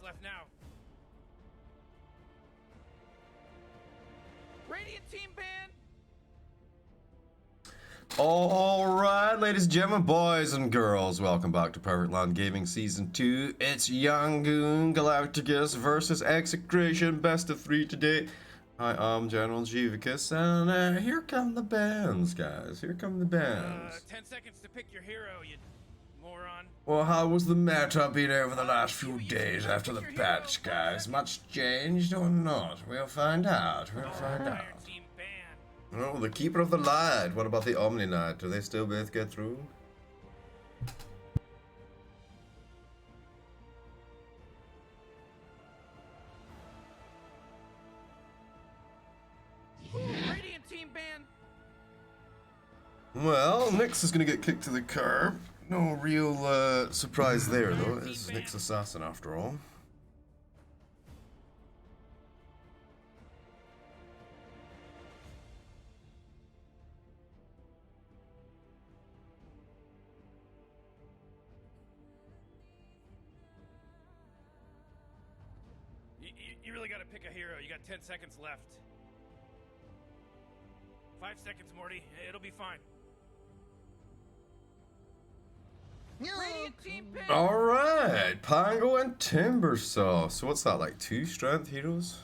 left now. Radiant team band. Alright, ladies and gentlemen, boys and girls, welcome back to Perfect Land Gaming Season 2. It's Yangon, Galacticos versus Execration, best of 3 today. I am General Jivicus, and here come the bands, guys. Here come the bands. 10 seconds to pick your hero, you moron. Well, how was the meta been over the last few days after the patch, guys? Much changed or not? We'll find out. We'll find out. Team band. Oh, the Keeper of the Light. What about the Omni Knight? Do they still both get through? Radiant team band. Well, Nyx is going to get kicked to the curb. No real surprise there, though. It's Nyx Assassin, after all. You really gotta pick a hero. You got 10 seconds left. 5 seconds, Morty. It'll be fine. Radiant team band. Alright, Pango and Timbersaw. So what's that, like 2 strength heroes?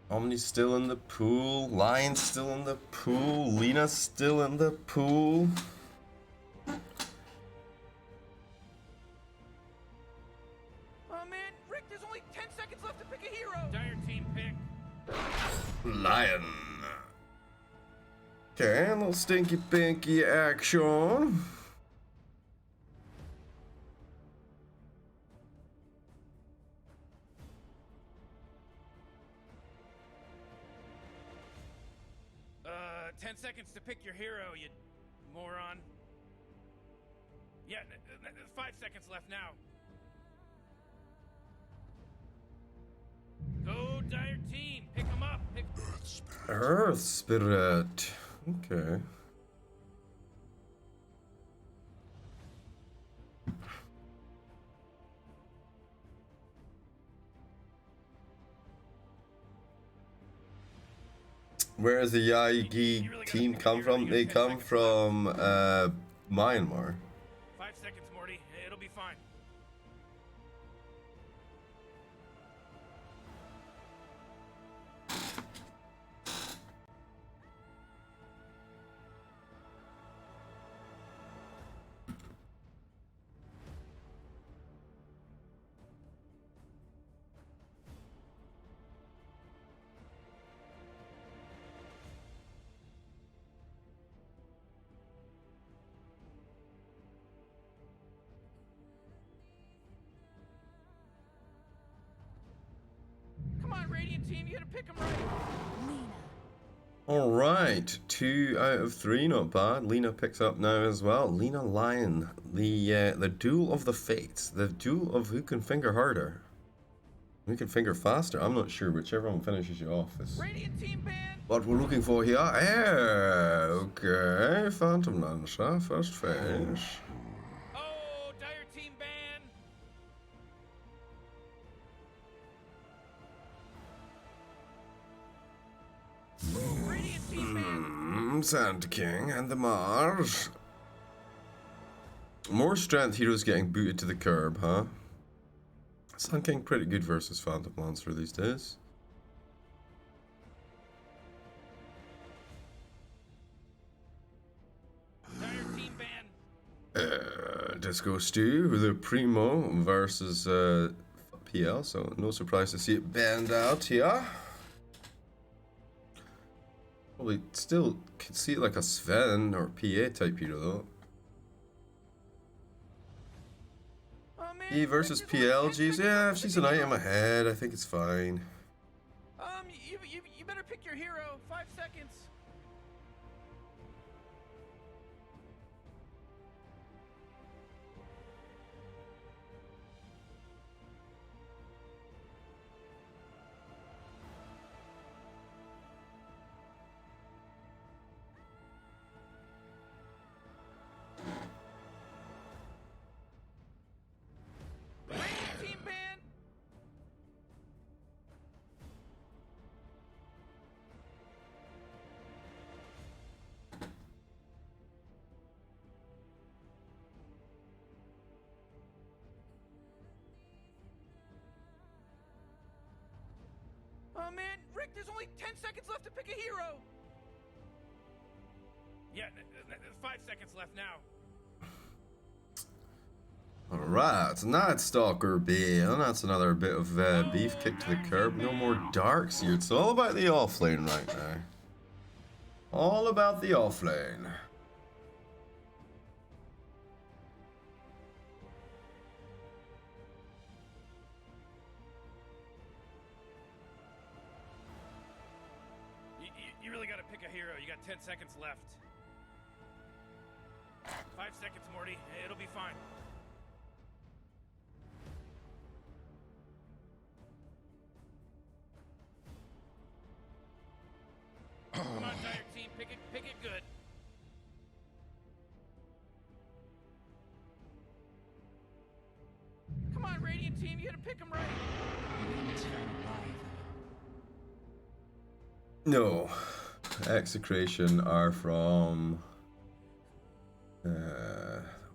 Omni's still in the pool. Lion's still in the pool. Lena's still in the pool. Oh man, Rick, there's only 10 seconds left to pick a hero. Dire team pick. Lion. Okay, a little stinky pinky action. Uh, 10 seconds to pick your hero, you moron. Yeah, 5 seconds left now. Go, Dire team. Pick him up. Pick... Earth Spirit. Okay. Where does the Yaigi team come from? They come from Myanmar. 5 seconds, Morty. It'll be fine. Come on, Radiant team. You gotta pick him right. Alright, 2 out of 3, not bad. Lena picks up now as well. Lena Lion, the duel of the fates, the duel of who can finger harder, who can finger faster. I'm not sure, whichever one finishes you off is Radiant team band. what we're looking for here. Okay, Phantom Lancer, first phase. Oh, Dire team band. Radiant team band. Sand King and the Mars. More strength heroes getting booted to the curb, huh? Sand King pretty good versus Phantom Lancer these days. Dire team band. Disco Stew, the Primo versus PL, so no surprise to see it banned out here. Probably still could see it like a Sven or PA type hero though. Oh man. E versus Rick, there's only PL, 10 geez, seconds yeah, left if to she's pick an a item hero. ahead, I think it's fine. You better pick your hero. 5 seconds. Radiant team band. only 10 seconds left to pick a hero! Yeah, 5 seconds left now. Alright, Night Stalker Bane. That's another bit of beef kicked to the curb. No more darks here. It's all about the offlane right now. All about the offlane. You really gotta pick a hero. You got 10 seconds left. 5 seconds, Morty. It'll be fine. Come on, Dire Team. Pick it good. Come on, Radiant Team. You gotta pick them right. No. Execration are from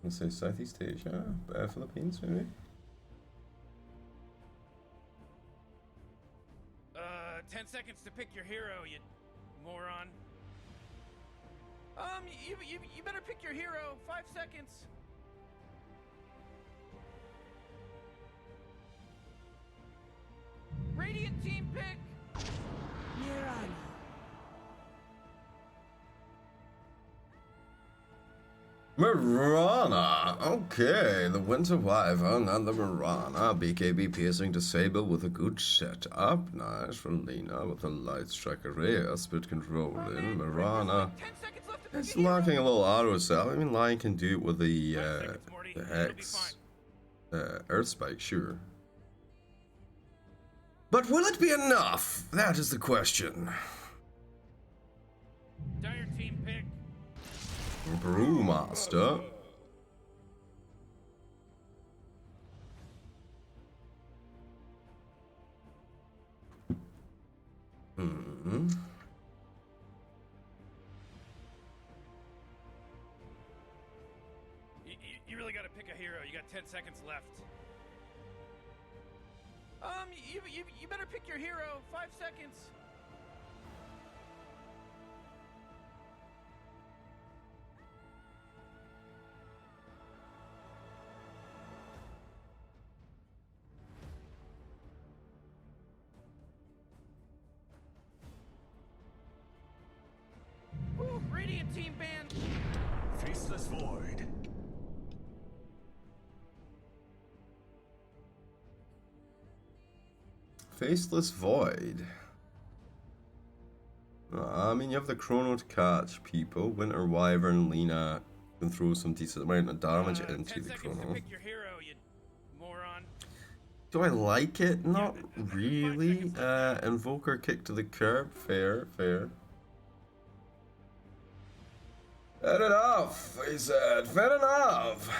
let's say Southeast Asia, Philippines maybe. 10 seconds to pick your hero, you moron. You better pick your hero. 5 seconds. Radiant Team pick. Mirana. Mirana! Okay, the Winter Wyvern and the Mirana. BKB piercing disable with a good setup. Nice for Lena with a light strike array. Spit control in. Mirana. It's lacking a little auto cell. I mean, Lion can do it with the Hex. Earth Spike, sure. But will it be enough? That is the question. Dire Team pick. Brewmaster. You really gotta pick a hero. You got 10 seconds left. You better pick your hero. 5 seconds. Woo, Radiant Team banned. Faceless Void. Faceless Void. I mean, you have the Chrono to catch people. Winter Wyvern, Lena can throw some decent amount of damage into the Chrono. Pick your hero, you moron. Do I like it? Not really. Invoker kick to the curb. Fair, fair. Fair enough, he said. Fair enough.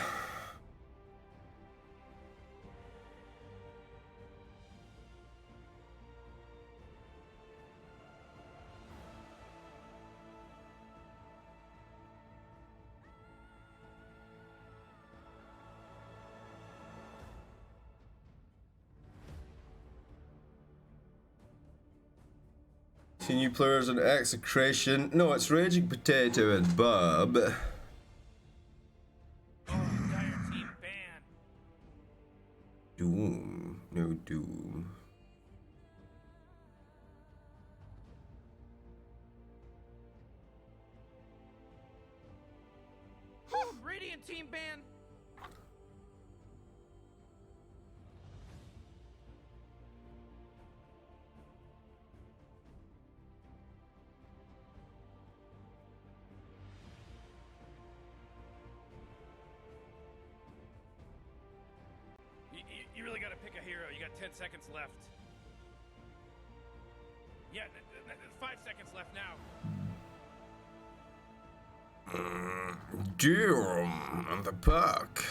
New players in Execration. No, it's Raging Potato and Bob. Dire Team banned. Doom. No Doom. Whew, Radiant Team banned. You really gotta pick a hero. You got 10 seconds left. Yeah, 5 seconds left now. Doom and the puck.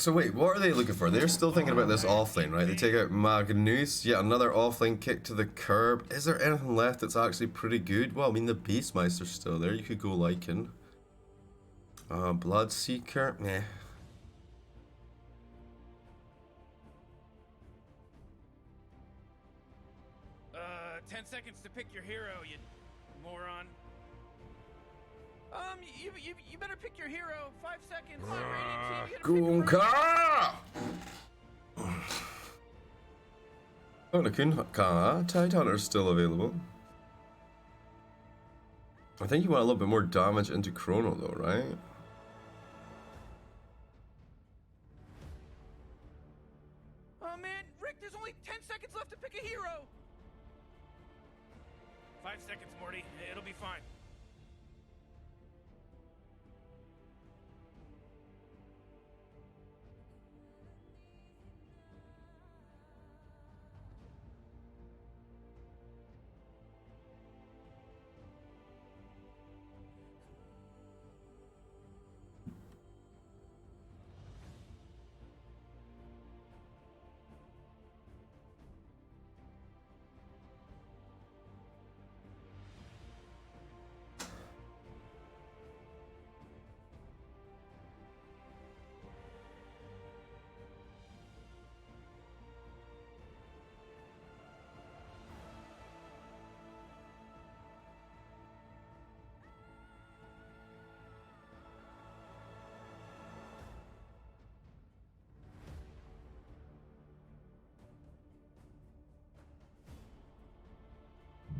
So wait, what are they looking for? They're still thinking about this offlane, right? They take out Magnus, yet another offlane kick to the curb. Is there anything left that's actually pretty good? Well, I mean, the Beastmeister's still there. You could go Lycan. Bloodseeker? Nah. 10 seconds to pick your hero, you moron. You better pick your hero. 5 seconds. Come on, Radiant Team, you gotta pick your Gunka! Oh, the Kunka. Tide Hunter's still available. I think you want a little bit more damage into Chrono though, right? Oh man, Rick, there's only 10 seconds left to pick a hero. 5 seconds, Morty. It'll be fine.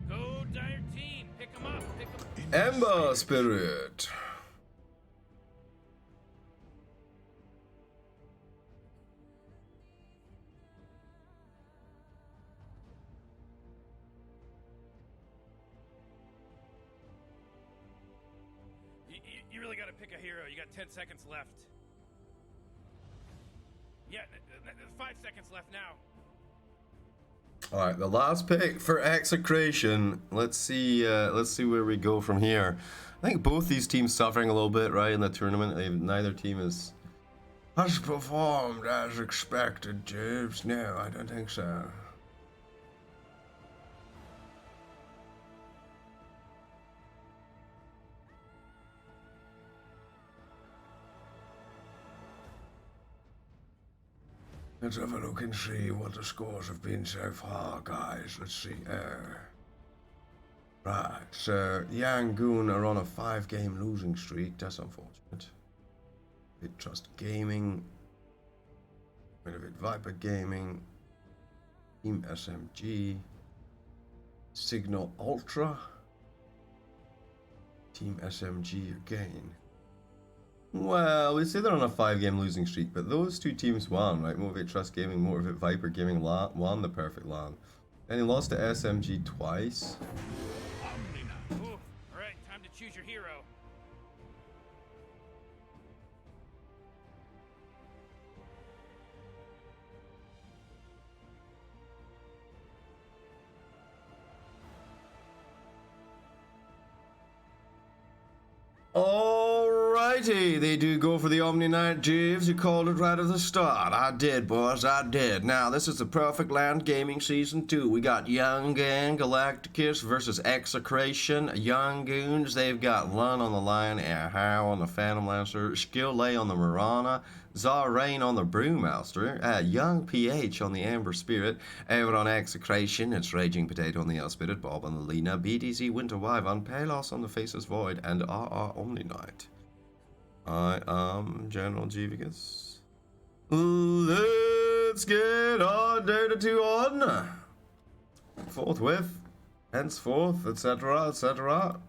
Go, Dire Team. Pick them up. Pick them up. Ember Spirit. You really gotta pick a hero. You got 10 seconds left. Yeah, 5 seconds left now. Alright, the last pick for Execration. Let's see where we go from here. I think both these teams suffering a little bit, right, in the tournament. Neither team has performed as expected, James. No, I don't think so. Let's have a look and see what the scores have been so far, guys. Let's see. Right, so Yangon are on a 5-game losing streak. That's unfortunate. Bit Trust Gaming. Bit of it Viper Gaming. Team SMG. Signal Ultra. Team SMG again. Well, we say they're on a 5-game losing streak, but those two teams won, right? Motivate Trust Gaming, Motivate Viper Gaming won the perfect LAN. And he lost to SMG twice. Ooh, alright, time to choose your hero. Alrighty, they do go for the Omni Knight, Jeeves. You called it right at the start. I did, boys, I did. Now, this is the Perfect Land Gaming Season 2. We got Yangon, Galacticos versus Execration. Yangoons, they've got Lun on the Lion, How on the Phantom Lancer, Skill Lay on the Marana, Zarain on the Brewmaster, Young PH on the Amber Spirit, over on Execration, it's Raging Potato on the Spirit, Bob on the Lena, BDZ Winter Wyvern, Palos on the Faceless Void, and RR Omni Knight. I am General Jeevicus. Let's get our Dota 2 on! Forthwith, henceforth, etc., etc.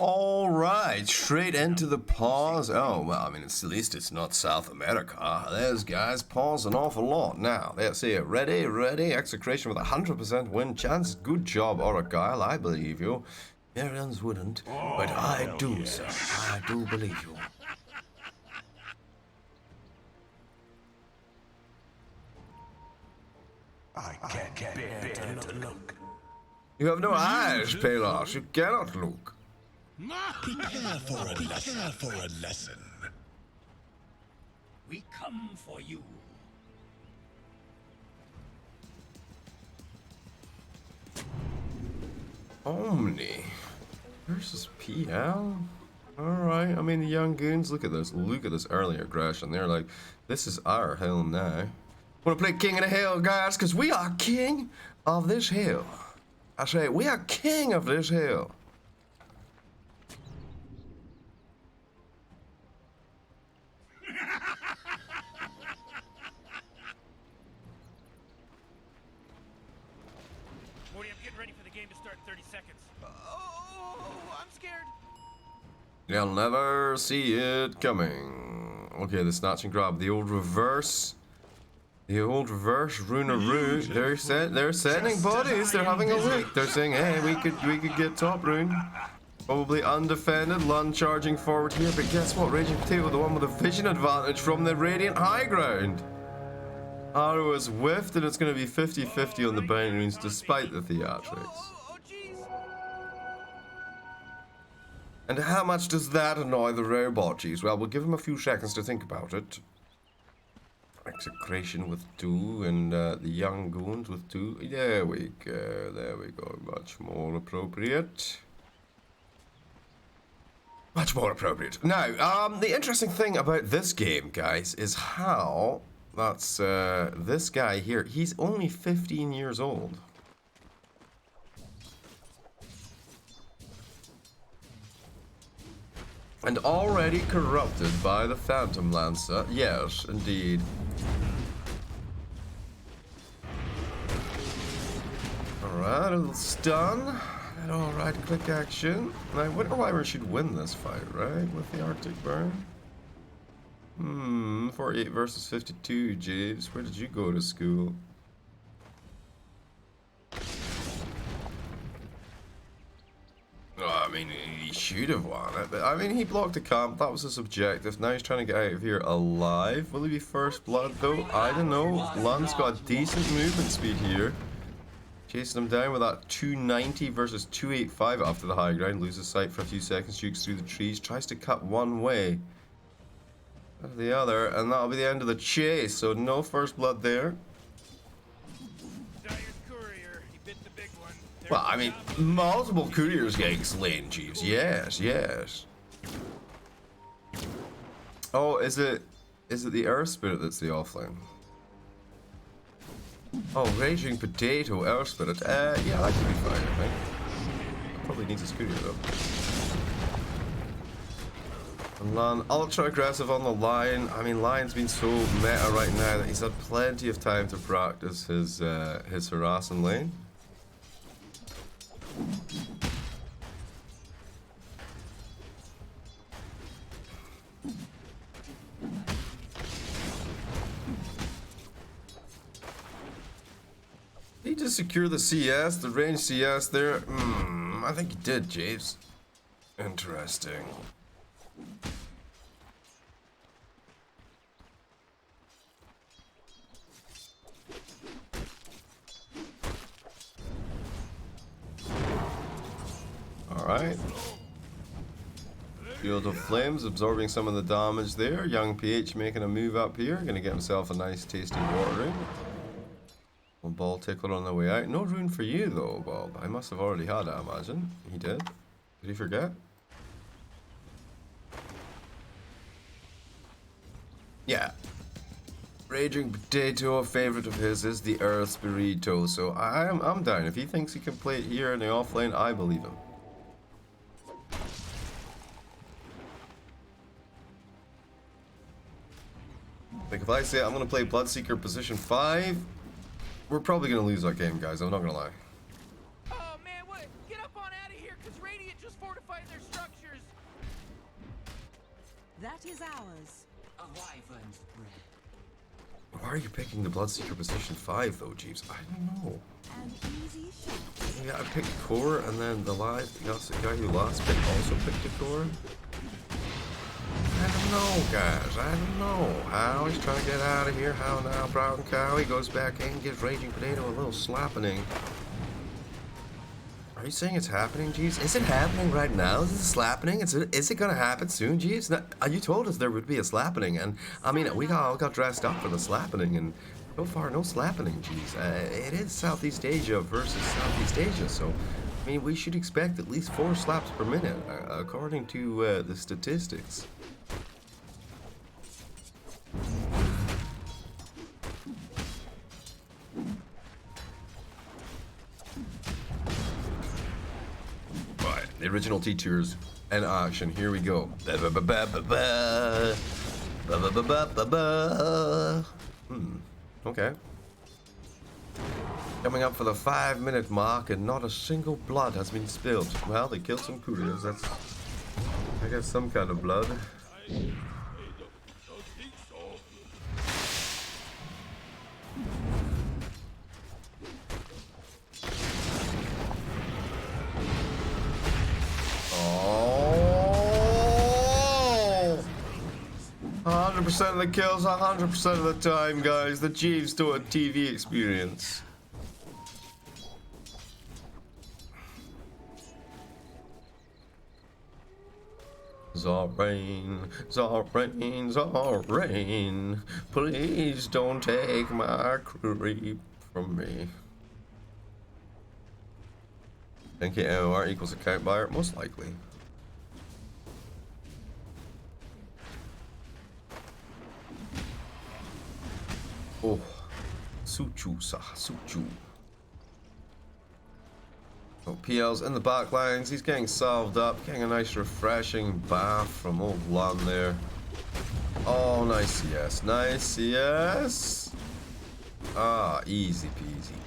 Alright, straight into the pause. Oh, well, I mean, at least it's not South America. Those guys pause an awful lot. Now, let's see it. Ready, Execration with 100% win chance. Good job, Argyle. I believe you. Arians wouldn't, but I do, sir. I do believe you. I can't bear to look. You have no eyes, Palos. You cannot look. Prepare for a lesson. We come for you. Omni versus PL? Alright, I mean the young goons, look at this early aggression. They're like, this is our hill now. Wanna play King of the Hill, guys? Cause we are king of this hill. I say, we are king of this hill. Morty, I'm getting ready for the game to start in 30 seconds. Oh, I'm scared. You'll never see it coming. Okay, the snatch and grab, the old reverse. The old reverse Rune. They're sending bodies. They're having a look. They're saying, hey, we could get top Rune. Probably undefended. Lund charging forward here, but guess what? Raging Potato, the one with a vision advantage from the Radiant High Ground. Arrow is whiffed, and it's going to be 50-50 on the Binding Runes, despite the theatrics. Oh, jeez. And how much does that annoy the robot? Geez, well, we'll give him a few seconds to think about it. Execration with 2 and the young goons with 2. There we go. Much more appropriate. Much more appropriate. Now, the interesting thing about this game, guys, is how that's this guy here. He's only 15 years old. And already corrupted by the Phantom Lancer. Yes, indeed. Alright, a little stun. And alright, quick action. And I wonder why we should win this fight, right? With the Arctic Burn. 48 versus 52, James. Where did you go to school? Oh, I mean, he should have won it, but I mean, he blocked the camp. That was his objective. Now he's trying to get out of here alive. Will he be first blood, though? I don't know. Lund's got decent movement speed here. Chasing him down with that 290 versus 285 after the high ground. Loses sight for a few seconds. Jukes through the trees. Tries to cut one way. The other, and that'll be the end of the chase. So no first blood there. Well, I mean, multiple couriers getting slain, Jeeves. Yes, yes. Oh, is it the Earth Spirit that's the offlane? Oh, Raging Potato, Earth Spirit. Yeah, that could be fine, I think. Probably needs a courier though. And Lan, ultra aggressive on the line. I mean, Lion's been so meta right now that he's had plenty of time to practice his harassing lane. He just secure the CS, the range CS there. I think he did, James. Interesting. Alright. Field of Flames absorbing some of the damage there. Young PH making a move up here. Gonna get himself a nice tasty water rune. One ball tickler on the way out. No rune for you though, Bob. I must have already had it, I imagine. He did. Did he forget? Yeah. Raging Potato, a favourite of his, is the Earth Spirito. So I'm down. If he thinks he can play it here in the offlane, I believe him. Like, if I say I'm going to play Bloodseeker position 5, we're probably going to lose that game, guys. I'm not going to lie. Oh man, what? Get up on out of here, cause Radiant just fortified their structure. That is ours. A wyvern's breath. Why are you picking the Bloodseeker position 5 though, Jeeves? I don't know. An easy shoot. Yeah, I picked core, and then the guy who last picked also picked a core. I don't know, guys. I don't know. How he's trying to get out of here. How now, Brown Cow? He goes back in, gives Raging Potato a little slappening. Are you saying it's happening, Jeeves? Is it happening right now? Is it slappening? Is it gonna happen soon, Jeeves? Now, you told us there would be a slappening, and I mean, we all got dressed up for the slappening, and so far, no slappening, Jeeves. It is Southeast Asia versus Southeast Asia, so I mean, we should expect at least 4 slaps per minute, according to the statistics. Right, the original T-Tours in action. Here we go. Okay. Coming up for the 5-minute mark, and not a single blood has been spilled. Well, they killed some couriers. That's, I guess, some kind of blood. Oh! 100% of the kills, 100% of the time, guys. The Jeeves do a TV experience. Zorain, Zorain, Zorain, please don't take my creep from me. NKMOR equals account buyer? Most likely. Oh, Suchu-sa, Suchu. Oh, PL's in the back lines. He's getting salved up, getting a nice refreshing bath from old Lan there. Oh, nice yes, nice yes. Ah, easy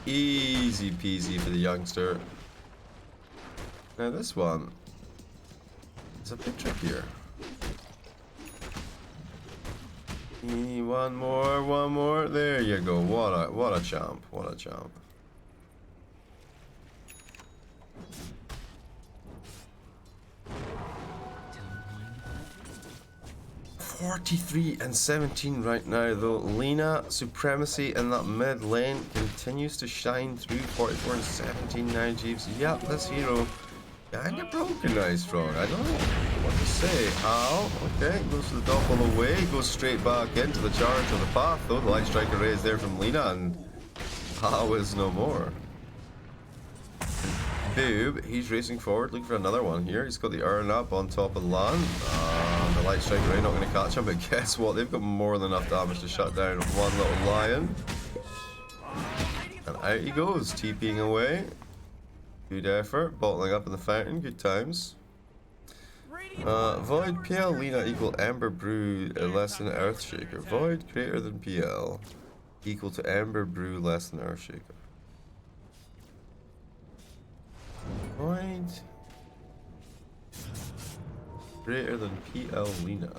peasy for the youngster. Now this one is a bit trickier. One more. There you go. What a champ. What a champ. 43 and 17 right now though. Lina supremacy in that mid lane continues to shine through. 44 and 17 now, Jeeves. Yep, this hero kinda broken now, strong. I don't know what to say. How? Okay, goes to the doppel away, goes straight back into the charge of the path though. The light striker raise there from Lina, and how is no more. Boob, he's racing forward, looking for another one here. He's got the urn up on top of the land. The light striker ray not going to catch him, but guess what? They've got more than enough damage to shut down one little lion. And out he goes, TPing away. Good effort, bottling up in the fountain, good times. Void PL Lina equal Ember Brew less than Earthshaker. Void greater than PL equal to Ember Brew less than Earthshaker. Void greater than PL Lina.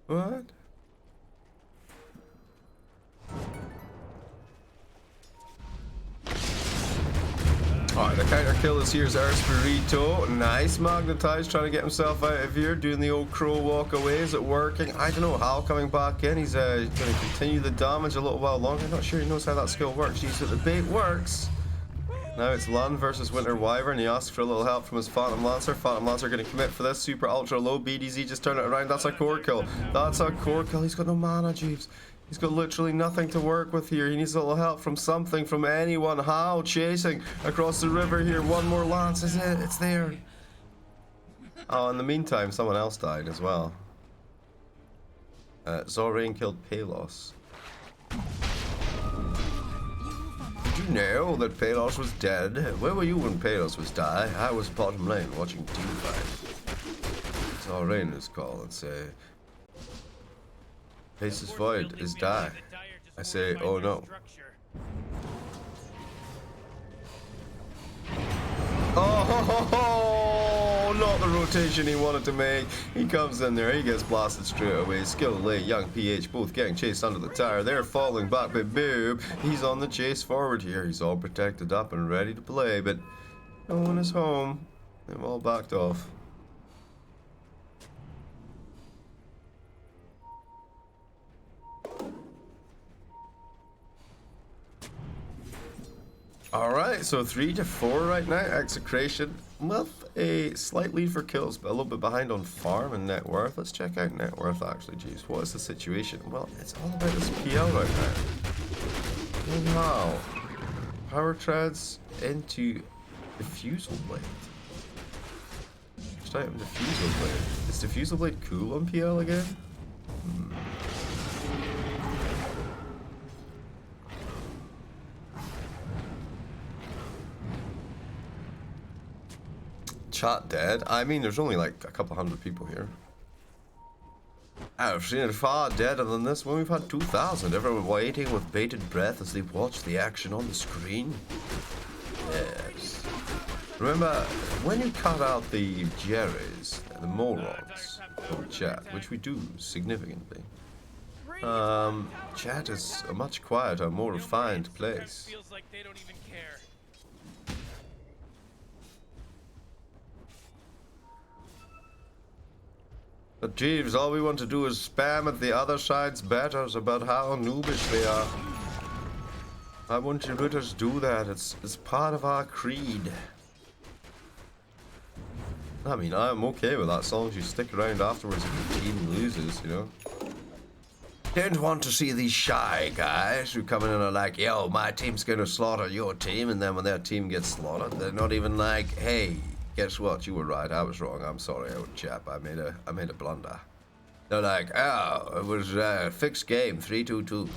What? Alright, the counter kill is here's Espirito. Nice, magnetized, trying to get himself out of here, doing the old crow walk away. Is it working? I don't know. Hal coming back in. He's going to continue the damage a little while longer. I'm not sure he knows how that skill works. He's that the bait works. Now it's Lan versus Winter Wyvern. He asks for a little help from his Phantom Lancer. Phantom Lancer going to commit for this. Super ultra low. BDZ just turn it around. That's a core kill. That's a core kill. He's got no mana, Jeeves. He's got literally nothing to work with here. He needs a little help from something, from anyone. How? Chasing across the river here. One more lance is it. It's there. Oh, in the meantime, someone else died as well. Zorain killed Palos. Did you know that Palos was dead? Where were you when Palos was dead? I was bottom lane watching team fight. Zorain is called and say, Faces Void is die. I say, oh no. Oh, not the rotation he wanted to make. He comes in there, he gets blasted straight away. Skill late, young PH both getting chased under the tire. They're falling back, but boom, he's on the chase forward here. He's all protected up and ready to play, but no one is home. They've all backed off. Alright, so 3-4 right now. Execration with a slight lead for kills, but a little bit behind on farm and net worth. Let's check out net worth actually, jeez. What is the situation? Well, it's all about this PL right now. Wow. Power treads into diffusal blade. Start with diffusal blade. Is diffusal blade cool on PL again? Chat dead. I mean, there's only like a couple hundred people here. I've seen it far deader than this when we've had 2,000. Everyone waiting with bated breath as they watch the action on the screen. Yes. Remember, when you cut out the Jerrys, the morons of chat, which we do significantly, chat is a much quieter, more refined place. Feels like they don't even care. But Jeeves, all we want to do is spam at the other side's betters about how noobish they are. Why won't you rooters do that? It's part of our creed. I mean, I'm okay with that as long as you stick around afterwards if your team loses, you know. Don't want to see these shy guys who come in and are like, yo, my team's gonna slaughter your team, and then when their team gets slaughtered, they're not even like, hey, guess what? You were right. I was wrong. I'm sorry, old chap. I made a blunder. They're like, oh, it was a fixed game, 3-2-2.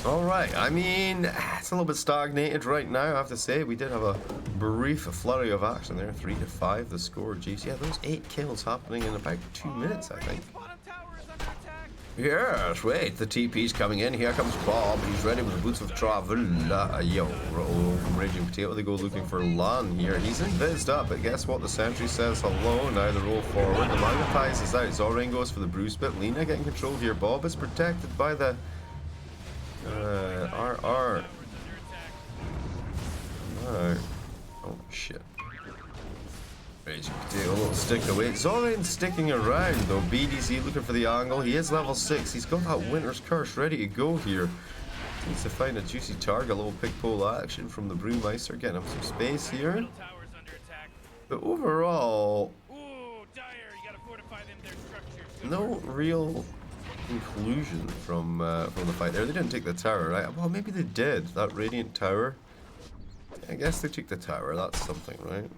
All right. I mean, it's a little bit stagnated right now. I have to say, we did have a brief flurry of action there. 3-5 the score. Jeez, yeah, those 8 kills happening in about 2 minutes, I think. Yes, wait, the TP's coming in. Here comes Bob. He's ready with the boots of travel. Yo, Raging Potato. They go looking for Lan here. He's invised up, but guess what? The sentry says hello. Now the roll forward. The Magnetize is out. Zorain goes for the Bruce bit. Lena getting control here. Bob is protected by the RR. Oh, shit. Raging Potato, a little stick away. Zorain's sticking around though. BDZ looking for the angle. He is level 6. He's got that Winter's Curse ready to go here. Needs to find a juicy target. A little pick pole action from the Brewmeister. Getting him some space here. But overall, no real conclusion from the fight there. They didn't take the tower, right? Well, maybe they did. That Radiant Tower. I guess they took the tower. That's something, right?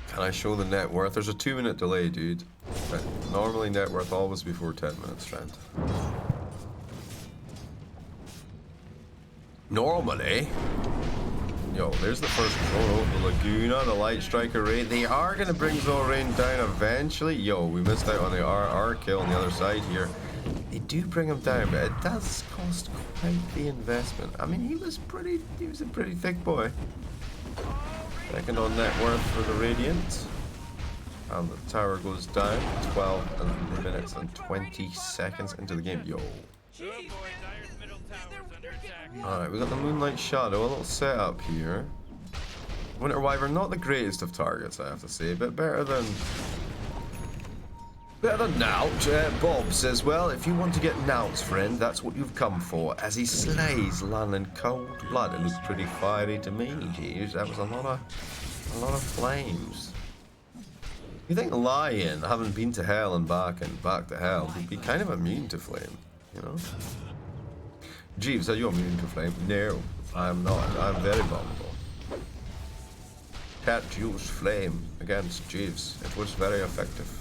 Can I show the net worth? There's a 2-minute delay, dude. But normally net worth always before 10 minutes, friend. Normally. Yo, there's the first photo. The Laguna, the Light Striker Raid. They are going to bring Zorain down eventually. Yo, we missed out on the RR kill on the other side here. They do bring him down, but it does cost quite the investment. I mean, he was a pretty thick boy. Second on net worth for the Radiant. And the tower goes down. 12 minutes and 20 seconds into the game. Yo. Alright, we got the Moonlight Shadow. A little setup here. Winter Wyvern, not the greatest of targets, I have to say, but better than Nout. Bob says, well, if you want to get Nout's friend, that's what you've come for. As he slays Lan in cold blood. It looks pretty fiery to me, jeez. That was a lot of flames. You think Lion, having been to hell and back to hell, would be kind of immune to flame, you know? Jeeves, are you immune to flame? No, I'm not. I'm very vulnerable. Cat used flame against Jeeves. It was very effective.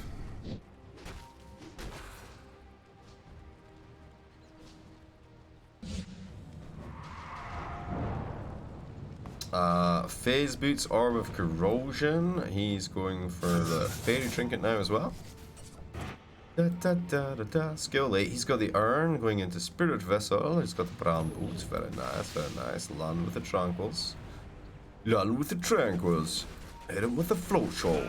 Phase Boots, Orb of Corrosion. He's going for the Fairy Trinket now as well. Da, da, da, da, da. Skill 8. He's got the urn going into Spirit Vessel. He's got the brown boots. Very nice, very nice. Land with the tranquils. Land with the tranquils. Hit him with the float show.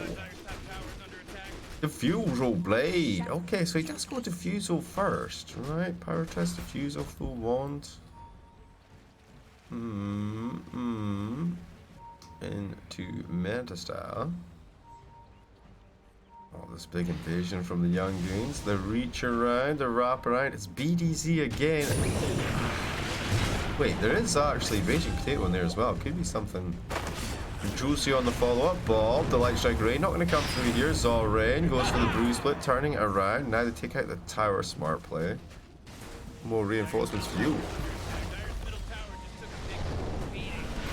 Diffusal blade. Okay, so he does go diffusal first, right? Power test, diffusal, full wand. Into meta style. Oh, this big invasion from the young goons. The reach around, the wrap around. It's BDZ again. Wait, there is actually Raging Potato in there as well. Could be something juicy on the follow-up. Bob, the Light Strike Rain, not going to come through here. Zol Rain goes for the Bruise Split, turning it around. Now they take out the tower, smart play. More reinforcements for you.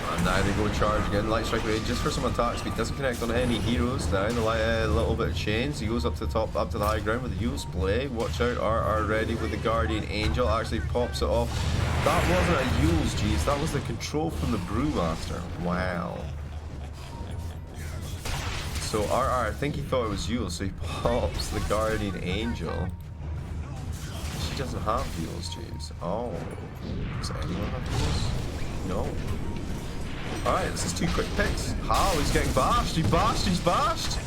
And now they go charge again. Light Strike Rain just for some attack speed. Doesn't connect on any heroes now. The little bit of chains. He goes up to the top, up to the high ground with the Yule's Play. Watch out, RR ready with the Guardian Angel. Actually pops it off. That wasn't a Yule's, jeez. That was the control from the Brewmaster. Wow. So RR, I think he thought it was Yule, so he pops the Guardian Angel. She doesn't have heals, jeez. Oh. Does anyone have heals? No. Alright, this is 2 quick picks. How? He's getting bashed. He's bashed.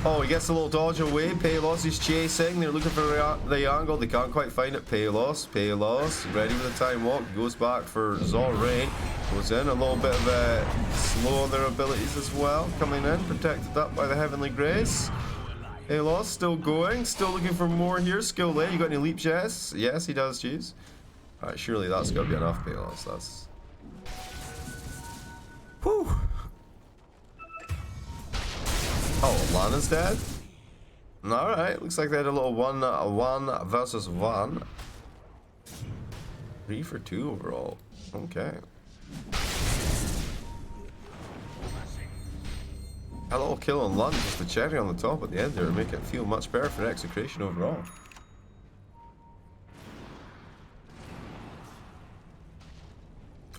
Oh, he gets a little dodge away. Palos is chasing. They're looking for the angle. They can't quite find it. Palos, ready with the time walk. Goes back for Zol Rain. Goes in. A little bit of slow on their abilities as well. Coming in. Protected up by the Heavenly Grace. Palos still going. Still looking for more here. Skill late. You got any leap chests? Yes, he does, jeez. Alright, surely that's got to be enough, Palos. That's... Whew. Oh, Lana's dead? Alright, looks like they had a little 1 versus 1. 3 for 2 overall. Okay. A little kill on Lana, just the cherry on the top at the end there to make it feel much better for Execration overall.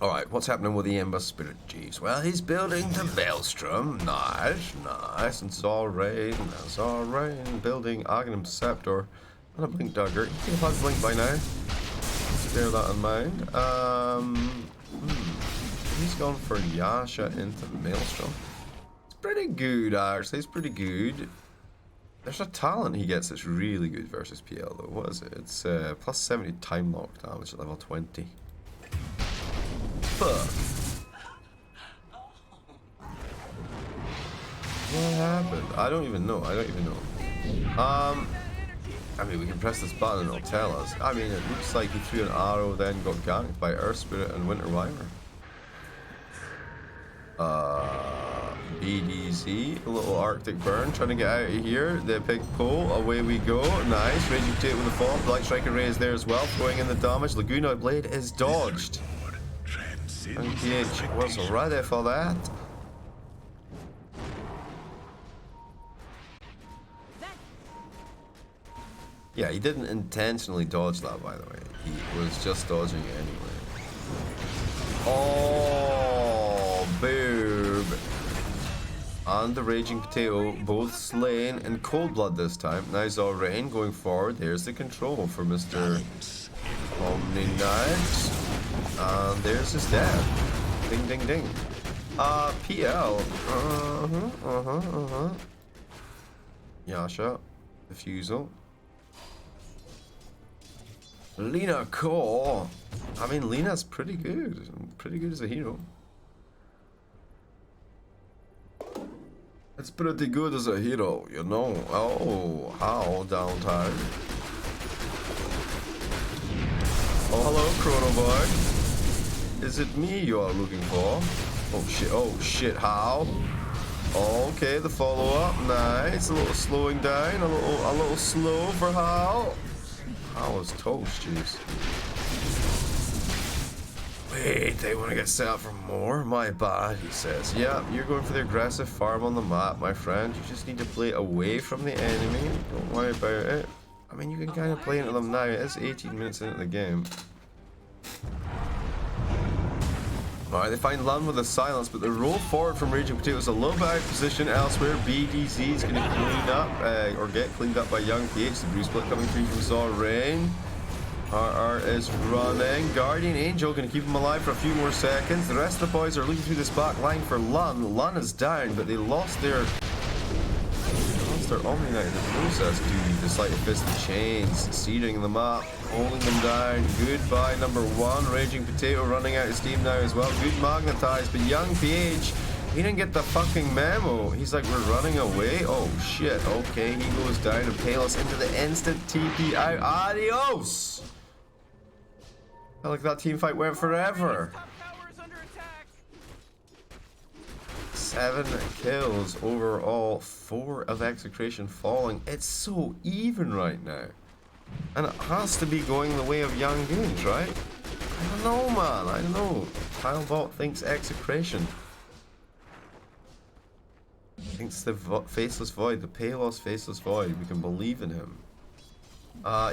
Alright, what's happening with the Ember Spirit, jeez? Well, he's building the Maelstrom. Nice. And Zol Rain building Aghanim Scepter and a Blink Dagger. He could have had Blink by now. Bear that in mind. He's gone for Yasha into Maelstrom. It's pretty good, actually. It's pretty good. There's a talent he gets that's really good versus PL, though. What is it? It's plus 70 time lock damage at level 20. Fuck. What happened? I don't even know. I mean, we can press this button and it'll tell us. I mean, it looks like he threw an arrow, then got ganked by Earth Spirit and Winter Wyvern. BDZ, a little Arctic Burn, trying to get out of here. The big pull, away we go. Nice. Raging Potato with the fall. Light Striker Ray is there as well, throwing in the damage. Laguna Blade is dodged. And PH was ready for that. Yeah, he didn't intentionally dodge that, by the way. He was just dodging it anyway. Oh, boob. And the Raging Potato both slain in cold blood this time. Now Zol Rain going forward. There's the control for Mr. Omni Knight. And there's his dad. Ding, ding, ding. PL. Yasha. Diffusal. Lina Core. I mean, Lina's pretty good. Pretty good as a hero. It's pretty good as a hero, you know. Oh, how downtown. Oh, hello, Chrono Boy. Is it me you are looking for? Oh shit, how? Okay, the follow-up, nice. A little slowing down, a little slow for Hal. Hal is toast, jeez. Wait, they want to get set up for more? My bad, he says. Yeah, you're going for the aggressive farm on the map, my friend. You just need to play away from the enemy. Don't worry about it. I mean, you can kind of play into them now. It is 18 minutes into the game. Alright, they find Lund with a silence, but the roll forward from Raging Potato is a little bit out of position elsewhere. BDZ is going to clean up, or get cleaned up by Young PH. The Bruce Split coming through from Saw Rain. RR is running. Guardian Angel going to keep him alive for a few more seconds. The rest of the boys are looking through this back line for Lund. Lund is down, but they lost their Omni Knight in the process. Dude, the Sleight of Fist and Chains, seeding them up, holding them down. Goodbye, number 1. Raging Potato running out of steam now as well. Good magnetized, but Young PH, he didn't get the fucking memo. He's like, we're running away? Oh shit, okay, he goes down and Palos into the instant TP out. Adios! Felt like that team fight went forever. 7 kills overall, 4 of Execration falling. It's so even right now. And it has to be going the way of Young Goons, right? I don't know, man. I don't know. Tilebot thinks Execration. Thinks the Faceless Void, the Palos Faceless Void. We can believe in him.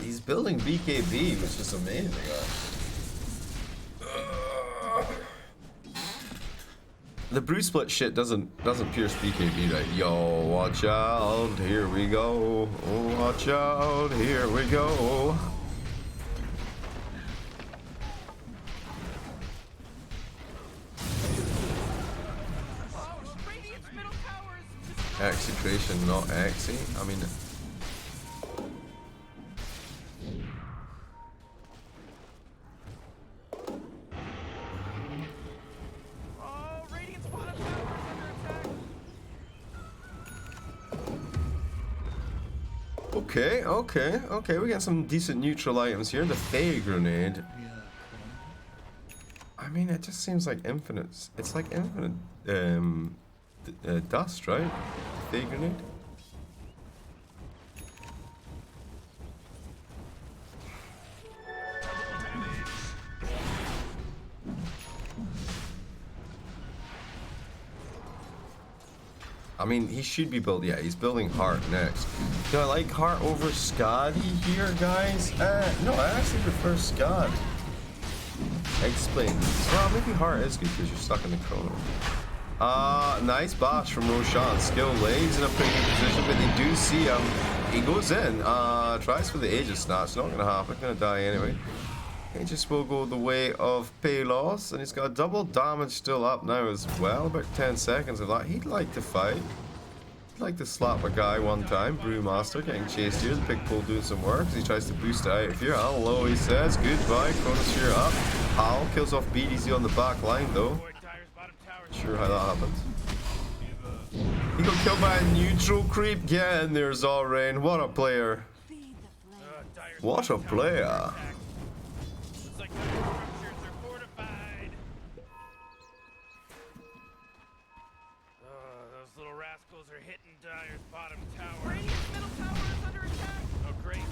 He's building BKB, which is amazing, The Bruce Split shit doesn't pierce BKB, right? Yo, watch out, here we go. Oh, watch out, here we go. Execration, not Exy. I mean, okay, we got some decent neutral items here. The Fey Grenade. I mean, it just seems like infinite. It's like infinite dust, right? Fey Grenade. I mean, he should be built. Yeah, he's building Heart next. Do I like Heart over Skadi here, guys? No, I actually prefer Skad. Explain. Well, maybe Heart is good because you're stuck in the chrono. Nice bash from Roshan. Skill lays in a pretty good position, but they do see him. He goes in. Tries for the Aegis Snatch. Not gonna happen. Gonna die anyway. Aegis will go the way of Palos, and he's got double damage still up now as well. About 10 seconds of that. He'd like to fight. He'd like to slap a guy one time. Brewmaster getting chased here. The Pig Pole doing some work as he tries to boost out of here. Hello, he says. Goodbye. Chronosphere up. Hal kills off BDZ on the back line, though. Sure how that happens. He got killed by a neutral creep. Get in there, Zorain. What a player. What a player. Those little rascals are hitting Dyer's bottom tower. Radiant's middle tower is under attack. Oh, great.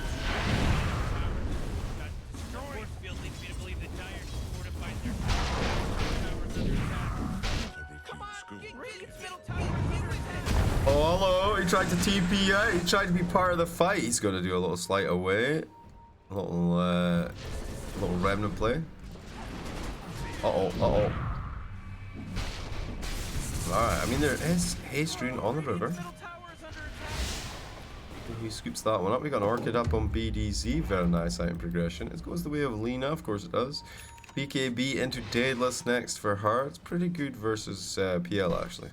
Destroyed. Field leads me to believe that Dyer's fortified their tower's under attack. Come on, Radiant's middle tower is under attack. Oh, hello. He tried to TP out. He tried to be part of the fight. He's going to do a little slight away. A little remnant play. Uh-oh. Alright, I mean, there is haste rune on the river. He scoops that one up. We got an Orchid up on BDZ. Very nice item progression. It goes the way of Lena, of course it does. BKB into Daedalus next for her. It's pretty good versus PL, actually.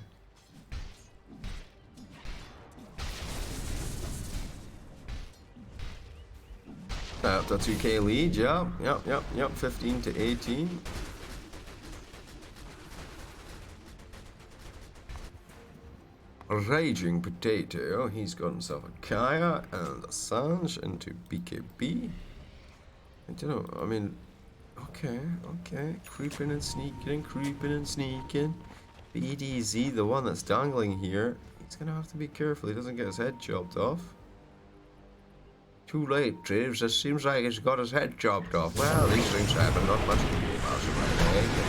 Up to 2k lead, yep, 15 to 18. Raging Potato, he's got himself a Kaya and a Sanj into BKB. I don't know, I mean, okay. Creeping and sneaking. BDZ, the one that's dangling here, he's gonna have to be careful he doesn't get his head chopped off. Too late, Treves. It seems like he's got his head chopped off. Well, these things happen, not much to do about it.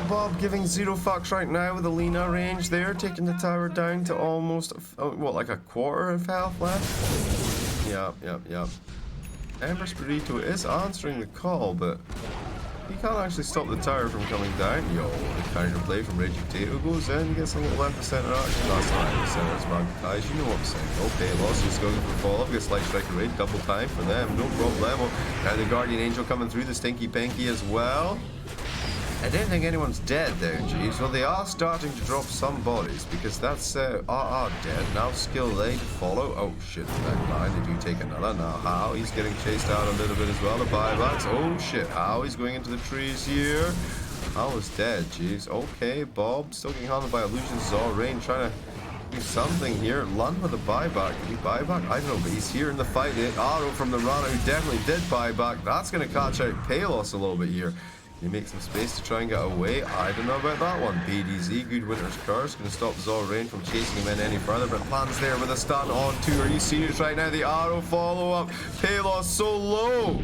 Bob giving zero fucks right now with the Lena range there, taking the tower down to almost, what, like a quarter of health left? Yep. Ember's Burrito is answering the call, but he can't actually stop the tower from coming down. Yo, the counter play from Raging Potato goes in, gets a little left of center action. That's not in the center, it's magnetized. You know what I'm saying. Okay, Lost is going for follow up, gets Light Striker raid, double time for them, no problemo. Now the Guardian Angel coming through, the Stinky Pinky as well. I don't think anyone's dead there, Jeeves. Well, they are starting to drop some bodies because that's dead. Now skill lane to follow. Oh shit, back line. They do take another. Now how? He's getting chased out a little bit as well. The buybacks. Oh shit, how? He's going into the trees here. How is dead, Jeeves. Okay, Bob still getting haunted by illusions. Zorain trying to do something here. Lund with a buyback. Did he buyback? I don't know, but he's here in the fight. The arrow from the Rana who definitely did buyback. That's going to catch out Palos a little bit here. He makes some space to try and get away. I don't know about that one. BDZ, Good Winter's Curse, going to stop Zorain from chasing him in any further, but plans there with a stun on two. Are you serious right now? The arrow follow-up. Palos so low.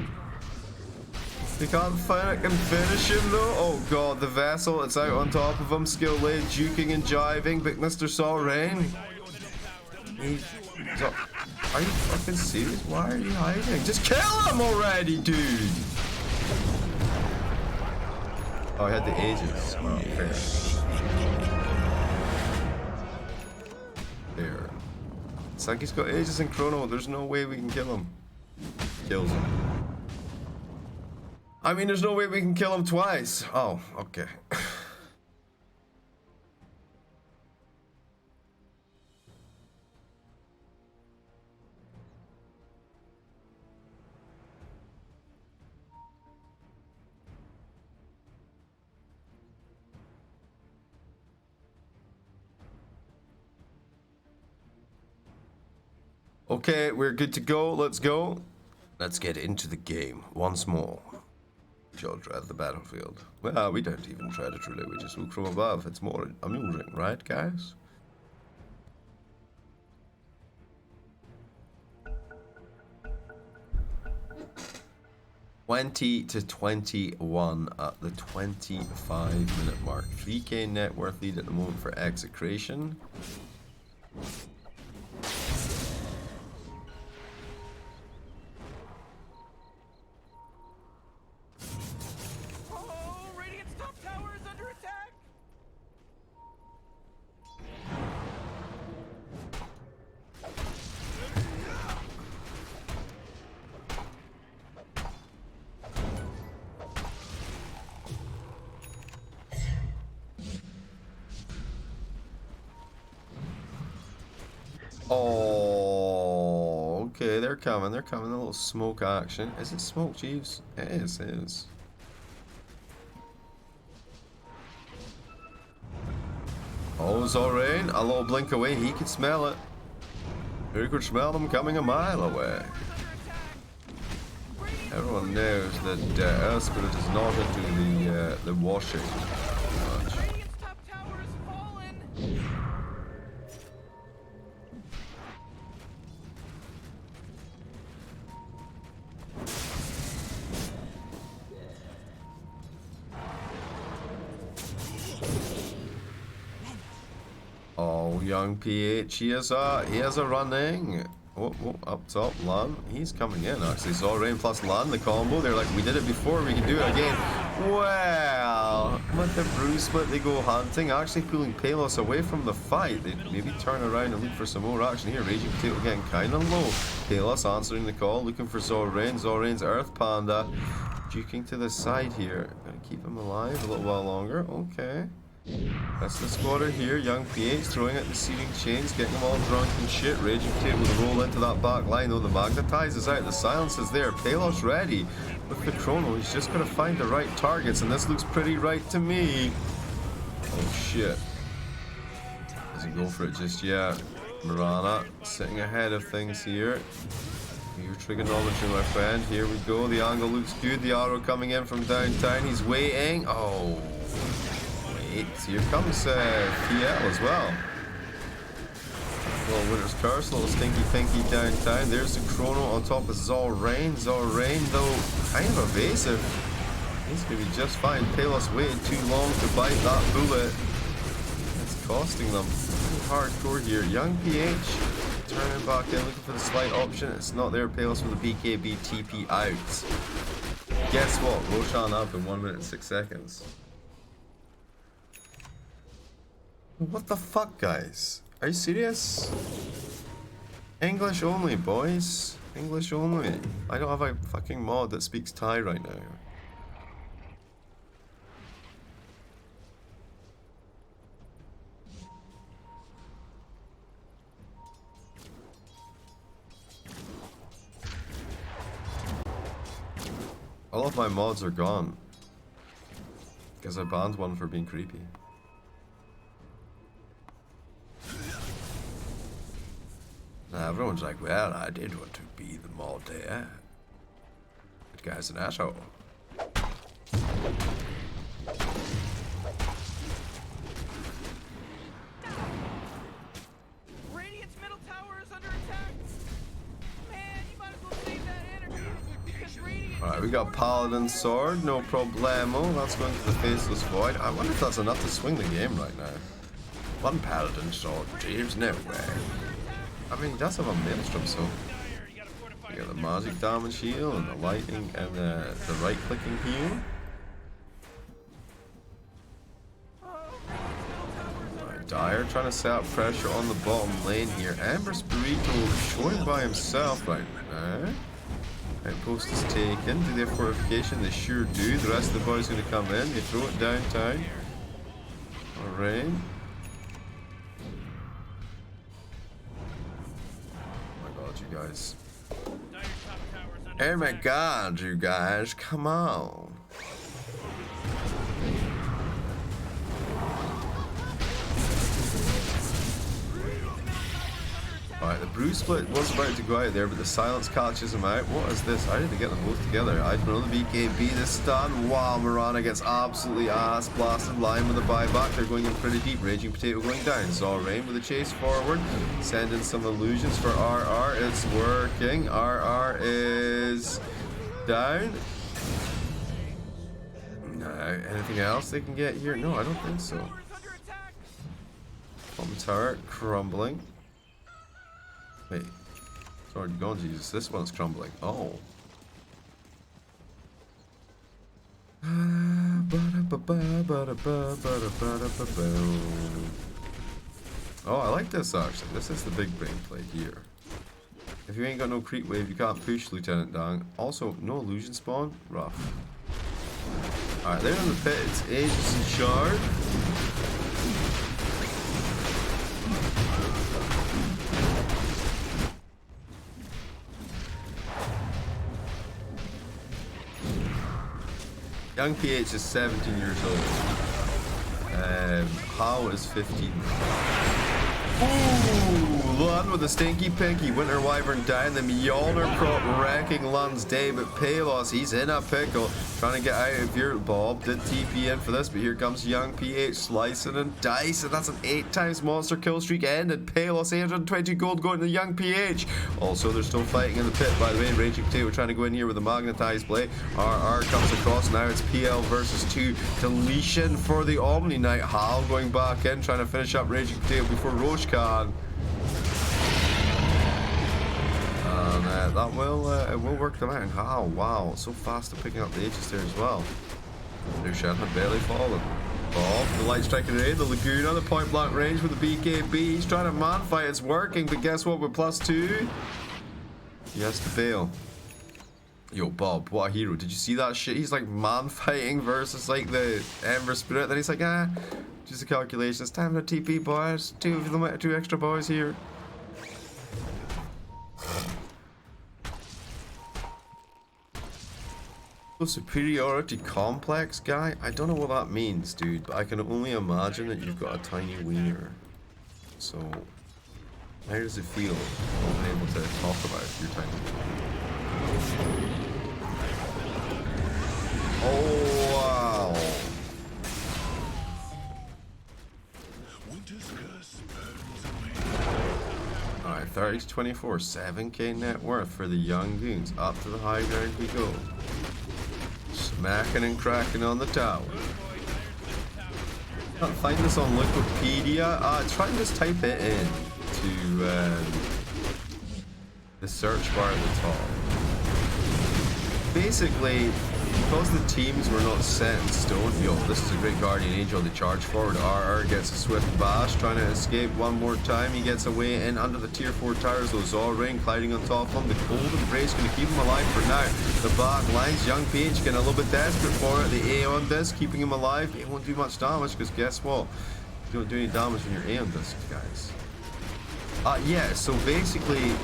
They can't can finish him though. Oh god, the vessel, it's out on top of him. Skill lane, juking and jiving, but Mr. Zorain. Are you fucking serious? Why are you hiding? Just kill him already, dude! Oh, I had the Aegis. Oh, fair. Fair. It's like he's got Aegis and Chrono. There's no way we can kill him. Kills him. I mean, there's no way we can kill him twice. Oh, okay. Okay, we're good to go. Let's go. Let's get into the game once more. Judge at the battlefield. Well, we don't even tread it really. We just look from above. It's more amusing, right, guys? $20 to 21 at the 25-minute mark. 3K net worth lead at the moment for Execration. Oh, okay, they're coming. They're coming. A little smoke action. Is it smoke, Jeeves? It is. It is. Oh, Zorain, a little blink away. He could smell it. He could smell them coming a mile away. Everyone knows that Spirit is not into the washing much. Oh, young PH, he has a running. Oh, up top, Lan. He's coming in, actually. Zorain plus Lan, the combo. They're like, we did it before, we can do it again. Well, with the Bruce split, they go hunting, actually pulling Palos away from the fight. They maybe turn around and look for some more action here. Raging Potato getting kind of low. Palos answering the call, looking for Zorain. Zorain's Earth Panda. Juking to the side here. Gonna keep him alive a little while longer. Okay. That's the squatter here. Young PH throwing at the seating chains, getting them all drunk and shit. Raging Potato will roll into that back line. Though the magnetize is out, the silence is there. Palos ready with the chrono. He's just gonna find the right targets, and this looks pretty right to me. Oh shit. Doesn't go for it just yet. Mirana sitting ahead of things here. Your trigonometry, my friend. Here we go. The angle looks good. The arrow coming in from downtown. He's waiting. Oh. Here comes PL as well. Little Winter's Curse, little Stinky Pinky downtown. There's the chrono on top of Zorain. Zorain, though, kind of evasive. He's gonna be just fine. Palos waited too long to bite that bullet. It's costing them. Hardcore here. Young PH turning back in, looking for the slide option. It's not there. Palos with the BKB TP out. Guess what? Roshan up in 1 minute and 6 seconds. What the fuck, guys? Are you serious? English only, boys. English only. I don't have a fucking mod that speaks Thai right now. All of my mods are gone. Because I banned one for being creepy. Now everyone's like, well, I did want to be the mod there. That guy's an asshole. Radiant's middle tower is under attack. Man, you might as well save that energy. Because Radiant Alright, we got Paladin Sword, no problemo. That's going to the Faceless Void. I wonder if that's enough to swing the game right now. One Paladin Sword, Jeeves, no way. I mean, he does have a Maelstrom, so... You got the magic damage heal, and the lightning, and the right-clicking heal. Alright, Dire trying to set up pressure on the bottom lane here. Ember Spirito showing by himself right now. Outpost is taken. Do they have fortification? They sure do. The rest of the boys going to come in. They throw it downtown. Alright. You guys. Oh my god, you guys, come on. Alright, the Brew Split was about to go out there, but the silence catches him out. What is this? I need to get them both together. I know the BKB, the stun. Wow, Mirana gets absolutely ass blasted. Lion with a buyback. They're going in pretty deep. Raging Potato going down. Zalrain with a chase forward. Sending some illusions for RR. It's working. RR is down. No, anything else they can get here? No, I don't think so. Bomb turret crumbling. Wait, it's already gone, Jesus. This one's crumbling. Oh. Oh, I like this actually. This is the big brain play here. If you ain't got no creep wave, you can't push Lieutenant down. Also, no illusion spawn. Rough. Alright, they're in the pit. It's Aegis and Shard. Young PH is 17 years old. How is 15? Ooh, Lund with a stinky pinky. Winter Wyvern down. The Mjolnir prop wrecking Lund's day, but Palos, he's in a pickle. Trying to get out of here. Bob did TP in for this, but here comes Young PH slicing and dicing. That's an 8 times monster kill streak ended. Palos, 820 gold going to Young PH. Also, they're still fighting in the pit, by the way. Raging Potato trying to go in here with a magnetized blade. RR comes across. Now it's PL versus 2. Deletion for the Omni Knight. Hal going back in, trying to finish up Raging Potato before Roche can. And that will it will work them out. And how? Wow, so fast at picking up the Aegis there as well. Lucian had barely fallen. Bob, the light strike array, the Laguna, the point blank range with the BKB. He's trying to man fight. It's working, but guess what? With +2, he has to bail. Yo, Bob, what a hero. Did you see that shit? He's like man fighting versus like the Ember Spirit. Then he's like, just a calculation. It's time for TP, boys. Two extra boys here. Superiority complex guy? I don't know what that means, dude, but I can only imagine that you've got a tiny wiener. So, how does it feel being able to talk about your tiny wiener? Oh, wow. Alright, 30 to 24, 7k net worth for the young goons. Up to the high ground we go. Smacking and cracking on the tower. Can't find this on Wikipedia. Try and just type it in to the search bar at the top. Basically, because the teams were not set in stone, yo, this is a great Guardian Angel. They charge forward. RR gets a swift bash, trying to escape one more time. He gets away in under the tier 4 towers. Those all ring, gliding on top of him. The cold embrace going to keep him alive for now. The back lines, Young Peach getting a little bit desperate for it. The Aeon disc keeping him alive. It won't do much damage because guess what? You don't do any damage when you're Aeon disc, guys. Yeah, so basically,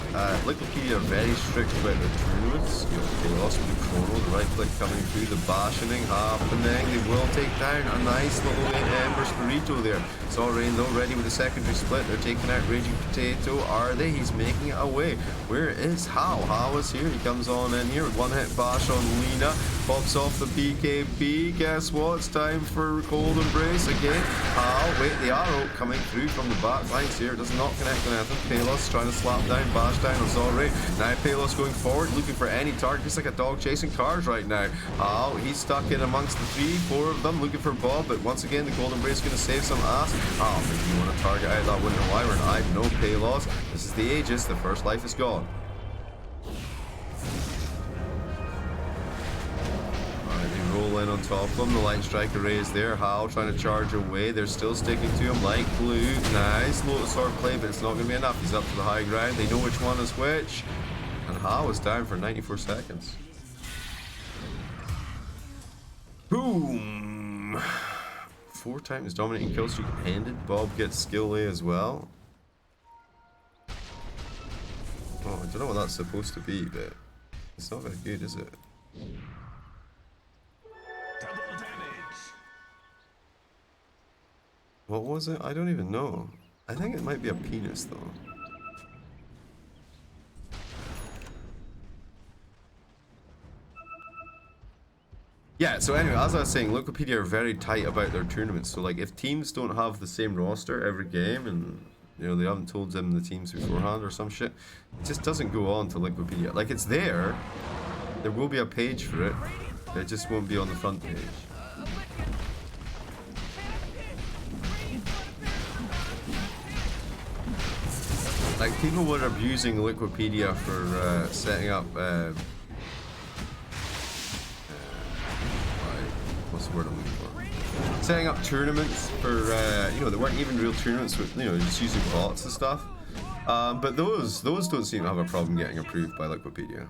Wikipedia are very strict about their tournaments. You know, Chaos with the Chrono, the right click coming through, the bashing happening. They will take down a nice little Ember Spirito there. Saw Rain though, ready with the secondary split. They're taking out Raging Potato. Are they? He's making it away. Where is Hal? Hal is here. He comes on in here with one hit bash on Lena. Pops off the BKB. Guess what? It's time for Cold Embrace again. Hal, wait, the arrow coming through from the back lines here. Does not connect on anything. Palos trying to slap down, bash down on Zorre. Now Palos going forward, looking for any target. He's like a dog chasing cars right now. Hal, he's stuck in amongst the 3, 4 of them, looking for Bob, but once again, the Cold Embrace is going to save some ass. Oh, maybe you want to target out that Winter Wyvern. I have no Palos. This is the Aegis. The first life is gone. Roll in on top of them. The Light Strike Array is there. Hal trying to charge away. They're still sticking to him like glue. Nice Lotus Sword play, but it's not going to be enough. He's up to the high ground. They know which one is which. And Hal is down for 94 seconds. Boom! 4 times dominating kill streak ended. Bob gets skill A as well. Oh, I don't know what that's supposed to be, but it's not very good, is it? What was it? I don't even know. I think it might be a penis though. Yeah, so anyway, as I was saying, Wikipedia are very tight about their tournaments. So like if teams don't have the same roster every game and you know they haven't told them the teams beforehand or some shit, it just doesn't go on to Wikipedia. Like it's there will be a page for it, but it just won't be on the front page. Like people were abusing Wikipedia for setting up what's the word I'm looking for? Setting up tournaments for you know, they weren't even real tournaments with, you know, just using bots and stuff. But those don't seem to have a problem getting approved by Wikipedia.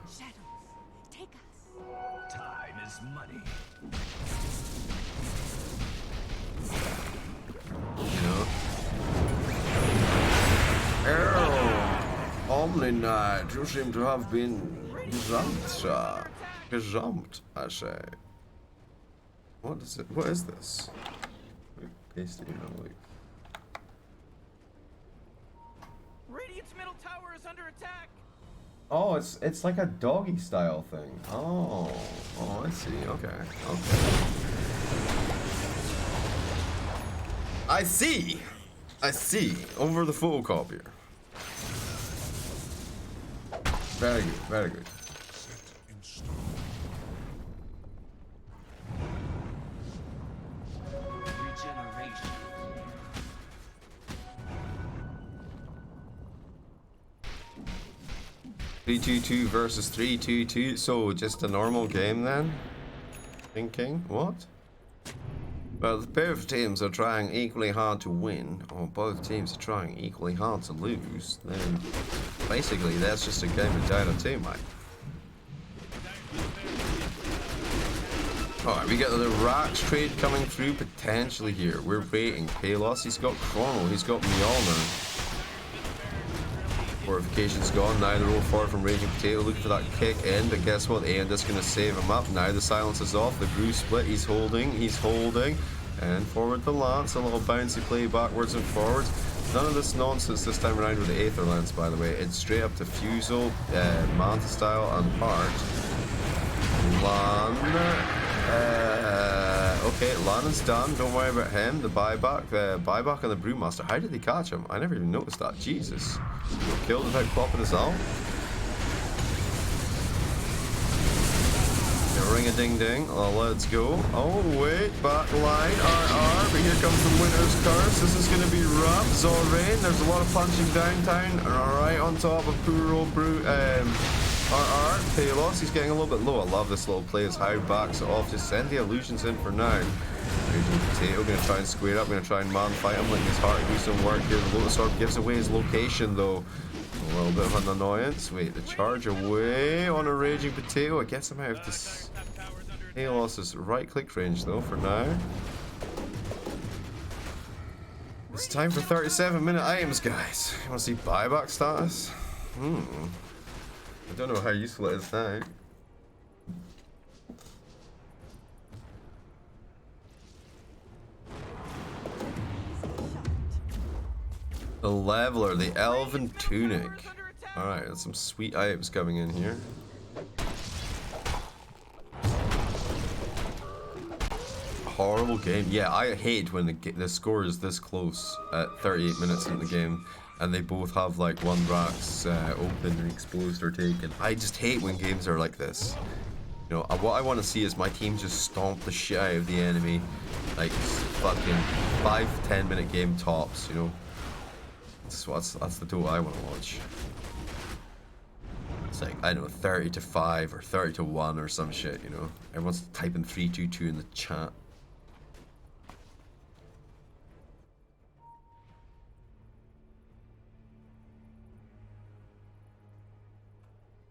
Take us. Time is money. You know? Omni Knight, you seem to have been gesampt, sir. Gesampt, I say. What is it? What is this? Paste it in the loop. Radiant's middle tower is under attack. Oh, it's like a doggy style thing. Oh, I see. Okay. I see. Over the photocopier. Very good. Very good. Regeneration. 3-2-2 versus 3-2-2. So just a normal game then? Thinking what? Well, if both teams are trying equally hard to win, or both teams are trying equally hard to lose, then basically that's just a game of Dota 2, mate. Alright, we get the Rax trade coming through potentially here. We're waiting. Palos, he's got Chrono, he's got Mjolnir. Fortification's gone. Now the roll forward from Raging Potato, looking for that kick in, but guess what? The end is going to save him up. Now the silence is off. The Brew split. He's holding. And forward the Lance. A little bouncy play backwards and forwards. None of this nonsense this time around with the Aether Lance, by the way. It's straight up to Fusel, Manta style, and Heart. Okay, Lannon's done. Don't worry about him. The buyback on the Brewmaster. How did they catch him? I never even noticed that. Jesus. Killed without popping his ult. ring-a-ding-ding. Oh, let's go. Oh, wait. Back line. RR. But here comes the winner's curse. This is going to be rough. Zorain. There's a lot of punching downtown. Right on top of poor old Brute. RR. Palos. He's getting a little bit low. I love this little play. As Howard backs it off. Just send the illusions in for now. Raging Potato. Going to try and square up. Going to try and man fight him. Letting his heart do some work here. The Lotus Orb gives away his location, though. A little bit of an annoyance. Wait, the charge away on a Raging Potato. It gets him out of this Palos' right click range though for now. It's time for 37-minute items, guys. You want to see buyback status? I don't know how useful it is now. The Leveler, the Elven Tunic. Alright, there's some sweet items coming in here. Horrible game. Yeah, I hate when the score is this close at 38 minutes in the game and they both have like one racks open and exposed or taken. I just hate when games are like this. You know, what I want to see is my team just stomp the shit out of the enemy. Like, fucking 5-10 minute game tops, you know. That's the duel I want to watch. It's like, I don't know, 30-5 or 30-1 or some shit, you know. Everyone's typing 3-2-2 in the chat.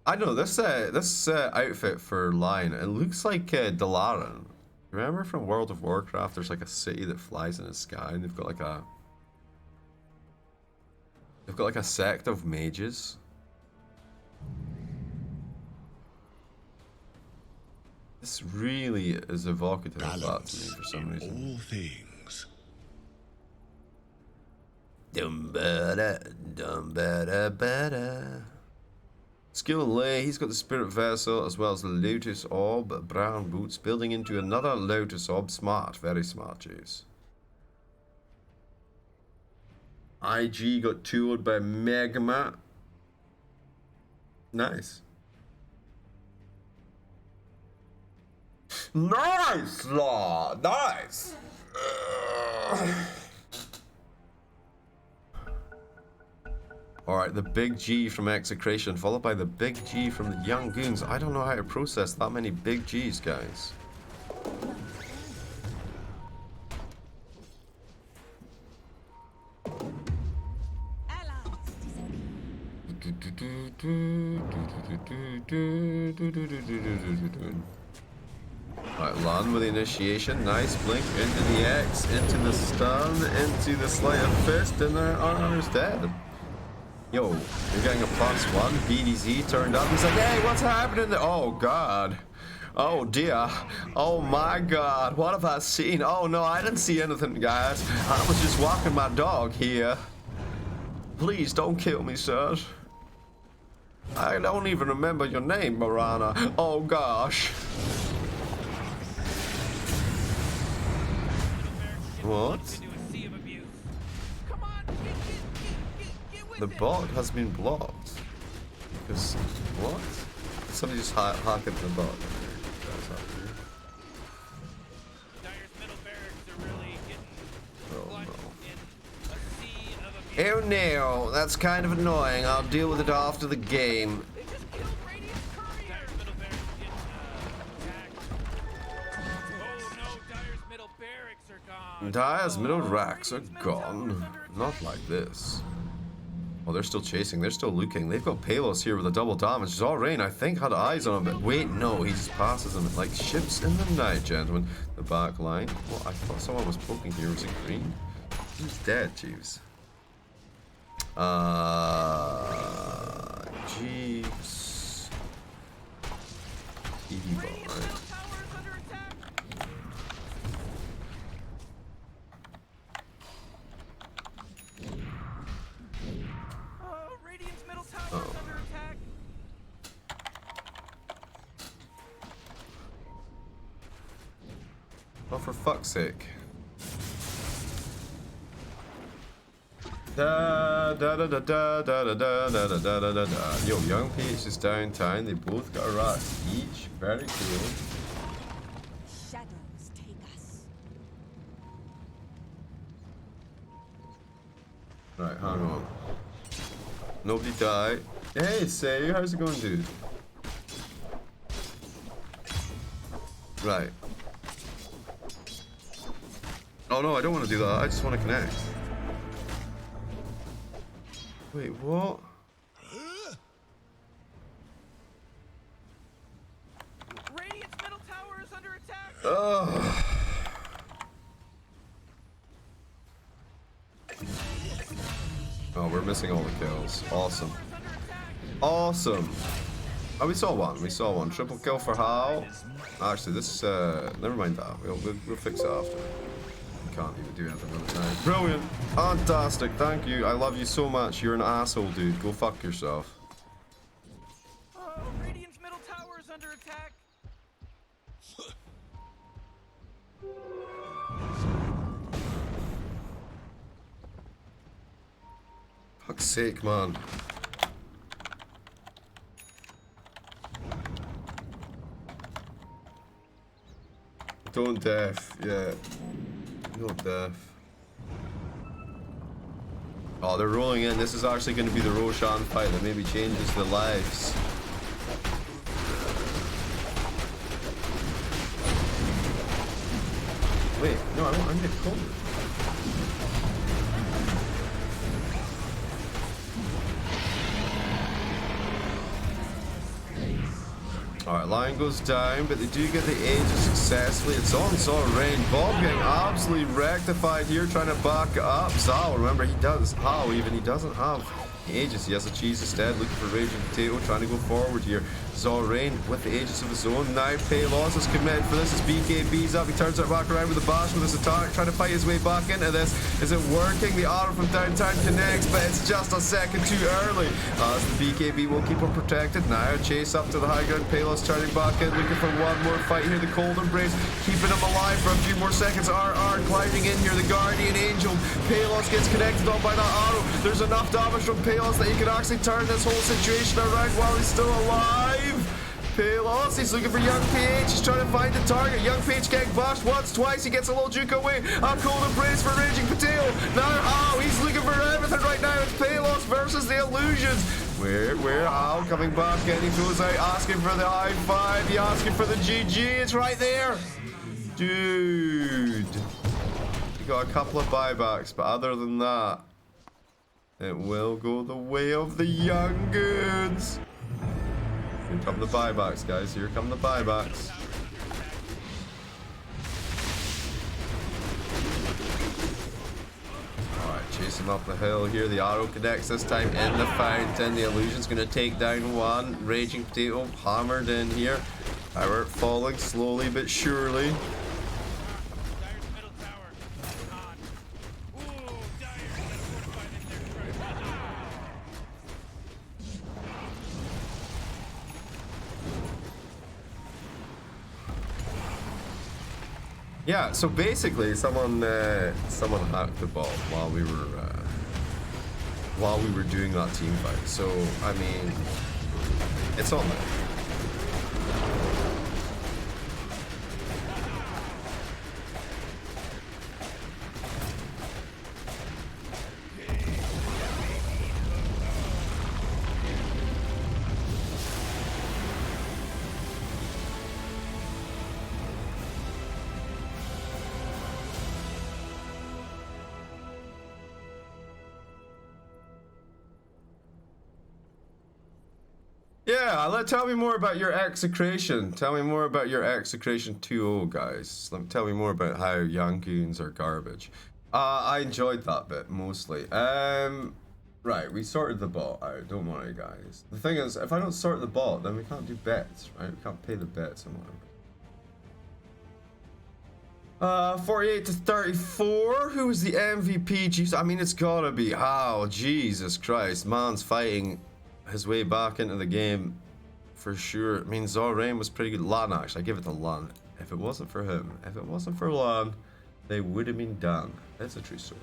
I don't know, this outfit for Lion, it looks like Dalaran. Remember from World of Warcraft, there's like a city that flies in the sky and they've got like a sect of mages. This really is evocative of that to me for some reason. All things. Dum-ba-da, Skill Lay, he's got the Spirit Vessel as well as the Lotus Orb, brown boots, building into another Lotus Orb. Smart, very smart, Jace. IG got tooled by Megama. Nice. Nice, Law! Nice! Alright, the big G from Execration, followed by the big G from the Yangoons. I don't know how to process that many big Gs, guys. Alright, Lan with the initiation. Nice blink into the X, into the stun, into the sleight of fist, and their armor's dead. Yo, you're getting a +1. BDZ turned up. He's like, hey, what's happening there? Oh, God. Oh, dear. Oh, my God. What have I seen? Oh, no, I didn't see anything, guys. I was just walking my dog here. Please don't kill me, sirs. I don't even remember your name, Marana. Oh, gosh. What? The bot has been blocked. Because, what? Somebody just hacked the bot. Oh no, that's kind of annoying. I'll deal with it after the game. Dire's middle racks are gone. Not like this. Oh, they're still chasing. They're still looking. They've got Palos here with a double damage. Zorain, I think, had eyes on him, but wait, no. He just passes him like ships in the night, gentlemen. The back line. Well, I thought someone was poking here. Was it green? He's dead, Jeeves. Jeeves. Evil, right? Oh. Oh, for fuck's sake. Da da da da da da da da da da da da da. Yo, Young Peach is downtown. They both got a rat each. Very cool. Right, hang on. Nobody die. Hey, say, how's it going, dude? Right. Oh no, I don't want to do that. I just want to connect. Wait, what? Radiant's middle tower is under attack. Ugh. Oh, we're missing all the kills. Awesome. Awesome. Oh, we saw one. We saw one. Triple kill for Hal. Actually, this never mind that. We'll fix it after. We can't even do anything on it now. Brilliant. Fantastic. Thank you. I love you so much. You're an asshole, dude. Go fuck yourself. Oh, Radiant's middle tower is under attack. Fuck's sake, man. Don't def, yeah. No def. Oh, they're rolling in. This is actually going to be the Roshan fight that maybe changes the lives. Wait, no, I need a cold. Alright, line goes down, but they do get the Aegis successfully. It's on Rain. Bob getting absolutely rectified here, trying to back up. Zal, remember, he does. How even? He doesn't have Aegis. He has a cheese instead, looking for Raging Potato, trying to go forward here. Zorain with the Aegis of his own. Now Palos is committed for this as BKB's up. He turns it back around with the bash with his attack, trying to fight his way back into this. Is it working? The arrow from downtown connects, but it's just a second too early. As the BKB will keep him protected. Now chase up to the high ground. Palos turning back in, looking for one more fight here. The cold embrace, keeping him alive for a few more seconds. RR climbing in here. The Guardian Angel. Palos gets connected on by that arrow. There's enough damage from Palos that he can actually turn this whole situation around while he's still alive. Palos, he's looking for Young PH. He's trying to find the target. Young PH getting bashed once, twice. He gets a little juke away. A cold embrace for Raging Potato. Now, oh, he's looking for everything right now. It's Palos versus the Illusions. Where Al coming back in. He goes out asking for the high five. He asking for the GG. It's right there. Dude. We got a couple of buybacks, but other than that, it will go the way of the Young Goons. Here come the buybacks, guys. Here come the buybacks. Alright, chase him up the hill here. The arrow connects this time in the fountain. The Illusion's going to take down one. Raging Potato hammered in here. Tower falling slowly but surely. Dire's middle tower. On. Ooh, Dire's got a fortified in there. Yeah, so basically someone hacked the ball while we were doing that team fight. So I mean, it's on there. Yeah, tell me more about your Execration. Tell me more about your Execration 2.0, guys. Tell me more about how Young Goons are garbage. I enjoyed that bit, mostly. Right, we sorted the bot out, don't worry, guys. The thing is, if I don't sort the bot, then we can't do bets, right? We can't pay the bets and whatever. 48 to 34. Who is the MVP? Jeez, I mean, it's gotta be Hal. Jesus Christ, man's fighting his way back into the game for sure. I mean, Zorain was pretty good. Lan, actually, I give it to Lan. If it wasn't for him, if it wasn't for Lan, they would have been done. That's a true story.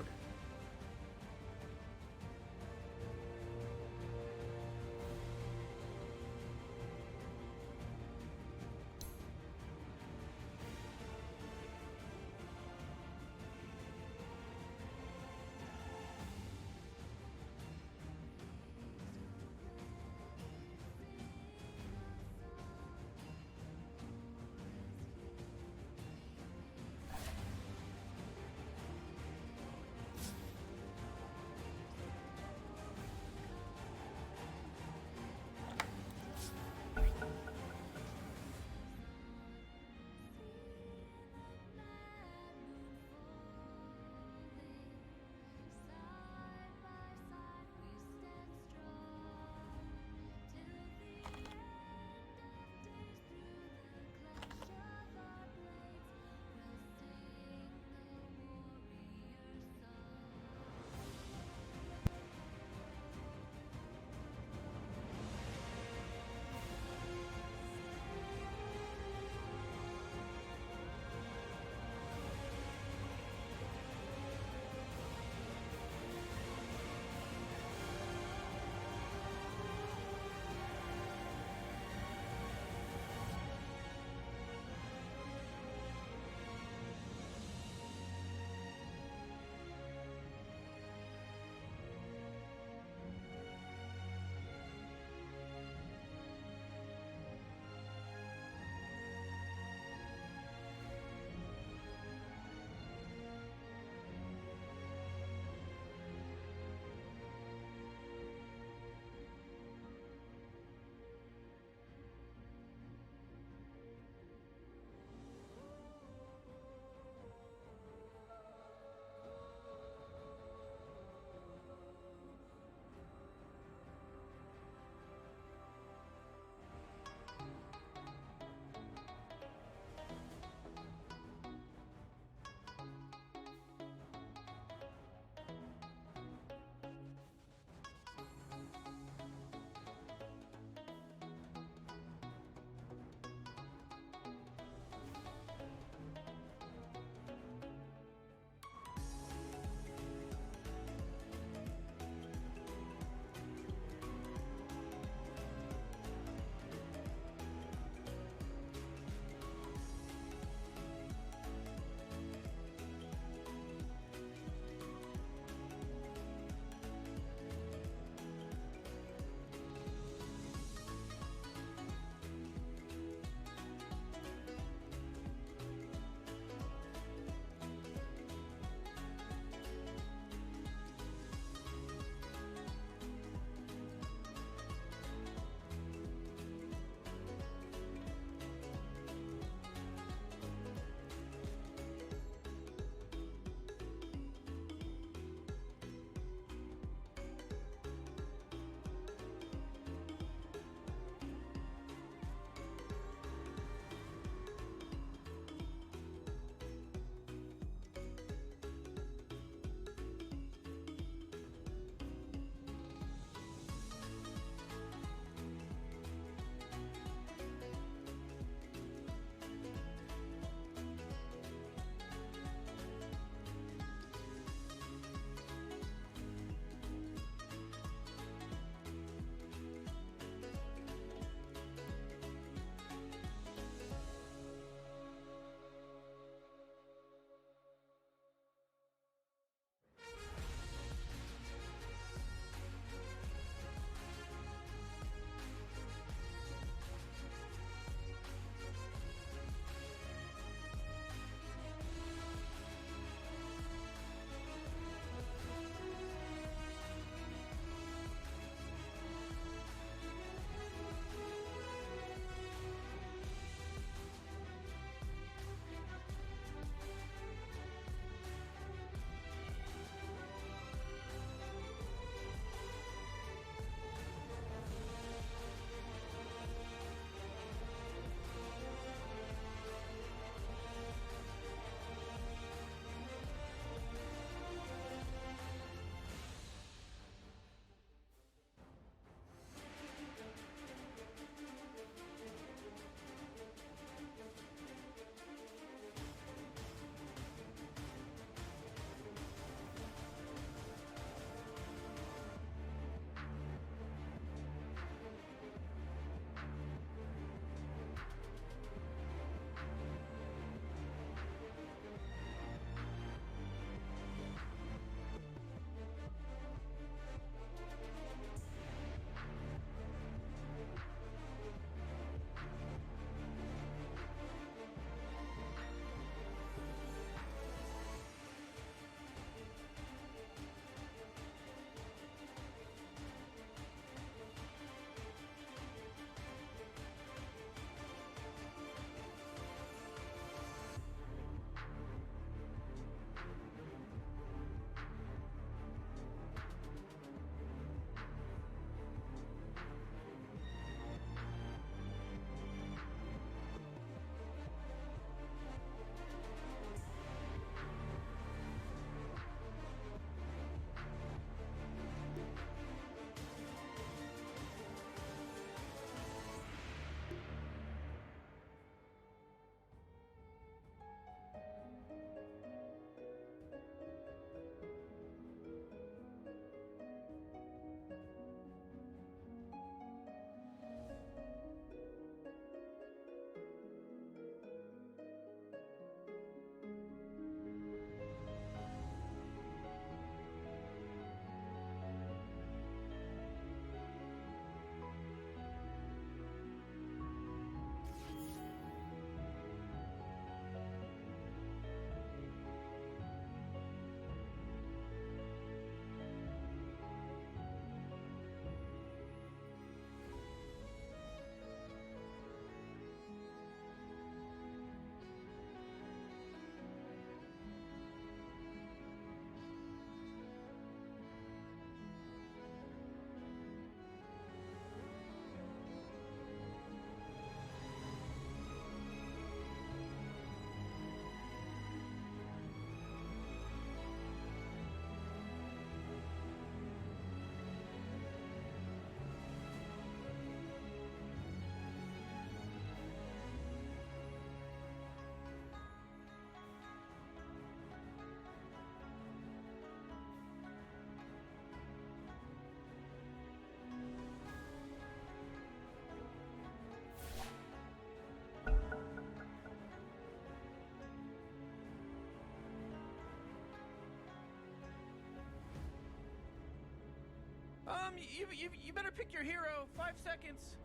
you better pick your hero. 5 seconds.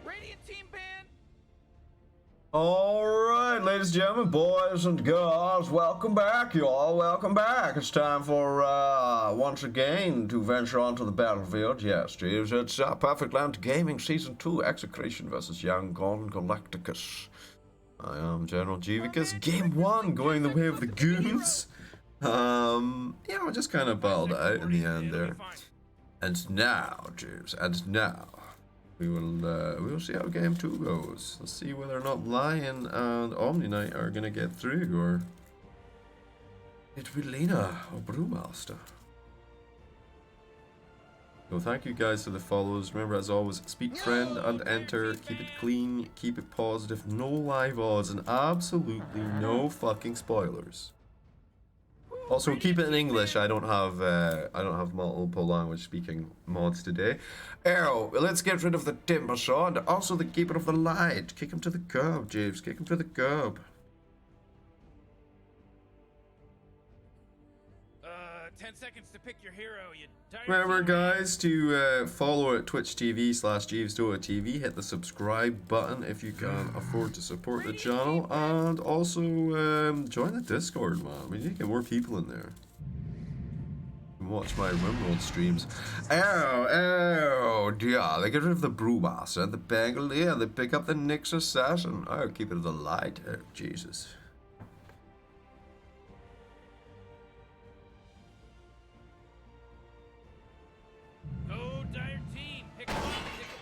Radiant team band. Alright, ladies and gentlemen, boys and girls, welcome back, y'all. Welcome back. It's time for, once again, to venture onto the battlefield. Yes, Jeeves, it's Perfect Land Gaming Season 2, Execration versus Yangon Galacticos. I am General Jeevicus. Game 1, going the way of the goons. Yeah, we just kind of balled out in the end there. And now, Jeeves, and now, we will see how game 2 goes. Let's see whether or not Lion and Omni Knight are gonna get through, or it will Lena or Brewmaster. So thank you guys for the follows. Remember, as always, speak friend and enter. Keep it clean, keep it positive. No live odds and absolutely no fucking spoilers. Also, keep it in English. I don't have multiple language speaking mods today. Arrow, let's get rid of the timber saw and also the keeper of the light. Kick him to the curb, James. Kick him to the curb. 10 seconds to pick your hero, you tired Remember, team. guys, to follow at Twitch TV/JeevesDoa.tv. Hit the subscribe button if you can afford to support the channel, and also join the Discord, man. We need to get more people in there. Watch my RimWorld streams. Yeah, they get rid of the Brewmaster and the Bangalore. They pick up the Nyx Assassin. Oh, keep it to the light. Oh, Jesus. Go, dire team. Pick them up. Pick them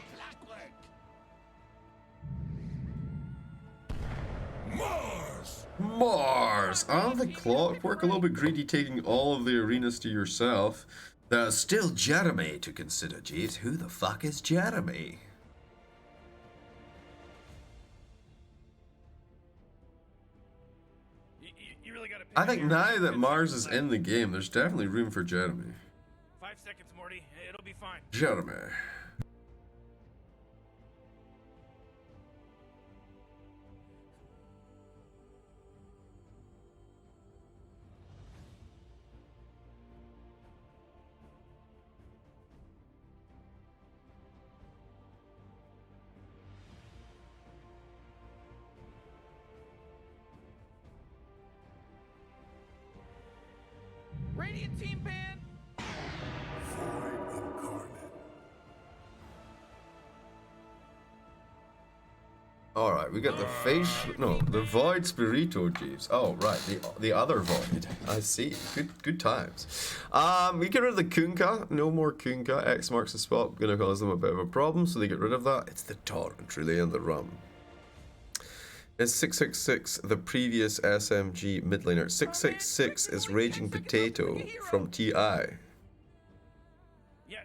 Mars! Mars! On the clockwork, a little bit greedy taking all of the arenas to yourself. There's still Jeremy to consider, Jeeves. Who the fuck is Jeremy? You really gotta pick I a think hero. now that 10 Mars seconds is left. in the game, there's definitely room for Jeremy. 5 seconds, Morty. It'll be fine. Jeremy. Radiant team band. Void incarnate. Alright, we got the face. No, the Void Spirito, Jeeves. Oh, right, the other Void. I see. Good times. We get rid of the Kunkka. No more Kunkka. X marks the spot. Gonna cause them a bit of a problem, so they get rid of that. It's the Torrent, really, and the Rum. It's 666, the previous SMG mid laner. 666 is Raging Potato from TI. Yeah,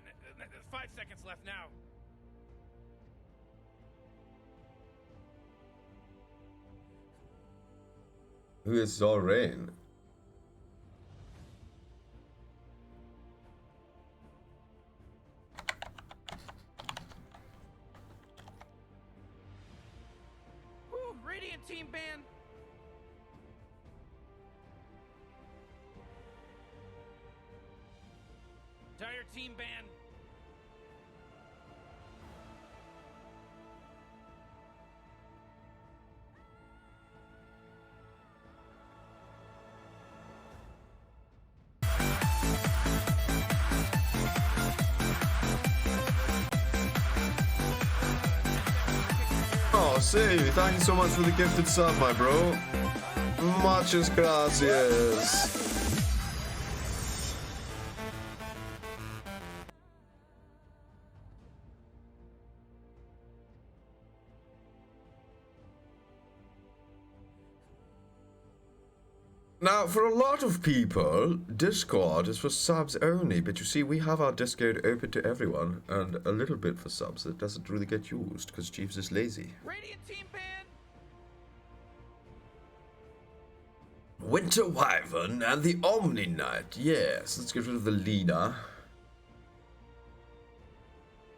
5 seconds left now. Who is Zorain? Woo, Radiant team band. Dire team band. Oh, see, thank you so much for the gifted sub, my bro. Muchas gracias. Now, for a lot of people, Discord is for subs only, but you see, we have our Discord open to everyone, and a little bit for subs that doesn't really get used, because Jeeves is lazy. Radiant team band. Winter Wyvern and the Omni Knight, yes, let's get rid of the leader.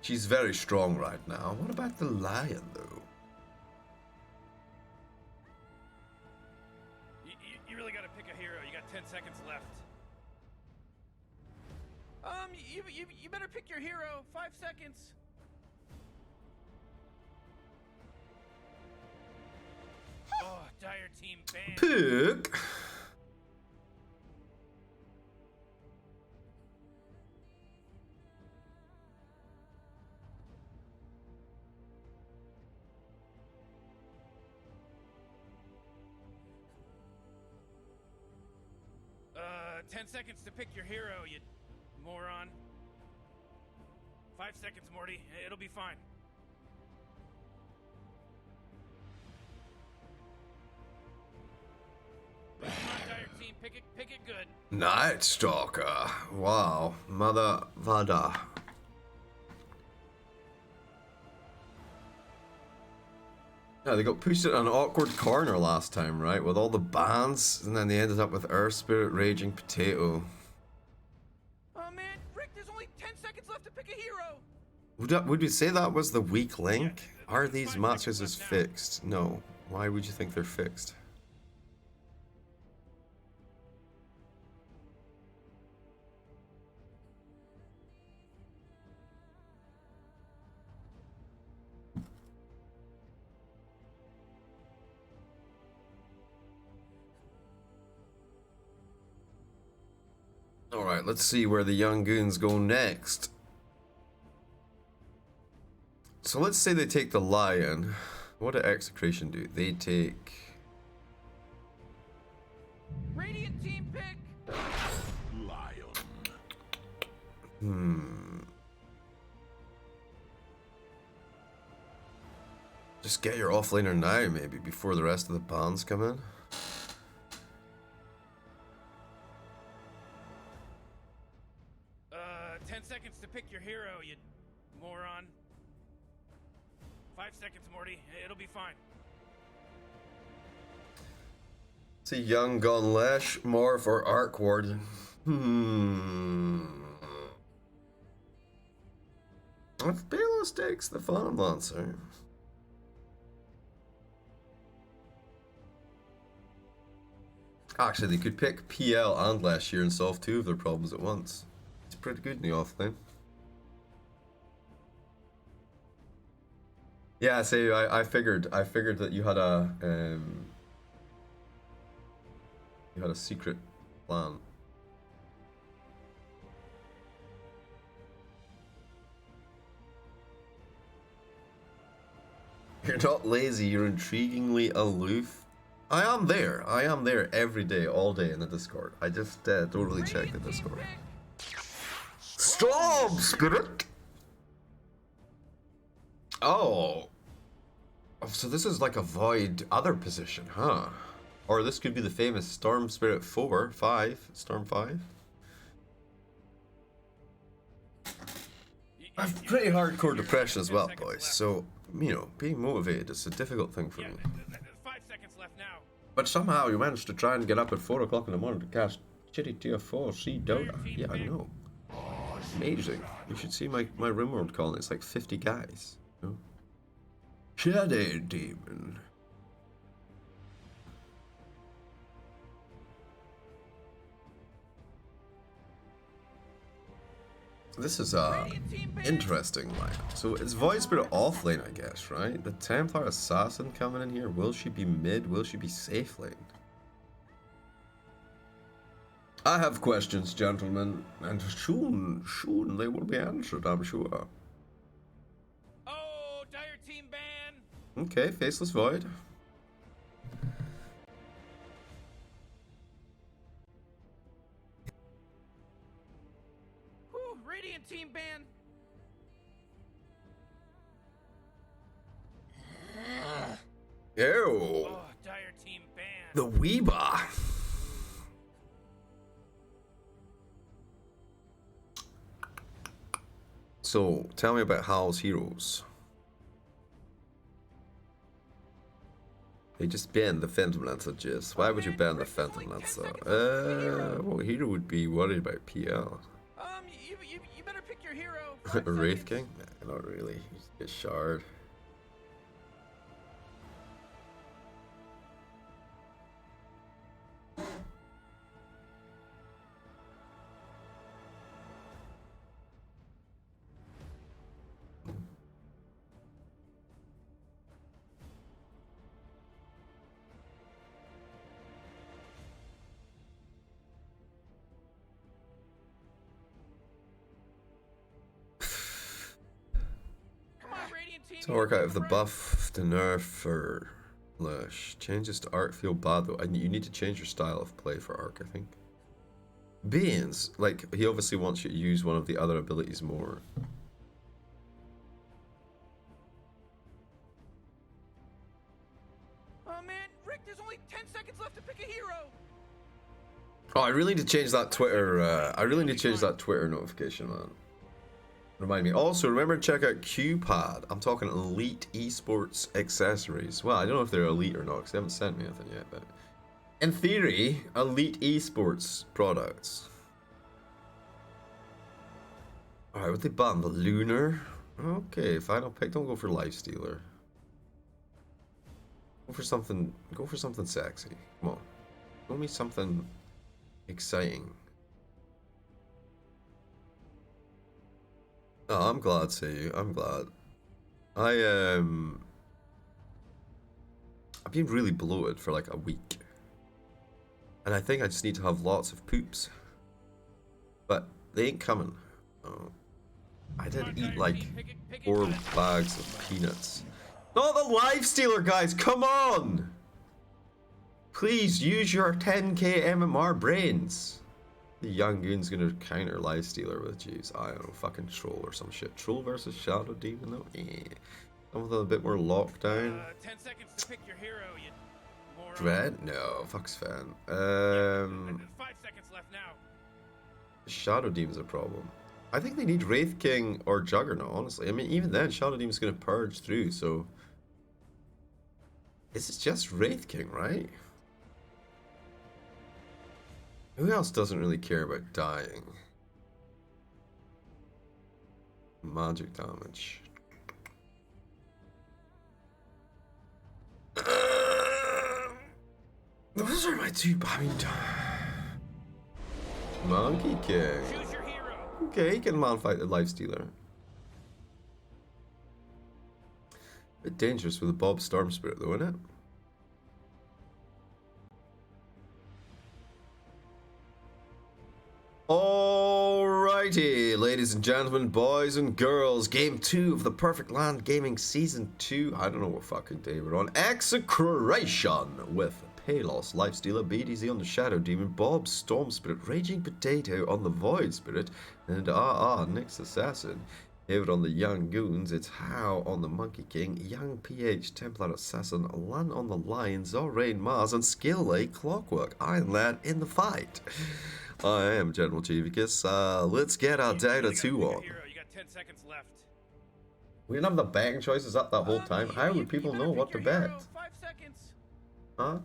She's very strong right now. What about the Lion, though? You really gotta pick a hero. You got 10 seconds left. You better pick your hero. 5 seconds. Oh, dire team banned. Pick. Uh, 10 seconds to pick your hero, you moron. 5 seconds, Morty. It'll be fine. Come on, dire team. Pick it good. Night Stalker. Wow. Mother Vada. Yeah, they got pushed in an awkward corner last time, right? With all the bands, and then they ended up with Earth Spirit, Raging Potato. Oh man, Rick, there's only 10 seconds left to pick a hero. Would we say that was the weak link? Yeah, Are there's these 5 matches seconds as left now. fixed? No. Why would you think they're fixed? Alright, let's see where the young goons go next. So let's say they take the lion. What did Execration do? They take... Radiant team pick. Lion. Just get your offlaner now, maybe, before the rest of the bands come in. 10 seconds to pick your hero, you moron. 5 seconds, Morty. It'll be fine. See, Yangon, Lesh, Morph, or Arc Warden. If Balos takes the Phantom Lancer. Actually, they could pick PL and Lesh here and solve two of their problems at once. It's pretty good in the offlane. Yeah, see, I figured that you had a secret plan. You're not lazy, you're intriguingly aloof. I am there every day, all day in the Discord. I just don't really check the Radiant team Discord. pick. Storm Spirit! Oh. So this is like a void other position, huh? Or this could be the famous Storm Spirit 4, 5, Storm 5. I've pretty hardcore depression as well, boys. So, you know, being motivated is a difficult thing for Yeah, me. 5 seconds left now. But somehow you managed to try and get up at 4 o'clock in the morning to cast shitty tier 4 C Dota. Yeah, I know. Amazing. You should see my RimWorld colony. It's like 50 guys. You know? Shadow Demon. This is interesting line. So it's Void Spirit offlane, I guess, right? The Templar Assassin coming in here. Will she be mid? Will she be safe lane? I have questions, gentlemen, and soon they will be answered, I'm sure. Oh, dire team ban. Okay, Faceless Void. Whew, Radiant team ban. Ew. Oh, dire team ban. The Weeba. So, tell me about Hal's heroes. They just banned the Phantom Lancer, Jizz. Why would you ban the Phantom Lancer? What hero would be worried about PL? You better pick your hero. A 5 Wraith seconds. King? Nah, not really. He's a shard. To work out if the buff to nerf or Lash changes to arc feel bad though. And you need to change your style of play for arc, I think. Beans, like he obviously wants you to use one of the other abilities more. Oh man, Rick, there's only 10 seconds left to pick a hero. Oh, I really need to change that Twitter. I really need to change that Twitter notification, man. Remind me. Also, remember to check out QPad. I'm talking elite esports accessories. Well, I don't know if they're elite or not because they haven't sent me anything yet, but in theory, elite esports products. Alright, what they ban? The Lunar? Okay, fine, I'll pick. Don't go for Lifestealer. Go for something sexy. Come on. Show me something exciting. Oh, I'm glad, say I'm glad. I've been really bloated for like a week. And I think I just need to have lots of poops. But they ain't coming. Oh. I did eat like 4 bags of peanuts. Not the Lifestealer, guys, come on! Please use your 10k MMR brains. The Yangon's gonna counter Lifestealer with, jeez, I don't know, fucking Troll or some shit. Troll versus Shadow Demon though? Eh. Some of them a bit more lockdown. 10 seconds to pick your hero, you moron. Dread? No, fuck Sven. 5 seconds left now. Shadow Demon's a problem. I think they need Wraith King or Juggernaut, honestly. I mean, even then, Shadow Demon's gonna purge through, so... This is just Wraith King, right? Who else doesn't really care about dying? Magic damage. Those are my two. I mean, Monkey King. Choose your hero. Okay, he can man fight the Lifestealer. Bit dangerous with a Bob Storm Spirit, though, isn't it? Alrighty, ladies and gentlemen, boys and girls, game 2 of the Perfect Land Gaming Season 2. I don't know what fucking day we're on. Execration with Palos, Lifestealer, BDZ on the Shadow Demon, Bob Storm Spirit, Raging Potato on the Void Spirit, and Nyx Assassin. Here on the Young Goons, it's How on the Monkey King, Young PH, Templar Assassin, Lan on the Lion, Zorain Mars, and Skill Lake Clockwork, Iron Lad in the fight. I am General Chivicus. Let's get our Dota 2 on. You got 10 seconds left. We didn't have the betting choices up that whole time. How would people know what to bet? 5 seconds. Huh?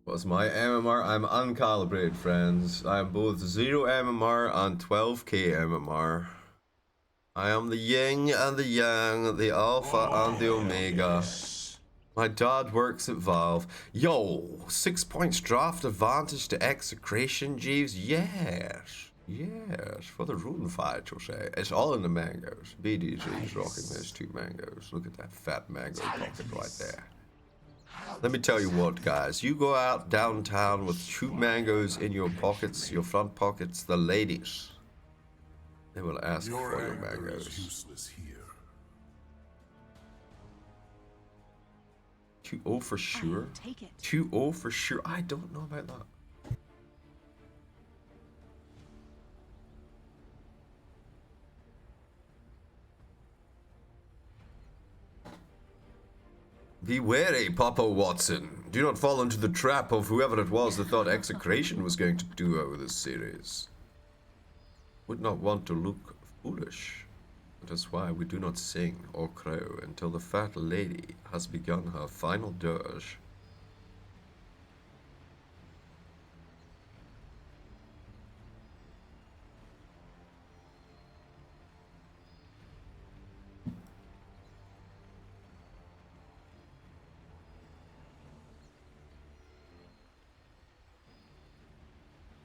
What's my MMR? I'm uncalibrated, friends. I am both 0 MMR and 12k MMR. I am the yin and the yang, the alpha and the omega. My dad works at Valve. Yo, 6 points draft advantage to Execration, Jeeves? Yes. Yes, for the rune fight, you'll say. It's all in the mangoes. BDG's rocking those 2 mangoes. Look at that fat mango pocket right there. Let me tell you what, guys. You go out downtown with 2 mangoes in your pockets, your front pockets, the ladies, they will ask for your anger is mangoes. useless here. 2-0 for sure. I'll take it. 2-0 for sure. I don't know about that. Be wary, Papa Watson. Do not fall into the trap of whoever it was that thought Execration was going to duo this series. Would not want to look foolish. That is why we do not sing or crow until the fat lady has begun her final dirge.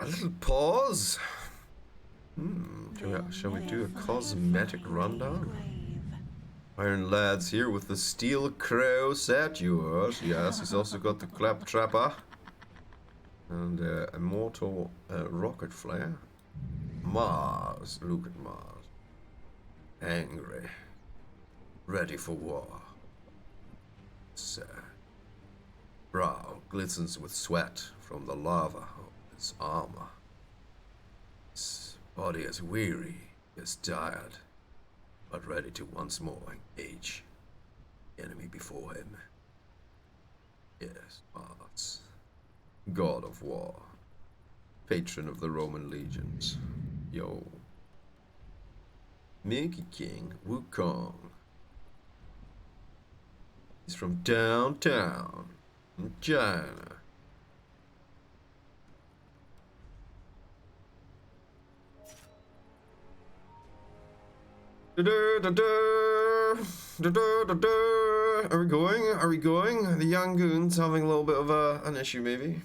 A little pause. Shall we do a cosmetic rundown? Iron Lad's here with the Steel Crow set. Yours, yes. He's also got the Claptrapper and Immortal Rocket Flare. Mars, look at Mars. Angry, ready for war. Sad. Brow glistens with sweat from the lava of his armor. His body is weary, is tired, but ready to once more engage the enemy before him. Yes, Mars, god of war, patron of the Roman legions. Yo. Mickey King Wukong. He's from downtown China. Are we going? Are we going? The Yangon's having a little bit of an issue, maybe.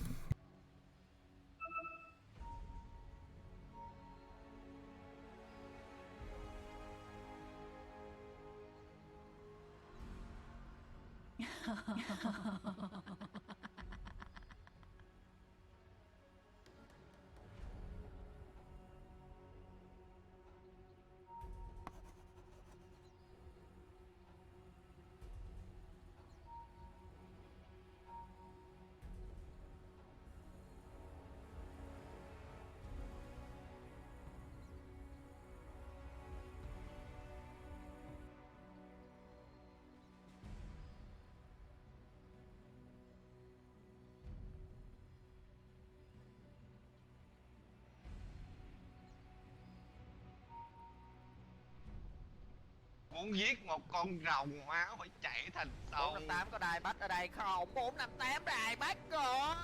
Muốn giết một con rồng máu phải chạy thành sông. 458 có đài bắt ở đây không? 458 đài bắt rồi.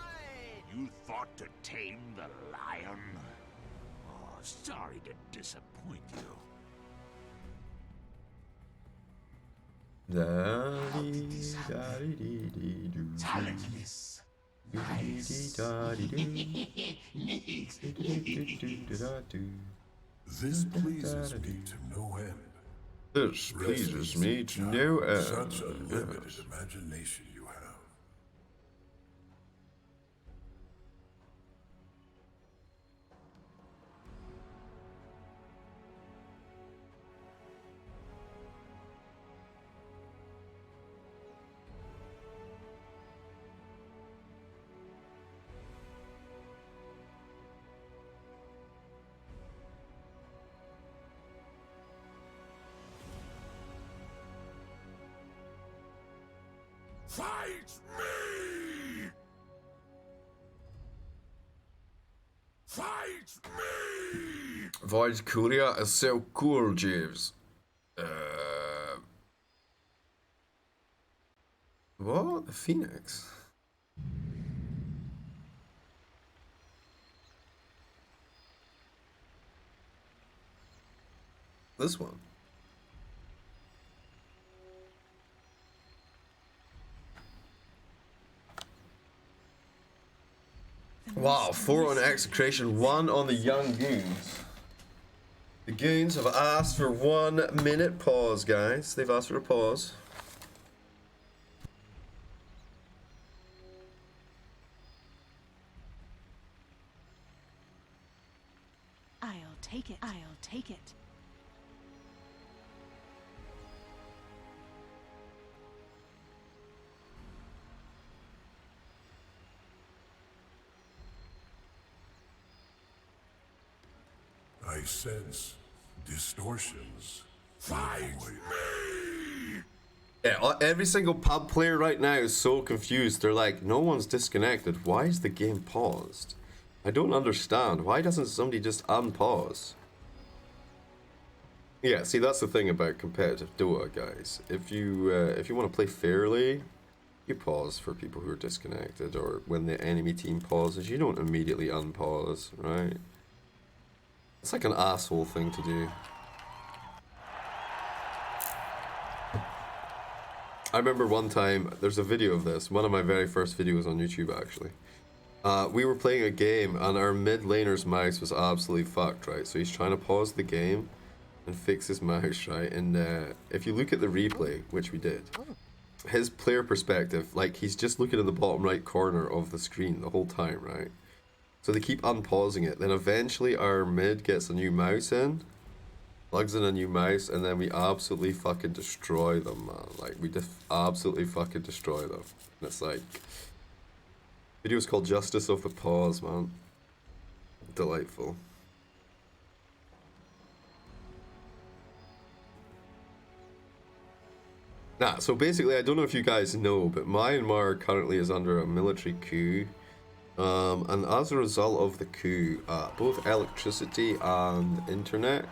You thought to tame the lion? Oh, sorry to disappoint you. Talentless. This pleases me to no end. This pleases me to no end. Such unlimited imagination you have. Fight me! Fight me! Void Courier is so cool, Jeeves. What? The Phoenix? This one. Wow, 4 on Execration, 1 on the Young Goons. The Goons have asked for 1 minute pause, guys. They've asked for a pause. I'll take it. I'll take it. I sense distortions. Fight me! Yeah, every single pub player right now is so confused. They're like, no one's disconnected. Why is the game paused? I don't understand. Why doesn't somebody just unpause? Yeah, see, that's the thing about competitive Dota, guys. If you want to play fairly, you pause for people who are disconnected, or when the enemy team pauses, you don't immediately unpause, right? It's like an asshole thing to do. I remember one time, there's a video of this, one of my very first videos on YouTube actually. We were playing a game and our mid laner's mouse was absolutely fucked, right? So he's trying to pause the game and fix his mouse, right? And if you look at the replay, which we did, his player perspective, like he's just looking at the bottom right corner of the screen the whole time, right? So they keep unpausing it. Then eventually our mid gets a new mouse in, plugs in a new mouse, and then we absolutely fucking destroy them, man. Like, we just absolutely fucking destroy them. And it's like, video's called Justice of the Pause, man. Delightful. Nah, so basically, I don't know if you guys know, but Myanmar currently is under a military coup. And as a result of the coup, both electricity and internet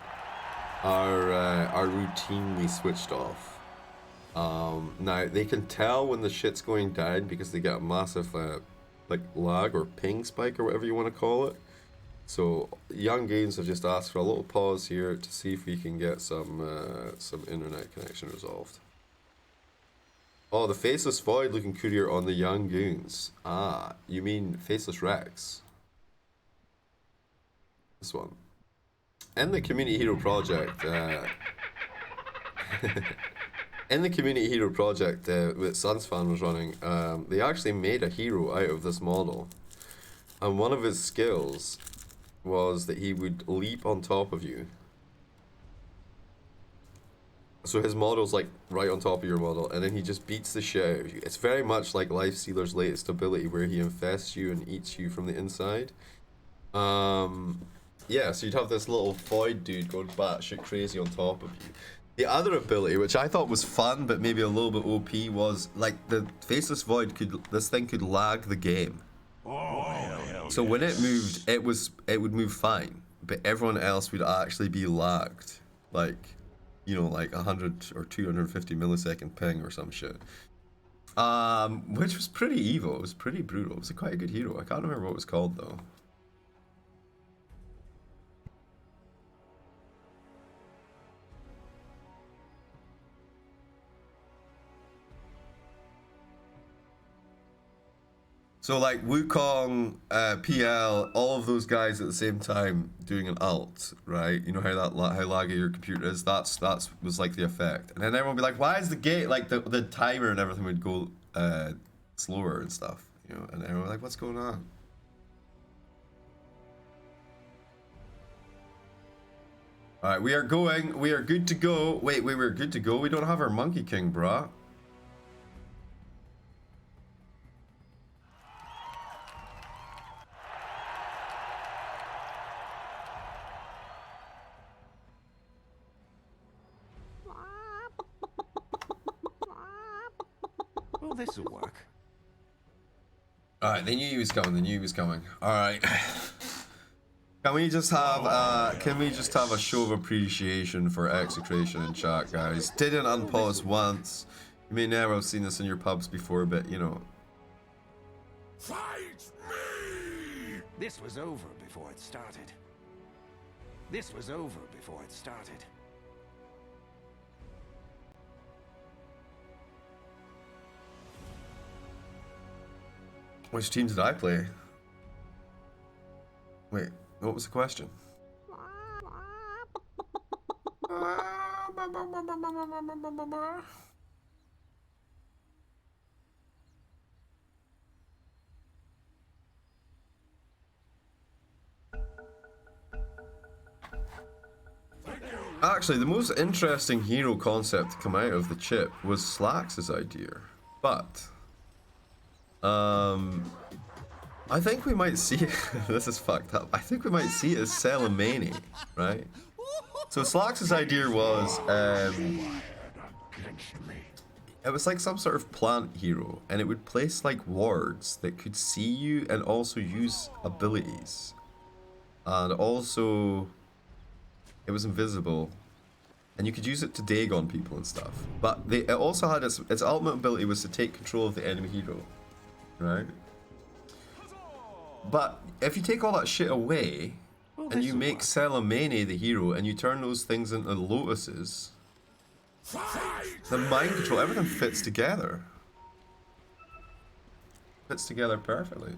are routinely switched off. Now they can tell when the shit's going down because they get a massive like lag or ping spike or whatever you want to call it. So Young Gains have just asked for a little pause here to see if we can get some internet connection resolved. Oh, the Faceless Void looking courier on the Young Goons. Ah, you mean Faceless Rex? This one. In the Community Hero Project, in the Community Hero Project that Sunsfan was running, they actually made a hero out of this model. And one of his skills was that he would leap on top of you. So his model's like right on top of your model, and then he just beats the shit out of you. It's very much like Lifestealer's latest ability where he infests you and eats you from the inside. Yeah, so you'd have this little void dude going batshit crazy on top of you. The other ability, which I thought was fun but maybe a little bit OP, was like the Faceless Void this thing could lag the game. So when it moved, it would move fine, but everyone else would actually be lagged, like, you know, like 100 or 250 millisecond ping or some shit. Which was pretty evil. It was pretty brutal. It was quite a good hero. I can't remember what it was called though. So like Wukong, PL, all of those guys at the same time doing an ult, right? You know how how laggy your computer is. That's was like the effect, and then everyone would be like, "Why is the gate like the timer and everything would go slower and stuff?" You know, and everyone was like, "What's going on?" All right, we are going. We are good to go. Wait, we were good to go. We don't have our Monkey King, brah. Well, this'll work. Alright, they knew he was coming, they knew he was coming. Alright. Can we just have a show of appreciation for Execration in chat, guys? Didn't unpause once. You may never have seen this in your pubs before, but you know. Fight me! This was over before it started. This was over before it started. Which team did I play? Wait, what was the question? Actually, the most interesting hero concept to come out of the chip was Slax's idea, but I think we might see it. This is fucked up. I think we might see it as Salamani, right? So Slax's idea was, it was like some sort of plant hero, and it would place like wards that could see you and also use abilities. And also, it was invisible, and you could use it to Dagon people and stuff. But it also had its ultimate ability was to take control of the enemy hero, right? But if you take all that shit away, and you make Salamani the hero, and you turn those things into lotuses, the mind control, everything fits together. Fits together perfectly.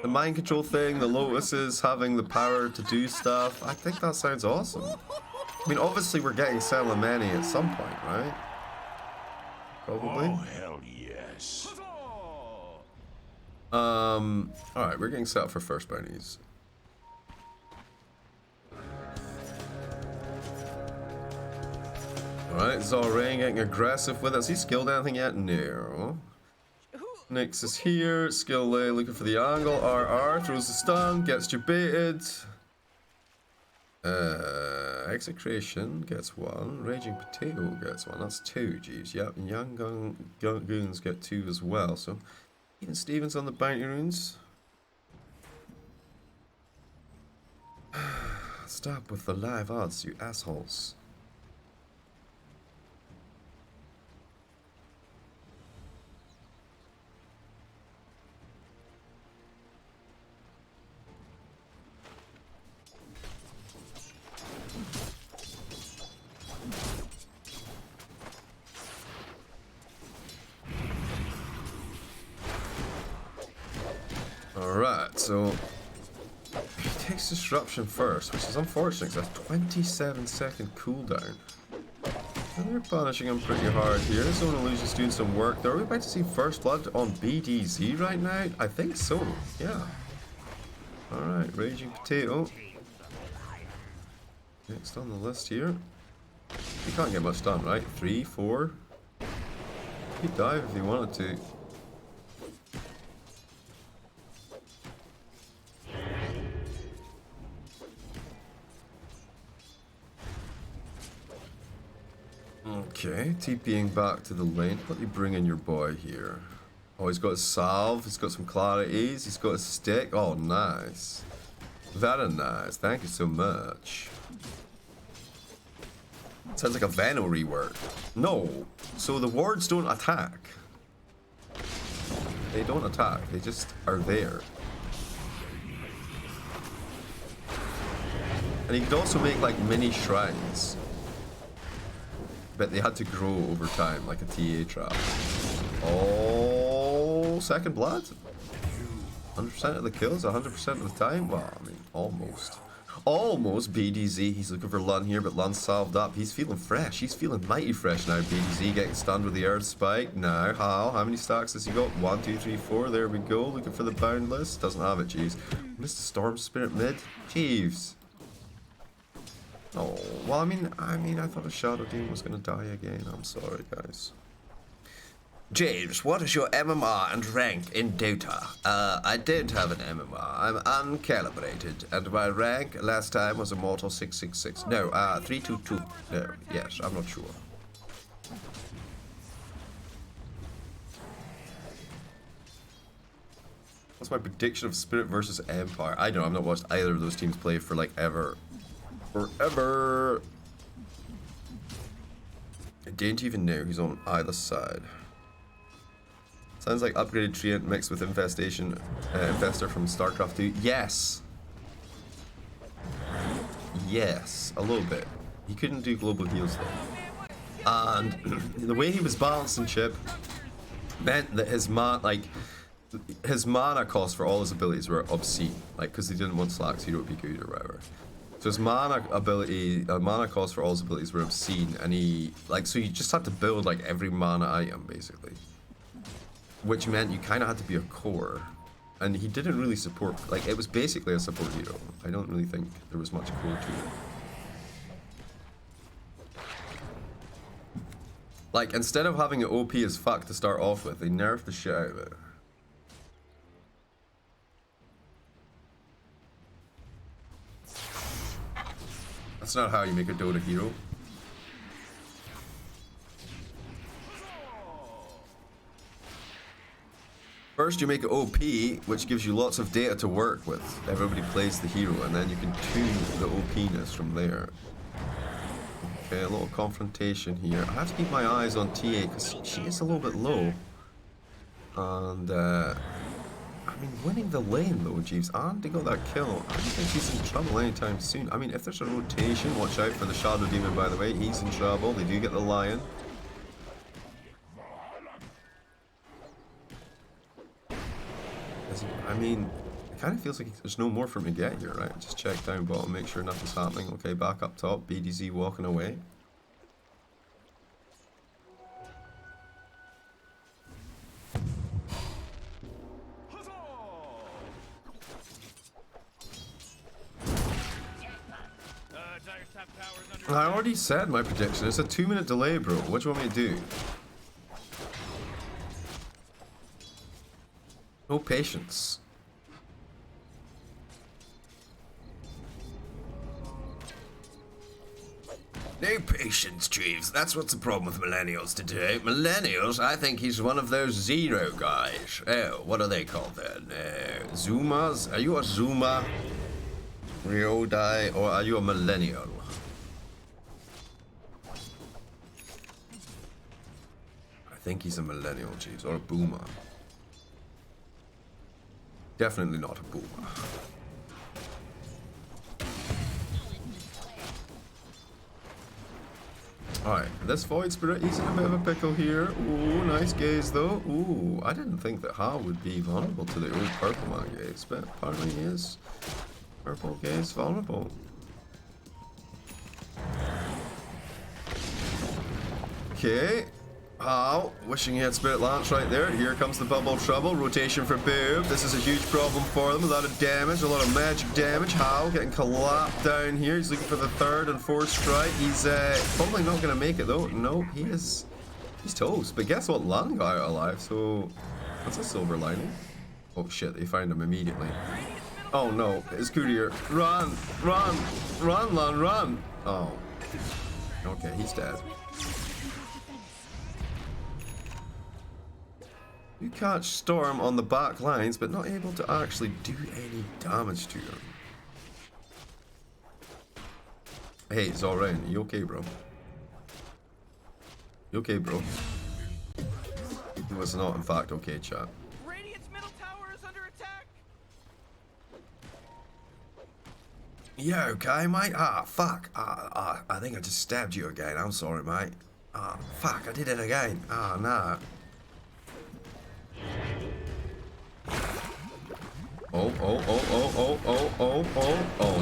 The mind control thing, the lotuses having the power to do stuff, I think that sounds awesome. I mean, obviously we're getting Salamani at some point, right? Probably. Oh, hell yes. Alright, we're getting set up for first bounties. Alright, Zorain getting aggressive with it. Has he skilled anything yet? No. Nyx is here, skill lay, looking for the angle. RR throws the stun, gets debated. Execration gets one. Raging Potato gets one. That's two, jeez. Yep, and Yangon goons get two as well. So, even Stevens on the bounty runes. Stop with the live odds, you assholes. Alright, so he takes disruption first, which is unfortunate because that's 27-second cooldown. And they're punishing him pretty hard here. Zone Illusion's doing some work. Are we about to see first blood on BDZ right now? I think so, yeah. Alright, Raging Potato. Next on the list here. You can't get much done, right? 3, 4. He'd dive if he wanted to. Okay, TPing back to the lane. Let me bring in your boy here. Oh, he's got his salve, he's got some clarities, he's got his stick. Oh, nice. Very nice. Thank you so much. Sounds like a Veno rework. No. So the wards don't attack. They don't attack. They just are there. And you could also make like mini shrines. But they had to grow over time, like a TA trap. Oh, second blood? 100% of the kills, 100% of the time? Well, I mean, almost. Almost BDZ. He's looking for Lun here, but Lun's salved up. He's feeling fresh. He's feeling mighty fresh now. BDZ getting stunned with the Earth Spike. Now, how many stacks has he got? 1, 2, 3, 4. There we go. Looking for the Boundless. Doesn't have it, jeez. Missed the Storm Spirit mid. Jeeves. Oh, well, I mean, I thought a Shadow Demon was going to die again. I'm sorry, guys. James, what is your MMR and rank in Dota? I don't have an MMR. I'm uncalibrated, and my rank last time was Immortal 666. No, 322. No, yes, I'm not sure. What's my prediction of Spirit versus Empire? I don't know. I've not watched either of those teams play for like ever. Forever. I don't even know who's on either side. Sounds like upgraded Treant mixed with Infestation, Infestor from StarCraft 2. Yes! Yes, a little bit. He couldn't do global heals though. And the way he was balancing Chip meant that his mana cost for all his abilities were obscene. Like, because he didn't want Slack's hero to be good or whatever. So his mana cost for all his abilities were obscene, and so you just had to build like every mana item basically. Which meant you kind of had to be a core. And he didn't really support, like it was basically a support hero. I don't really think there was much core to it. Like, instead of having it OP as fuck to start off with, they nerfed the shit out of it. That's not how you make a Dota hero. First you make it OP, which gives you lots of data to work with. Everybody plays the hero, and then you can tune the OP-ness from there. Okay, a little confrontation here. I have to keep my eyes on TA, because she is a little bit low. And, I mean, winning the lane though, Jeeves, and they got that kill. I don't think he's in trouble anytime soon. I mean, if there's a rotation, watch out for the Shadow Demon, by the way. He's in trouble. They do get the Lion. I mean, it kind of feels like there's no more for him to get here, right? Just check down bottom, make sure nothing's happening. Okay, back up top. BDZ walking away. I already said my prediction. It's a 2-minute delay, bro. What do you want me to do? No patience. No patience, Jeeves. That's what's the problem with millennials today. Millennials, I think he's one of those zero guys. Oh, what are they called then? Zoomas? Are you a Zoomer? Ryodai? Or are you a millennial? I think he's a millennial, Jeeves. Or a boomer. Definitely not a boomer. Alright, this Void Spirit, he's in a bit of a pickle here. Ooh, nice gaze though. Ooh, I didn't think that Ha would be vulnerable to the old purple man gaze, but apparently he is. Purple gaze vulnerable. Okay. Ha, wishing he had Spirit Lance right there. Here comes the bubble trouble. Rotation for Boob. This is a huge problem for them. A lot of damage, a lot of magic damage. How getting collapsed down here. He's looking for the 3rd and 4th strike. He's probably not going to make it though. No, he's toast. But guess what? Lan got out alive, so that's a silver lining. Oh shit, they find him immediately. Oh no, it's Courier. Run, run, run, Lan, run. Oh. Okay, he's dead. You catch Storm on the back lines, but not able to actually do any damage to him. Hey, Zoran, you okay, bro? You okay, bro? He was not, in fact, okay, chat. Radiant's middle tower is under attack. Yeah, okay, mate? Ah, fuck. I think I just stabbed you again. I'm sorry, mate. Ah, fuck, I did it again. Ah, nah. Oh,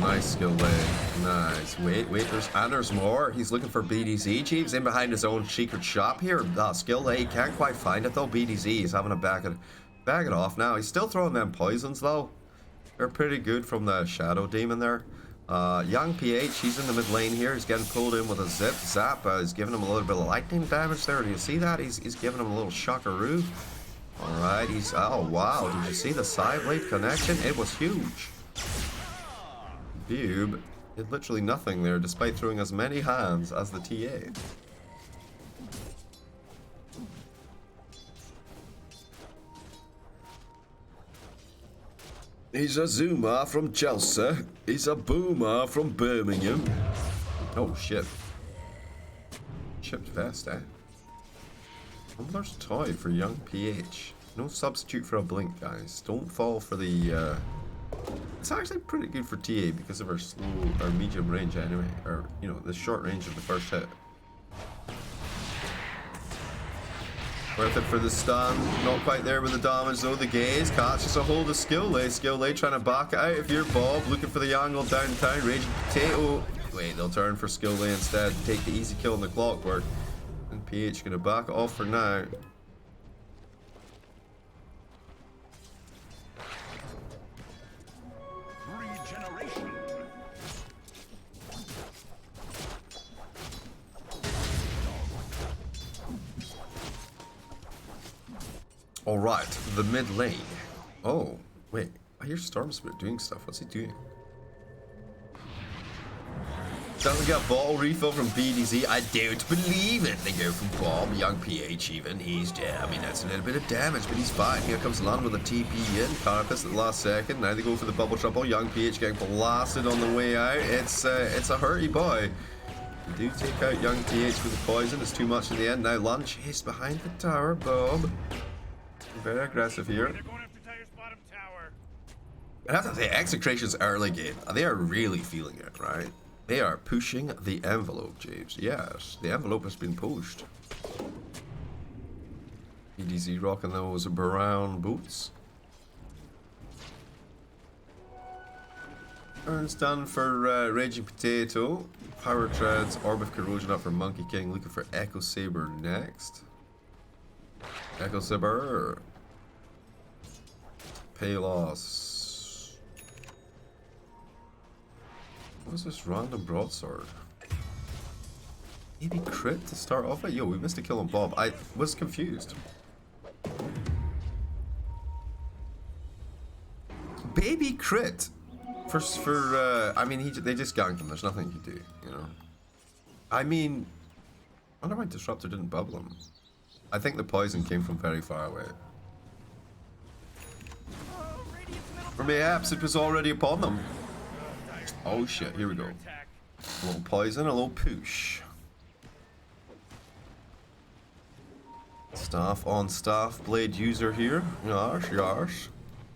nice skill lane. Nice. Wait, there's more. He's looking for BDZ. Chief's in behind his own secret shop here. Skill lane, can't quite find it though. BDZ, he's having to back it off now. He's still throwing them poisons though. They're pretty good from the Shadow Demon there. Young PH, he's in the mid lane here. He's getting pulled in with a zap. He's giving him a little bit of lightning damage there. Do you see that? He's giving him a little shockaroo. Alright, oh wow, did you see the side blade connection? It was huge. Boob did literally nothing there despite throwing as many hands as the TA. He's a Zoomer from Chelsea. He's a Boomer from Birmingham. Oh shit. Chipped vest, eh? Humbler's toy for young PH. No substitute for a blink, guys. Don't fall for the it's actually pretty good for TA because of her slow or medium range anyway. Or, you know, the short range of the first hit. Worth it for the stun. Not quite there with the damage though. The gaze catches a hold of Skill Lay. Skill Lay trying to back it out if you're Bob. Looking for the Yangon downtown. Raging Potato. Wait, they'll turn for Skill Lay instead. Take the easy kill on the Clockwork. And PH gonna back it off for now. Regeneration. Alright, the mid lane. Oh, wait. I hear Storm Spirit doing stuff. What's he doing? Doesn't get bottle refill from BDZ. I don't believe it. They go from Bob, young PH even. He's dead. I mean, that's a little bit of damage, but he's fine. Here comes Lan with a TP in. Carapace at the last second. Now they go for the bubble trouble. Young PH getting blasted on the way out. It's a hurty boy. They do take out young PH with the poison. It's too much in the end. Now Lan chased behind the tower. Bob. Very aggressive here. They're going after Tire's bottom tower. I have to say, Execration's early game, they are really feeling it, right? They are pushing the envelope, James. Yes, the envelope has been pushed. EDZ rocking those brown boots. Turns done for Raging Potato. Power Treads, Orb of Corrosion up for Monkey King. Looking for Echo Saber next. Echo Saber. Palos. What's this random broadsword? Maybe crit to start off with? Yo, we missed a kill on Bob. I was confused. Baby crit! I mean, they just ganked him. There's nothing you can do, you know? I mean, I wonder why Disruptor didn't bubble him. I think the poison came from very far away. Or mayhaps it was already upon them. Oh shit, here we go. A little poison, a little push. Staff on staff, blade user here. Yarsh, yarsh.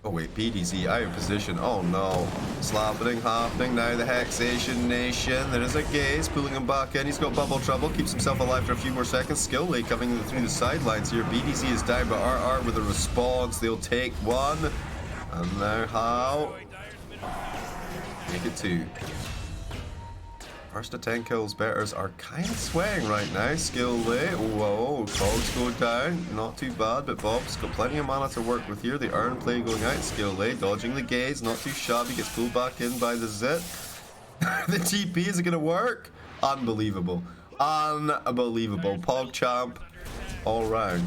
Oh wait, BDZ out of position. Oh no. Slapping happening now. The Hexation Nation. There is a gaze pulling him back in. He's got bubble trouble. Keeps himself alive for a few more seconds. Skill Lake coming through the sidelines here. BDZ is down, but RR with a response. They'll take one. And now how? Make it two. First to 10 kills betters are kind of swaying right now. Skill Lay. Whoa, cogs go down. Not too bad, but Bob's got plenty of mana to work with here. The Iron Play going out. Skill Lay dodging the gaze. Not too shabby. Gets pulled back in by the Zit. The TP, is it going to work? Unbelievable. Unbelievable. PogChamp all round.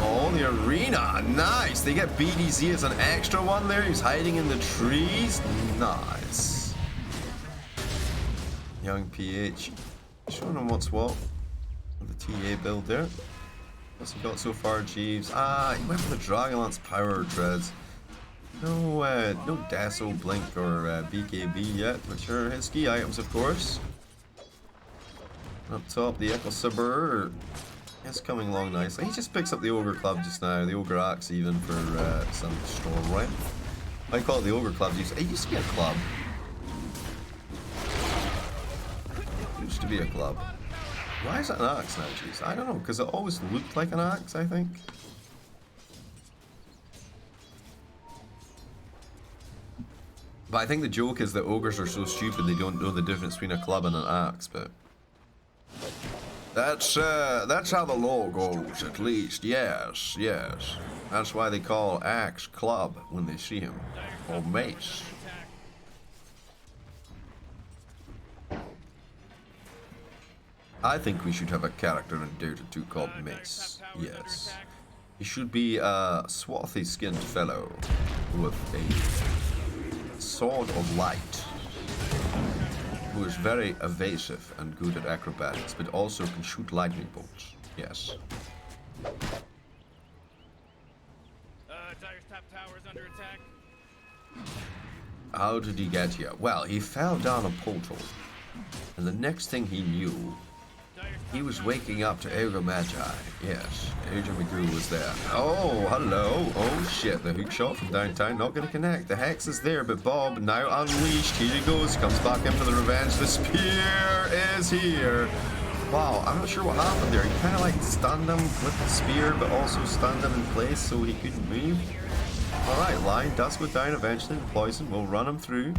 Oh, the arena. Nice. They get BDZ as an extra one there. He's hiding in the trees. Nice. Young PH. Showing him what's what. The TA build there. What's he got so far, Jeeves? Ah, he went for the Dragonlance Power Treads. No Dasso, Blink, or BKB yet. But sure, his key items, of course. Up top, the Echo Saber. It's coming along nicely. He just picks up the Ogre Club just now. The Ogre Axe even for some Storm, right? I call it the Ogre Club. It used to be a club. It used to be a club. Why is it an axe now, jeez? I don't know, because it always looked like an axe, I think. But I think the joke is that ogres are so stupid they don't know the difference between a club and an axe, but... That's how the law goes, at least. Yes, yes. That's why they call Axe Club when they see him. Or Mace. I think we should have a character in Dota 2 called Mace. Yes. He should be a swarthy skinned fellow with a sword of light. Who is very evasive and good at acrobatics, but also can shoot lightning bolts. Yes. Tire's top tower is under attack. How did he get here? Well, he fell down a portal, and the next thing he knew, he was waking up to Ogre Magi. Yes, Agent Magoo was there. Oh, hello. Oh shit, the hook shot from downtown, not gonna connect. The Hex is there, but Bob now unleashed. Here he goes, comes back in for the revenge. The spear is here. Wow, I'm not sure what happened there. He kind of like stunned him with the spear, but also stunned him in place so he couldn't move. Alright, line does go down eventually. The poison will run him through.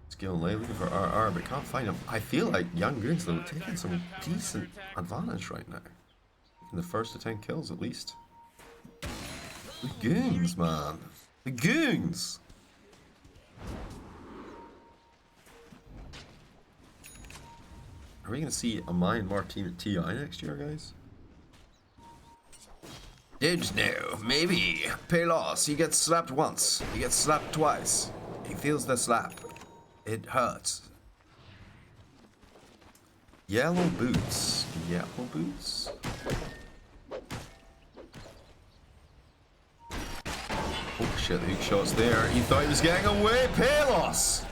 Skill Lay looking for RR, but can't find him. I feel like Young Goons though taking some decent advantage right now. In the first to 10 kills at least. The Goons, man. The Goons! Are we going to see a Myanmar team at TI next year, guys? Don't know. Maybe. Palos, he gets slapped once. He gets slapped twice. He feels the slap. It hurts. Yellow boots. Yellow boots. Oh shit, the hook shot's there. He thought he was getting away. Palos!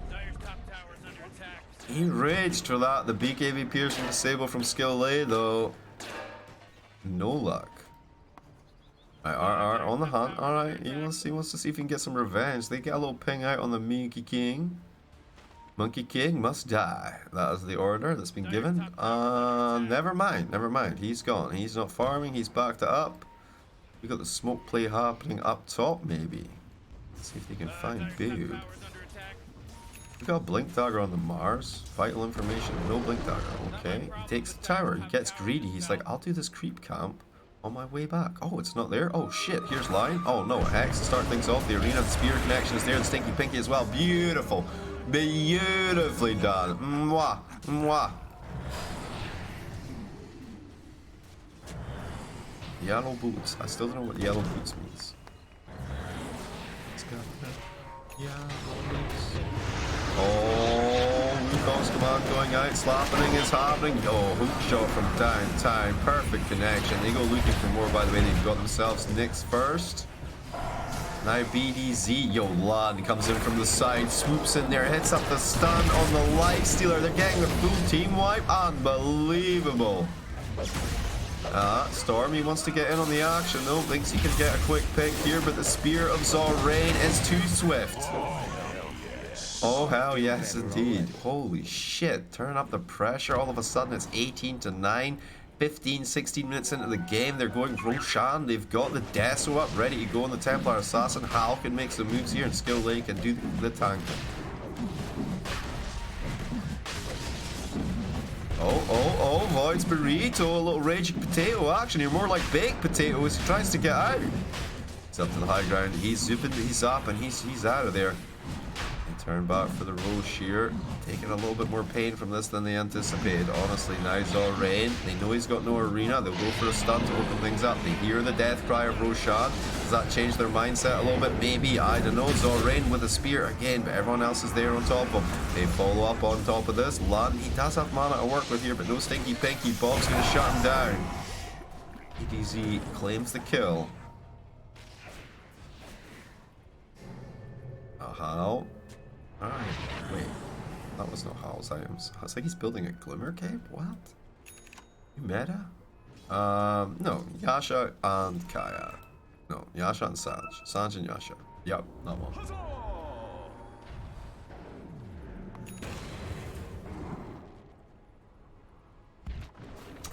Dire's top tower is under attack. He raged for that. The BKB piercing disable from skill A though. No luck. Alright, RR on the hunt. Alright, he wants to see if he can get some revenge. They get a little ping out on the Monkey King. Monkey King must die. That is the order that's been given. Never mind. He's gone. He's not farming. He's backed it up. We got the smoke play happening up top, maybe. Let's see if they can find Boo. We got a blink dagger on the Mars. Vital information. No blink dagger. Okay. He takes the tower. He gets greedy. He's like, I'll do this creep camp on my way back. Oh, it's not there. Oh shit. Here's line. Oh no. Hex to start things off. The arena, the spear connection is there. The stinky pinky as well. Beautiful. Beautifully done. Mwah. Mwah. Yellow boots. I still don't know what yellow boots means. It's got the yellow boots. Oh, Wukong's command going out. Slapping is happening. Oh, hook shot from downtown. Perfect connection. They go looking for more, by the way. They've got themselves Nyx first. Now BDZ, yo, Lan comes in from the side, swoops in there, hits up the stun on the light stealer. They're getting the full team wipe. Unbelievable. Stormy wants to get in on the action though. Thinks he can get a quick pick here, but the spear of Zorain is too swift. Oh hell yes indeed. Holy shit. Turn up the pressure. All of a sudden it's 18-9. 15, 16 minutes into the game, they're going Roshan. They've got the Deso up, ready to go on the Templar Assassin. Hal can make some moves here, and Skill Lake can do the tank. Oh, Void's Burrito, a little raging potato action here, more like baked potato as he tries to get out. He's up to the high ground, he's zipping, he's up, and he's out of there. Turn back for the Roche here. Taking a little bit more pain from this than they anticipated. Honestly, now Zorain. They know he's got no arena. They'll go for a stun to open things up. They hear the death cry of Roshan. Does that change their mindset a little bit? Maybe. I don't know. Zorain with a spear again, but everyone else is there on top of him. They follow up on top of this. Lan, he does have mana to work with here, but no stinky pinky. Bob's going to shut him down. EDZ claims the kill. How? Alright, wait. That was not Hal's items. I was like, he's building a Glimmer Cape? What? Meta? No. Yasha and Kaya. No, Yasha and Sanj. Sanj and Yasha. Yep, that one.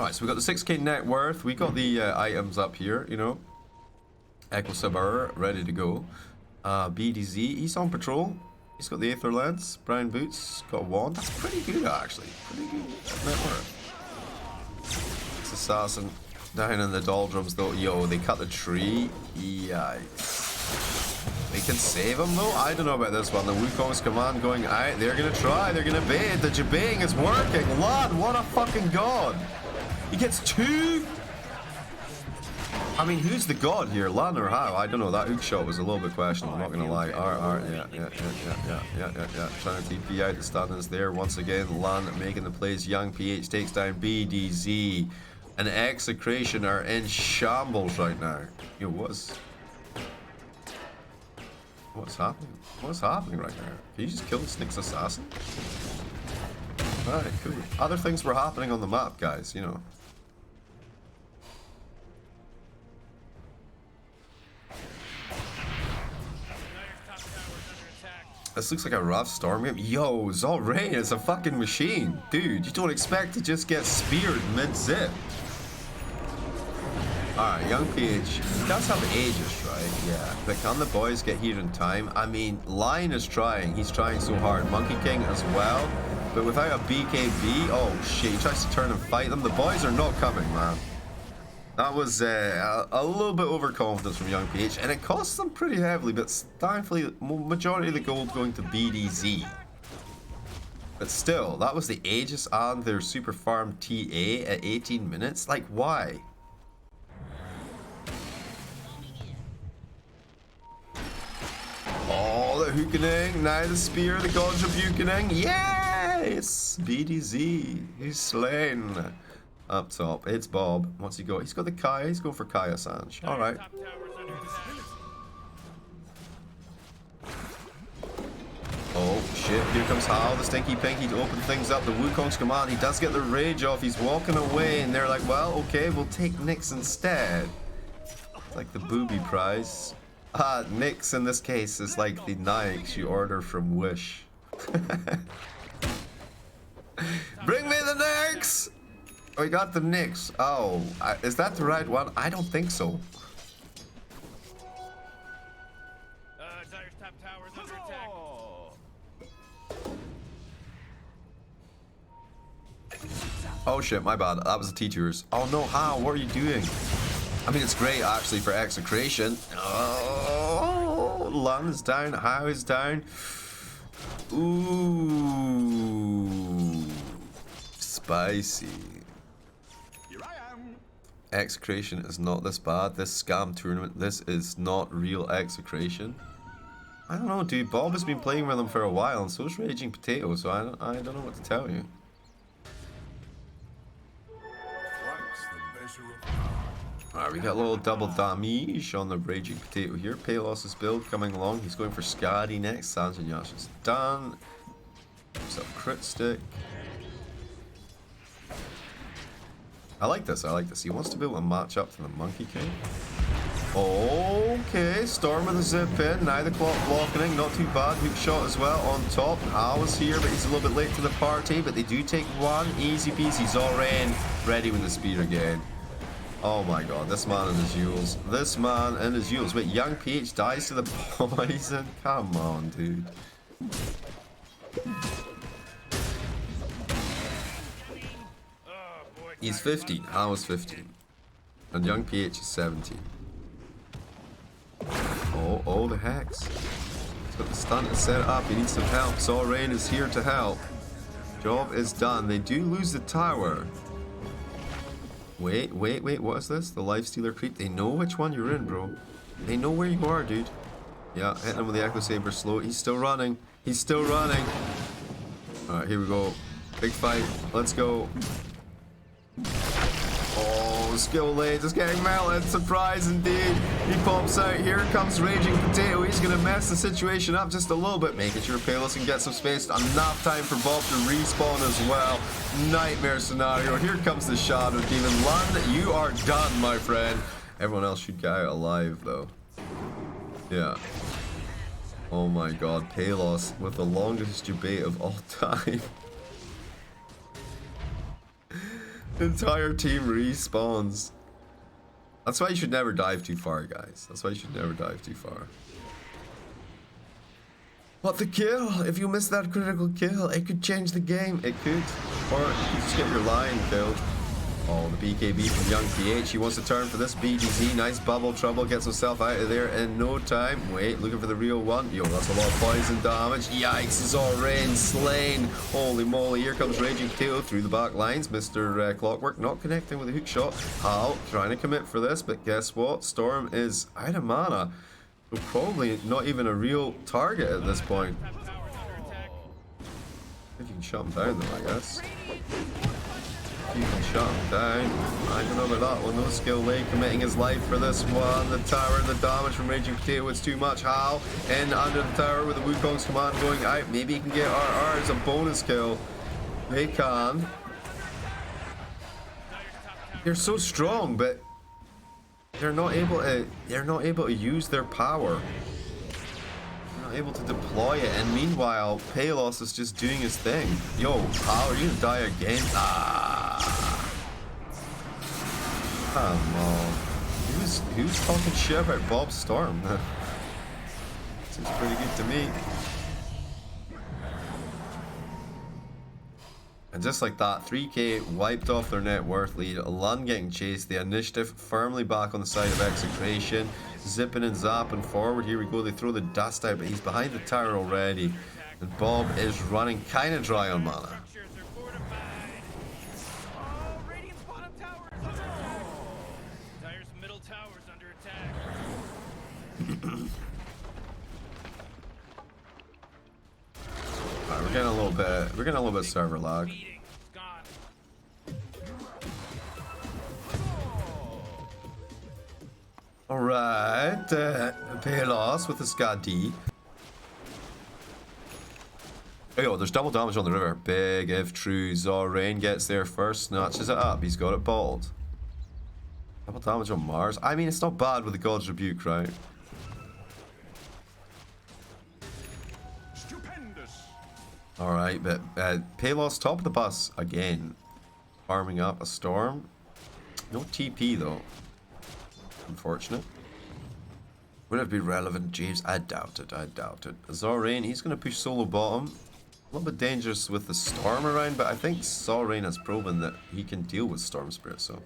Alright, so we got the 6k net worth. We got the items up here, you know. Echo Saber ready to go. BDZ, he's on patrol. He's got the Aether Lens, brown boots, got a wand. That's pretty good actually. Pretty good net worth. This assassin down in the doldrums though. Yo, they cut the tree. Yikes. They can save him though? I don't know about this one. The Wukong's command going out. They're gonna try. They're gonna bait. The Jabing is working. Lad, what a fucking god. He gets two. I mean, who's the god here, Lan or how? I don't know. That hook shot was a little bit questionable. I'm not gonna lie. Yeah. Trying to TP out. The stun is there once again. Lan making the plays. Young PH takes down BDZ, and Execration are in shambles right now. Yo, what's happening? What's happening right now? Can you just kill the Nyx assassin? Alright, cool. Other things were happening on the map, guys. You know. This looks like a rough storm game. Yo, Zorain is a fucking machine. Dude, you don't expect to just get speared mid-zip. Alright, young PH. He does have Aegis, right? Yeah. But can the boys get here in time? I mean, Lion is trying. He's trying so hard. Monkey King as well. But without a BKB, oh shit, he tries to turn and fight them. The boys are not coming, man. That was a little bit overconfidence from Young PH, and it cost them pretty heavily, but thankfully, majority of the gold going to BDZ. But still, that was the Aegis and their super farm TA at 18 minutes. Like, why? Oh, the Hookening. Now the spear, the God's Rebukening. Yes! BDZ. He's slain. Up top, it's Bob. What's he got? He's got the Kaya. He's going for Kaya Sanj. Alright. Top tower's under attack. Oh shit, here comes Hal, the Stinky Pinky, to open things up. The Wukong's command, he does get the rage off. He's walking away, and they're like, well, okay, we'll take Nyx instead. It's like the booby prize. Ah, Nyx in this case is like the Nyx you order from Wish. Bring me the Nyx! We got the Nyx. Oh, is that the right one? I don't think so. Zyre's top tower's under attack. Oh shit, my bad. That was the teachers. Oh no, how? What are you doing? I mean, it's great actually for Execration. Oh, Lun is down. How is down. Ooh, spicy. Here I am. Execration is not this bad. This scam tournament, this is not real Execration. I don't know, dude. Bob has been playing with them for a while, and so's Raging Potato, so I don't know what to tell you. Alright, we got a little double damage on the Raging Potato here. Palos' build coming along. He's going for Skadi next. Sanjanyash is done. Gives up crit stick. I like this, I like this. He wants to be able to match up to the Monkey King. Okay, Storm with a zip in. Now the clock blocking, not too bad. Hook shot as well on top. Hal is here, but he's a little bit late to the party. But they do take one. Easy peasy. Zoran ready with the spear again. Oh my god, this man and his Yules. This man and his Yules. Wait, young PH dies to the poison? Come on, dude. He's 15. Hal is 15. And young PH is 17. Oh, the Hex. He's got the stun to set up. He needs some help. Zoran is here to help. Job is done. They do lose the tower. Wait, what is this? The Lifestealer creep? They know which one you're in, bro. They know where you are, dude. Yeah, hit him with the Echo Saber slow. He's still running. He's still running. Alright, here we go. Big fight. Let's go. Oh, skill lane just getting melted. Surprise indeed. He pops out. Here comes Raging Potato. He's going to mess the situation up just a little bit, making sure Palos can get some space. Enough time for Bob to respawn as well. Nightmare scenario. Here comes the Shadow Demon. Lund, you are done, my friend. Everyone else should get out alive, though. Yeah. Oh my god. Palos with the longest debate of all time. Entire team respawns. That's why you should never dive too far, guys. That's why you should never dive too far. What the kill? If you miss that critical kill, it could change the game. It could. Or you could just get your lion killed. Oh, the BKB from Young PH. He wants to turn for this BDZ. Nice bubble trouble. Gets himself out of there in no time. Wait, looking for the real one. Yo, that's a lot of poison damage. Yikes, Zoran slain. Holy moly, here comes Raging Potato through the back lines. Mr. Clockwork not connecting with a hook shot. Hal trying to commit for this, but guess what? Storm is out of mana. So probably not even a real target at this point. Top tower's under attack. If you can shut him down though, I guess. You can shut him down. I don't know about that one. No skill lane committing his life for this one. The tower, the damage from Raging Potato is too much. Hal in under the tower with the Wukong's command going out. Maybe he can get RR as a bonus kill. They can. They're so strong, but they're not able to use their power. They're not able to deploy it, and meanwhile Palos is just doing his thing. Yo, Hal, are you gonna die again? Ah. Come on. Who's talking shit about Bob Storm? Seems pretty good to me. And just like that, 3k wiped off their net worth lead. Lun getting chased. The initiative firmly back on the side of Execration. Zipping and zapping forward. Here we go. They throw the dust out, but he's behind the tower already. And Bob is running kind of dry on mana. Structures are fortified. Oh, Radiant's bottom tower is under attack. Dire's middle tower's under attack. Alright, we're getting a little bit server lag. Beating. It's gone. Alright, Palos with the Skadi. Oh, yo, there's double damage on the river. Big if true. Zorain gets there first, snatches it up. He's got it balled. Double damage on Mars. I mean, it's not bad with the God's Rebuke, right? Stupendous. Alright, but Palos top of the bus again. Farming up a storm. No TP though. Unfortunate. Would it be relevant, Jeeves? I doubt it, I doubt it. Zorain, he's going to push solo bottom. A little bit dangerous with the storm around, but I think Zorain has proven that he can deal with Storm Spirit, so.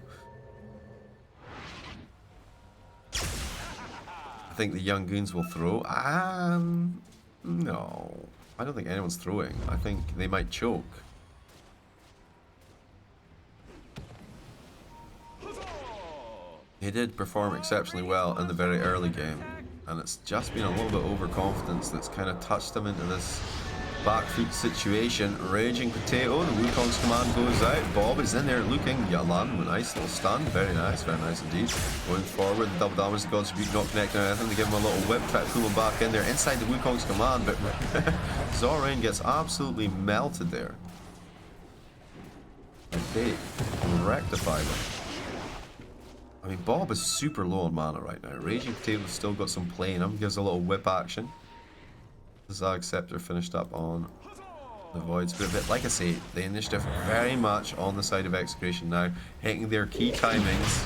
I think the young goons will throw. No. I don't think anyone's throwing. I think they might choke. He did perform exceptionally well in the very early game, and it's just been a little bit overconfidence that's kind of touched him into this back feet situation. Raging Potato, the Wukong's command goes out. Bob is in there looking. Yalan, nice little stun. Very nice indeed. Going forward, the double damage, the God's Rebuke not connecting or anything. They give him a little whip, try to pull him back in there inside the Wukong's command, but Zorain gets absolutely melted there. Okay, rectified it. I mean, Bob is super low on mana right now. Raging Potato's still got some play in him. Gives a little whip action. The Zag Scepter finished up on the Void Spirit. But like I say, the initiative very much on the side of Execration now. Hitting their key timings.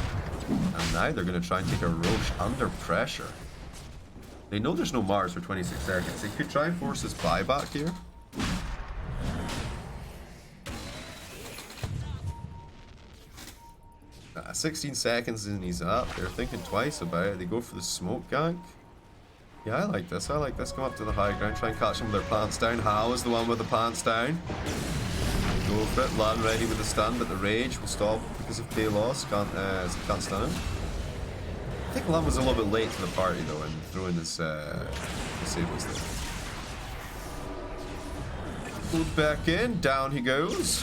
And now they're going to try and take a Roche under pressure. They know there's no Mars for 26 seconds. They could try and force this buyback here. 16 seconds and he's up. They're thinking twice about it. They go for the smoke gank. Yeah, I like this. I like this. Come up to the high ground. Try and catch them with their pants down. How is the one with the pants down? Go for it. Land ready with the stun, but the rage will stop because of Palos. Can't stun him. I think Lan was a little bit late to the party though and throwing his disables there. Pulled back in. Down he goes.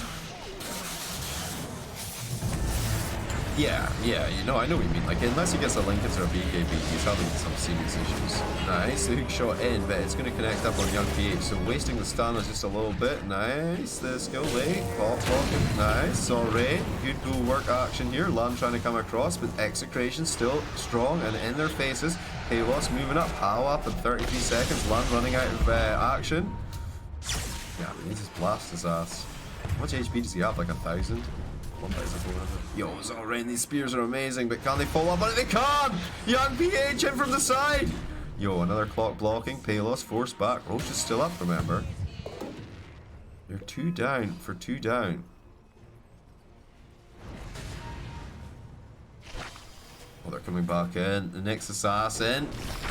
Yeah, you know, I know what you mean. Like, unless he gets a Linkens or a BKB, he's having some serious issues. Nice, the hook shot in, but it's going to connect up on Young PH, so wasting the stun is just a little bit. Nice, the skill late, pop blocking, nice, Zorain, good go work action here. Lan trying to come across, but Execration still strong and in their faces. Palos moving up, How up in 33 seconds, Lan running out of action. Yeah, I mean, he just blasts his ass. How much HP does he have? Like 1,000? 1,400. Yo, Zorain, these spears are amazing, but can they follow up on it? They can! Young PH in from the side! Yo, another clock blocking. Palos forced back. Roche is still up, remember. They're 2 down for 2 down. Oh, they're coming back in. The next assassin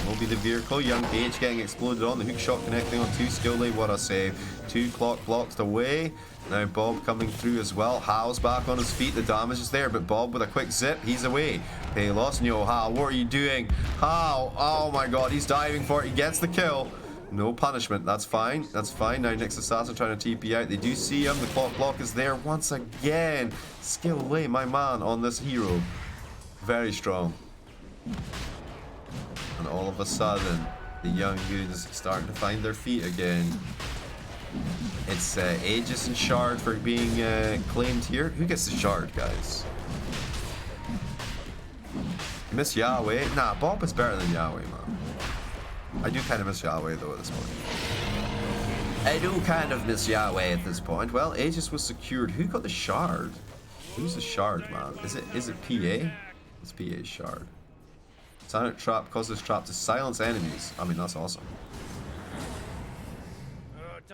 will be the vehicle. Young PH getting exploded on. The hook shot connecting on 2 skill lane. What a save. 2 clock blocked away. Now Bob coming through as well. Hal's back on his feet. The damage is there, but Bob with a quick zip. He's away. Palos, no, Hal, what are you doing? Hal, oh my god, he's diving for it. He gets the kill. No punishment. That's fine. That's fine. Now next assassin trying to TP out. They do see him. The clock block is there once again. Skill away, my man, on this hero. Very strong. And all of a sudden, the young goons starting to find their feet again. It's Aegis and Shard for being claimed here. Who gets the Shard, guys? Miss Yahweh? Nah, Bob is better than Yahweh, man. I do kind of miss Yahweh, though, at this point. I do kind of miss Yahweh at this point. Well, Aegis was secured. Who got the Shard? Who's the Shard, man? Is it PA? It's PA's Shard. Silent Trap causes trap to silence enemies. I mean, that's awesome.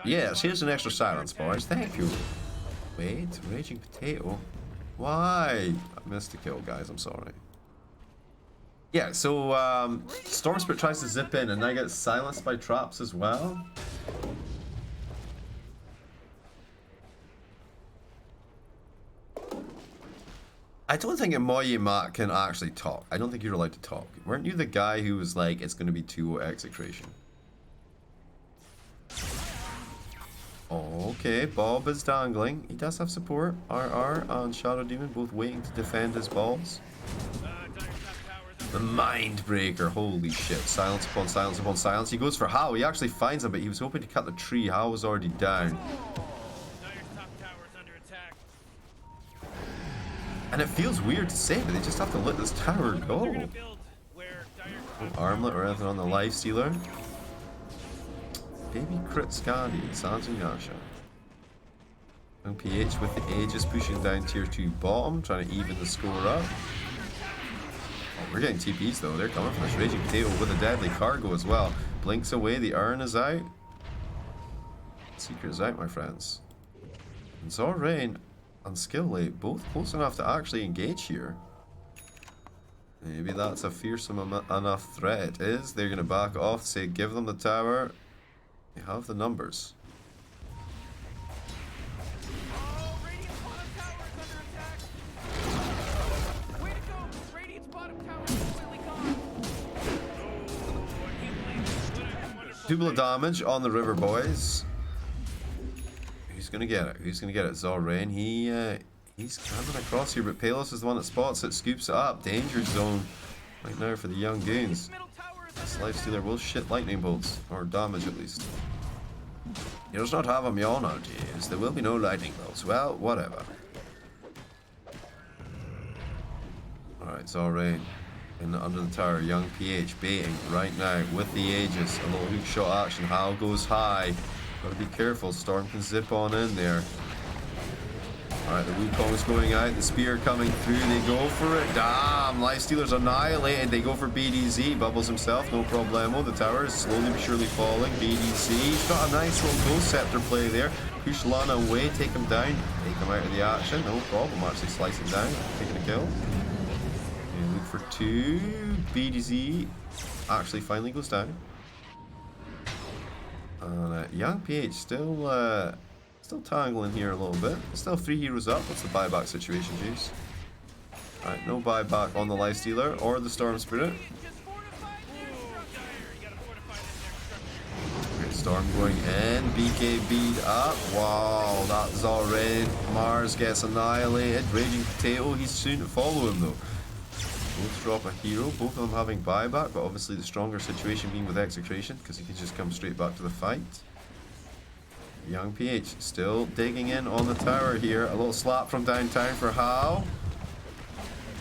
Yes, here's an extra silence, boys. Thank you. Wait, Raging Potato? Why? I missed the kill, guys. I'm sorry. Yeah, so Storm Spirit tries to zip in and now gets silenced by traps as well. I don't think Moyima can actually talk. I don't think you're allowed to talk. Weren't you the guy who was like, it's going to be 2-0 Execration? Okay, Bob is dangling. He does have support. RR and Shadow Demon both waiting to defend his balls. The Mind Breaker. Holy shit. Silence upon silence upon silence. He goes for Hao. He actually finds him, but he was hoping to cut the tree. Hao was already down. And it feels weird to say, but they just have to let this tower go. No armlet or anything on the life stealer. Baby Crit Scandi, Sanzu Yasha. Young PH with the Aegis pushing down tier 2 bottom, trying to even the score up. Oh, we're getting TPs though, they're coming from this Raging Potato with a deadly cargo as well. Blinks away, the urn is out. Secret is out, my friends. And Zorain and Skilllate both close enough to actually engage here. Maybe that's a fearsome enough threat. It is. They're going to back off, say give them the tower. They have the numbers. Oh, Radiant's bottom tower is under attack. Way to go! Radiant's bottom tower is completely gone. Double damage on the river, boys. Who's gonna get it? Who's gonna get it? Zorain. He's coming across here, but Palos is the one that spots it, scoops it up. Danger zone right now for the young goons. This lifestealer will shit lightning bolts, or damage at least. He does not have a Mjolnir to use. There will be no lightning bolts. Well, whatever. Alright, Zorain in under the tower. Young PH baiting right now with the Aegis. A little hook shot action. Hal goes high. Gotta be careful. Storm can zip on in there. Alright, the Wukong's going out, the spear coming through, they go for it. Damn, Lifestealer's annihilated. They go for BDZ, Bubbles himself, no problemo. The tower is slowly but surely falling. BDZ, he's got a nice little Ghost Scepter play there. Push Lana away, take him down, take him out of the action. No problem, actually slice him down, taking a kill. And look for 2. BDZ actually finally goes down. And Young PH still tangling here a little bit. Still 3 heroes up. What's the buyback situation, Juice? Alright, no buyback on the Lifestealer or the Storm Spirit. Okay, Storm going in. BKB'd up. Wow, that's already. Mars gets annihilated. Raging Potato, he's soon to follow him though. Both drop a hero, both of them having buyback, but obviously the stronger situation being with Execration, because he can just come straight back to the fight. Young PH still digging in on the tower here. A little slap from downtown for Hal.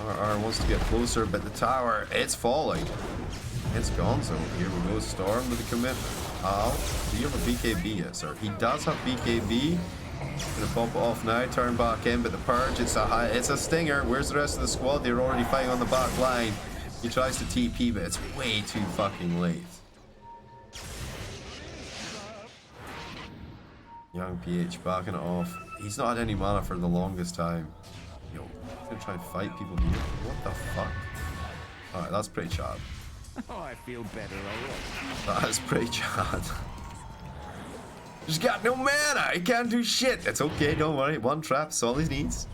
RR wants to get closer, but the tower, it's falling. It's gone, so here we go. Storm with the commitment. Hal, do you have a BKB yet, sir? He does have BKB. Gonna pump it off now, turn back in, but the purge, it's a stinger. Where's the rest of the squad? They're already fighting on the back line. He tries to TP, but it's way too fucking late. Young PH backing it off. He's not had any mana for the longest time. Yo, he's gonna try and fight people here. What the fuck? Alright, that's pretty Chad. Oh, I feel better already. That is pretty Chad. He's got no mana. He can't do shit. It's okay. Don't worry. One trap's all he needs.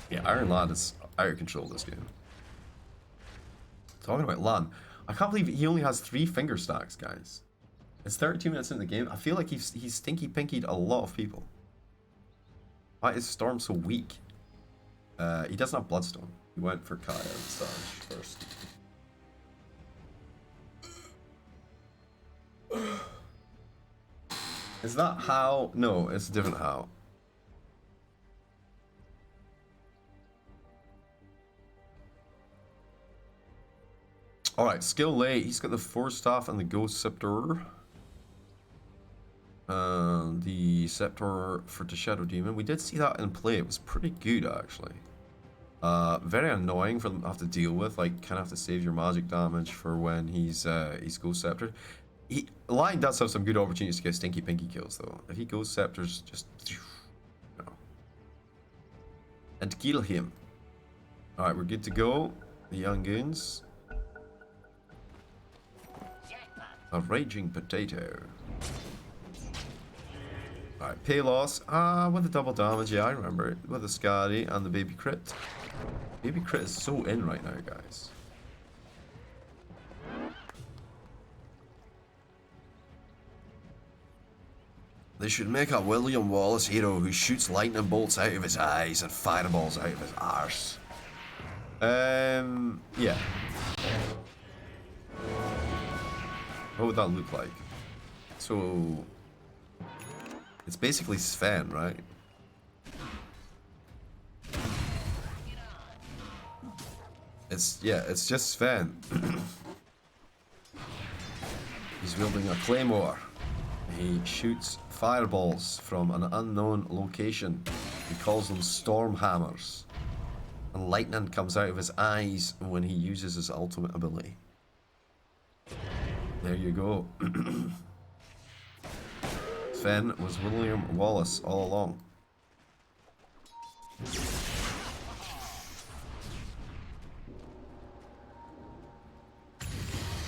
Yeah, Iron Lad is out of control this game. Talking about Lan, I can't believe he only has 3 finger stacks, guys. It's 32 minutes into the game. I feel like he's stinky pinkied a lot of people. Why is Storm so weak? He doesn't have Bloodstone. He went for Kaya and Sarge first. Is that how? No, it's a different how. Alright, Skilllate. He's got the Force Staff and the Ghost Scepter. The Scepter for the Shadow Demon. We did see that in play. It was pretty good, actually. Very annoying for them to have to deal with. Like, kind of have to save your magic damage for when he's Ghost Scepter. Lion does have some good opportunities to get stinky pinky kills, though. If he Ghost Scepters, just... No. And kill him. Alright, we're good to go. The young goons. A Raging Potato. Alright, pay loss. With the double damage, yeah, I remember it. With the Scary and the baby crit. Baby crit is so in right now, guys. They should make a William Wallace hero who shoots lightning bolts out of his eyes and fireballs out of his arse. Yeah. What would that look like? So... it's basically Sven, right? It's just Sven. He's wielding a claymore. He shoots fireballs from an unknown location. He calls them storm hammers. And lightning comes out of his eyes when he uses his ultimate ability. There you go. Sven was William Wallace all along.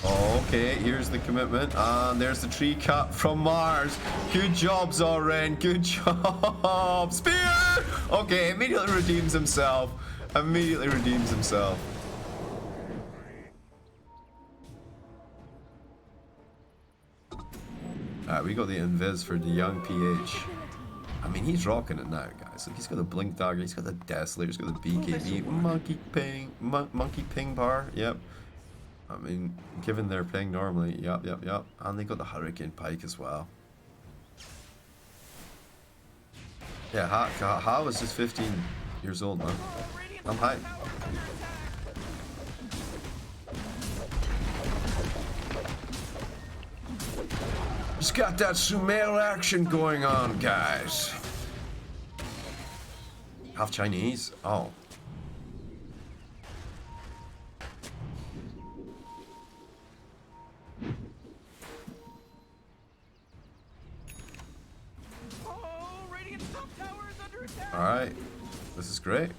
Okay, here's the commitment, and there's the tree cut from Mars. Good job, Zoran, good job. Spear! Okay, immediately redeems himself. Immediately redeems himself. Alright, we got the invis for the young PH. I mean, he's rocking it now, guys. Look, he's got the blink dagger, he's got the Desolator, he's got the BKB, monkey ping bar, yep. I mean, given their ping normally, yep. And they got the Hurricane Pike as well. Yeah, Ha was just 15 years old, man. I'm hyped. He's got that Sumer action going on, guys. Half Chinese? Oh. Alright, this is great.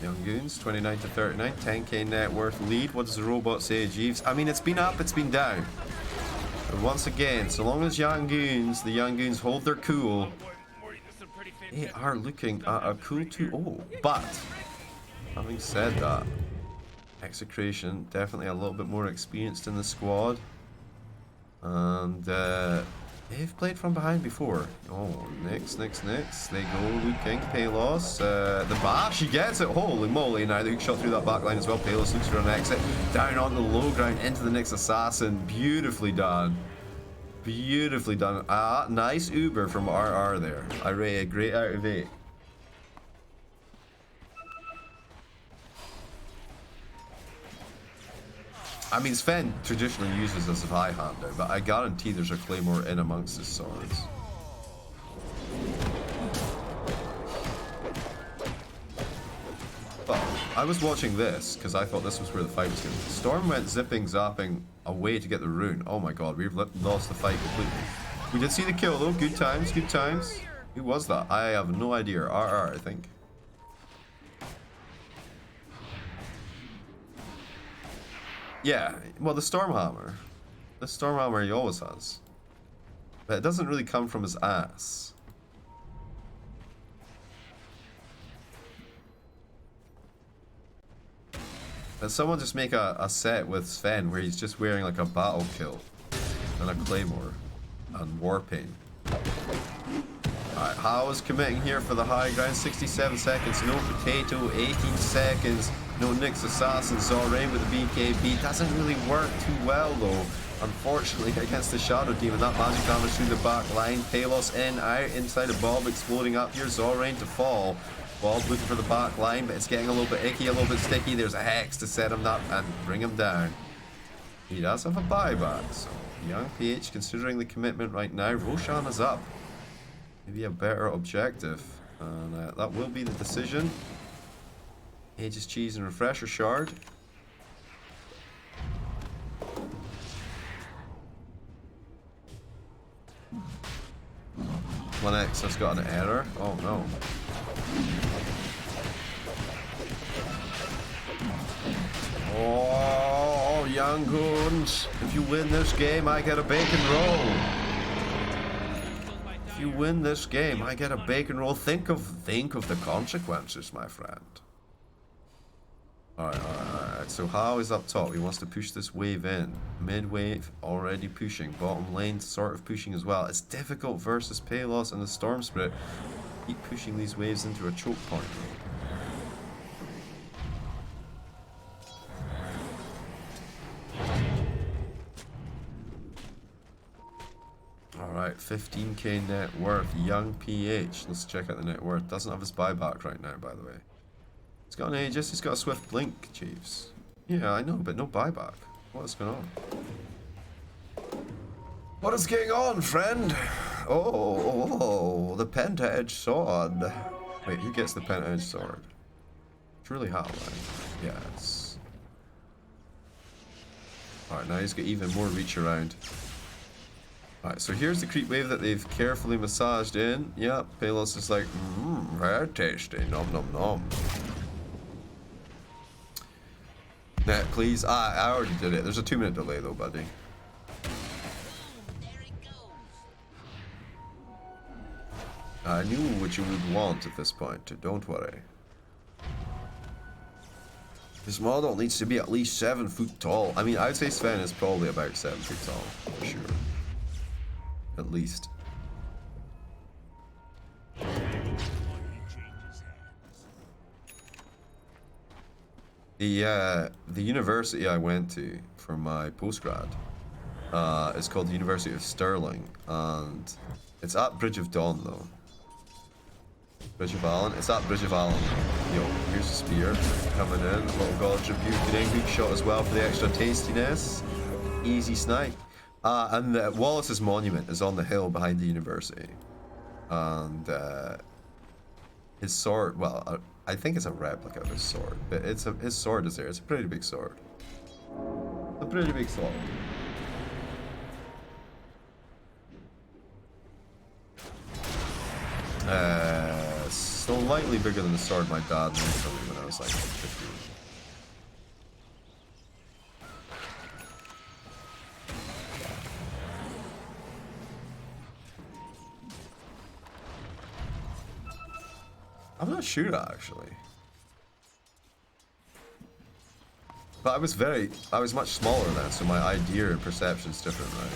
Young Goons, 29 to 39, 10k net worth lead. What does the robot say, Jeeves? I mean, it's been up, it's been down. But once again, so long as the young goons hold their cool, they are looking at a cool 2-0. But, having said that, Execration, definitely a little bit more experienced in the squad. And, they've played from behind before. Oh, next. They go. Luke King, Palos. The bash, he gets it. Holy moly. Now the hook shot through that back line as well. Palos looks for an exit. Down on the low ground into the next assassin. Beautifully done. Beautifully done. Nice Uber from RR there. I rate a great out of 8. I mean, Sven traditionally uses this as high-hander, but I guarantee there's a claymore in amongst his swords. But I was watching this because I thought this was where the fight was going to be. Storm went zipping, zapping away to get the rune. Oh my god, we've lost the fight completely. We did see the kill though. Good times, good times. Who was that? I have no idea. RR, I think. Yeah, well, the Stormhammer. The Stormhammer he always has. But it doesn't really come from his ass. But someone just make a set with Sven where he's just wearing like a battle kilt and a claymore and warpaint. Alright, How is committing here for the high ground. 67 seconds, no potato, 18 seconds. No Nyx Assassin, Zorain with the BKB. Doesn't really work too well though, unfortunately, against the Shadow Demon. That magic damage through the back line. Palos in, out, inside of Bob, exploding up here. Zorain to fall. Bob looking for the back line, but it's getting a little bit icky, a little bit sticky. There's a Hex to set him up and bring him down. He does have a buyback, so young PH considering the commitment right now. Roshan is up. Maybe a better objective. And that will be the decision. Aegis Cheese and Refresher Shard. X has got an error. Oh no. Oh, young goons. If you win this game, I get a bacon roll. If you win this game, I get a bacon roll. Think of the consequences, my friend. Alright. So Hao is up top. He wants to push this wave in. Mid wave already pushing. Bottom lane sort of pushing as well. It's difficult versus Palos and the Storm Spirit. Keep pushing these waves into a choke point. Alright, 15k net worth. Young PH. Let's check out the net worth. Doesn't have his buyback right now, by the way. He's got an Aegis, he's got a Swift Blink, Chiefs. Yeah, I know, but no buyback. What is going on? What is going on, friend? Oh, the Penta-Edged Sword. Wait, who gets the Penta-Edged Sword? Truly Hal, right? Yes. Alright, now he's got even more reach around. Alright, so here's the creep wave that they've carefully massaged in. Yep, Palos is like, very tasty, nom nom nom. Net, please. I already did it. There's a 2-minute delay though, buddy. I knew what you would want at this point, don't worry. This model needs to be at least 7 foot tall. I mean, I'd say Sven is probably about 7 feet tall, for sure. At least. The university I went to for my postgrad is called the University of Stirling, and it's at Bridge of Dawn though. Bridge of Allen. It's at Bridge of Allen. Yo, here's a spear coming in. A little god tribute. Getting hook shot as well for the extra tastiness. Easy snipe. And Wallace's monument is on the hill behind the university. And his sword, well, I think it's a replica of his sword, but his sword is there. It's a pretty big sword. A pretty big sword. Slightly bigger than the sword my dad made for me when I was like 15. I'm not sure actually. But I was much smaller then, so my idea and perception's different, right?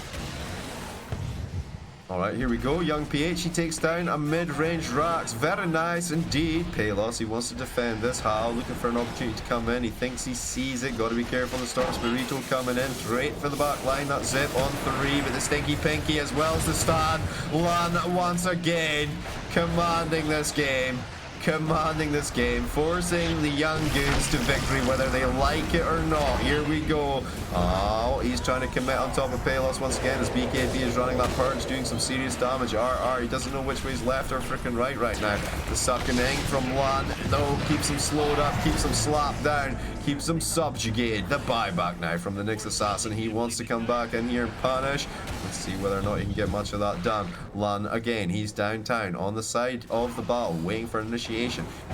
Alright, here we go. Young PH, he takes down a mid-range Rax. Very nice indeed. Palos, he wants to defend this. Hal looking for an opportunity to come in. He thinks he sees it. Gotta be careful. The Storm Spirito coming in. Straight for the back line. That zip on 3, but the Stinky Pinky as well as the stand. Lan once again commanding this game. Forcing the Young Goons to victory, whether they like it or not. Here we go. Oh, he's trying to commit on top of Palos once again as BKB is running that purge, doing some serious damage. RR, he doesn't know which way's left or freaking right now. The sucking from Lan, no, keeps him slowed up, keeps him slapped down, keeps him subjugated. The buyback now from the Nyx Assassin. He wants to come back in here and punish. Let's see whether or not he can get much of that done. Lan again, he's downtown on the side of the battle, waiting for initiation.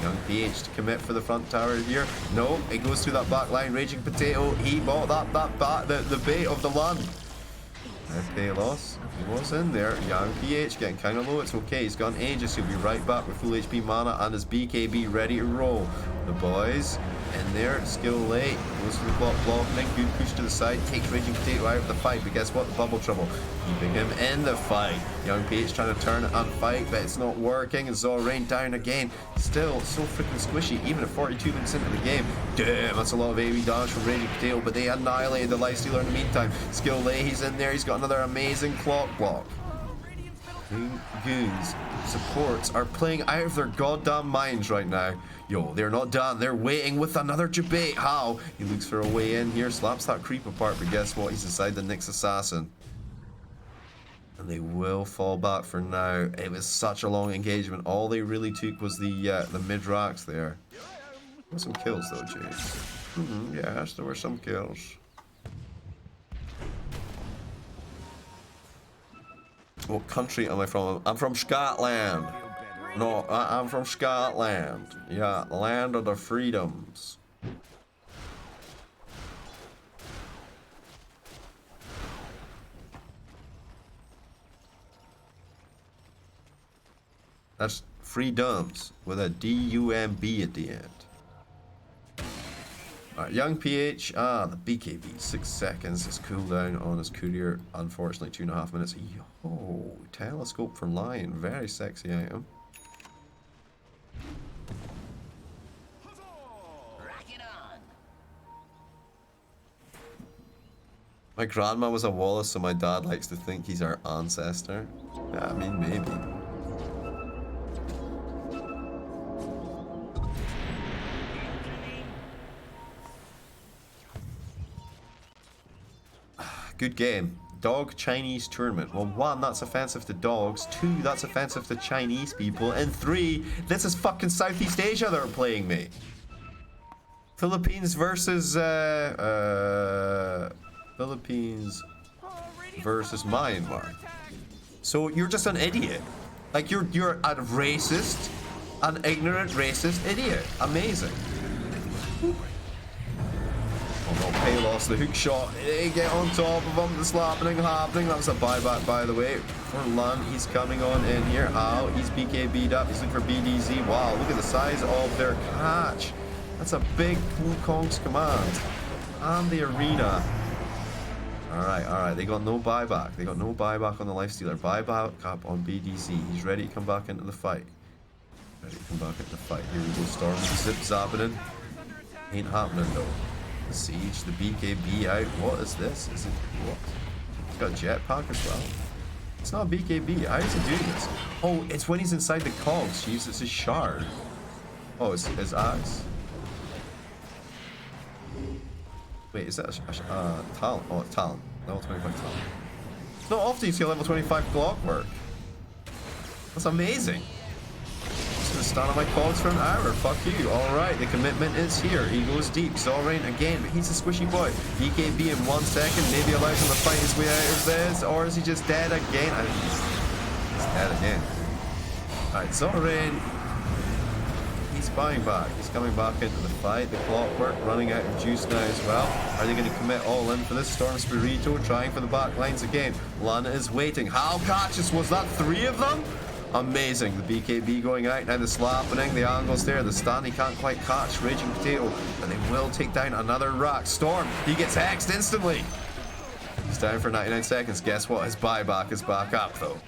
Young PH to commit for the front tower here. No, it goes through that back line. Raging Potato, he bought the bait of the Lan. Palos, he was in there. Young PH getting kind of low. It's okay. He's got an Aegis. He'll be right back with full HP mana and his BKB ready to roll. The boys in there. Skill late. Goes to the block blocking. Good push to the side. Takes Raging Potato out of the fight. But guess what? The bubble trouble. Keeping him in the fight. Young PH trying to turn it and fight, but it's not working. And Zor rained down again. Still so freaking squishy. Even at 42 minutes into the game. Damn, that's a lot of AoE damage from Raging Potato. But they annihilated the Lifestealer in the meantime. Skill late. He's in there. He's got another amazing clock block. Goons supports are playing out of their goddamn minds right now. Yo, they're not done. They're waiting with another debate. How? He looks for a way in here, slaps that creep apart, but guess what? He's inside the Nyx Assassin. And they will fall back for now. It was such a long engagement. All they really took was the mid-racks there. There were some kills though, James. Yes, there were some kills. What country am I from? I'm from Scotland. No, I'm from Scotland. Yeah, land of the freedoms. That's freedoms with a D-U-M-B at the end. Alright, young PH. The BKB. 6 seconds. His cooldown on his courier. Unfortunately, 2.5 minutes. Yo, telescope for lion. Very sexy item. My grandma was a Wallace, so my dad likes to think he's our ancestor. Yeah, I mean, maybe. Good game. Dog Chinese tournament. Well, 1, that's offensive to dogs. 2, that's offensive to Chinese people. And 3, this is fucking Southeast Asia that are playing me. Philippines versus Philippines versus Myanmar. So you're just an idiot. Like you're a racist, an ignorant racist idiot. Amazing. Oh no, Palos, the hook shot. They get on top of him. The slapping happening. That was a buyback, by the way. For Lund, he's coming on in here. How? He's BKB'd up. He's looking for BDZ. Wow, look at the size of their catch. That's a big Wukong's command. And the arena. Alright. They got no buyback. They got no buyback on the lifestealer. Buyback up on BDZ. He's ready to come back into the fight. Ready to come back into the fight. Here we go. Storm zip zapping. Ain't happening though. Siege, the BKB out. What is this? Is it what? He's got jetpack as well. It's not BKB. How is he doing this? Oh, it's when he's inside the cogs. He uses his shard. Oh, it's his axe. Wait, is that a talent? Oh, it's talent. Level 25 talent. It's not often you see a level 25 clockwork. That's amazing. Just gonna stand on my cogs for an hour. Fuck you. Alright, the commitment is here. He goes deep. Zorain again, but he's a squishy boy. BKB in 1 second. Maybe allows him to fight his way out of this. Or is he just dead again? I think he's dead again. Alright, Zorain. He's buying back. He's coming back into the fight. The clockwork running out of juice now as well. Are they going to commit all in for this? Storm Spirito trying for the back lines again. Lana is waiting. How catches? Was that 3 of them? Amazing. The BKB going out. Now the slapping. The angles there. The stand he can't quite catch. Raging Potato. And they will take down another rack. Storm. He gets hexed instantly. He's down for 99 seconds. Guess what? His buyback is back up though.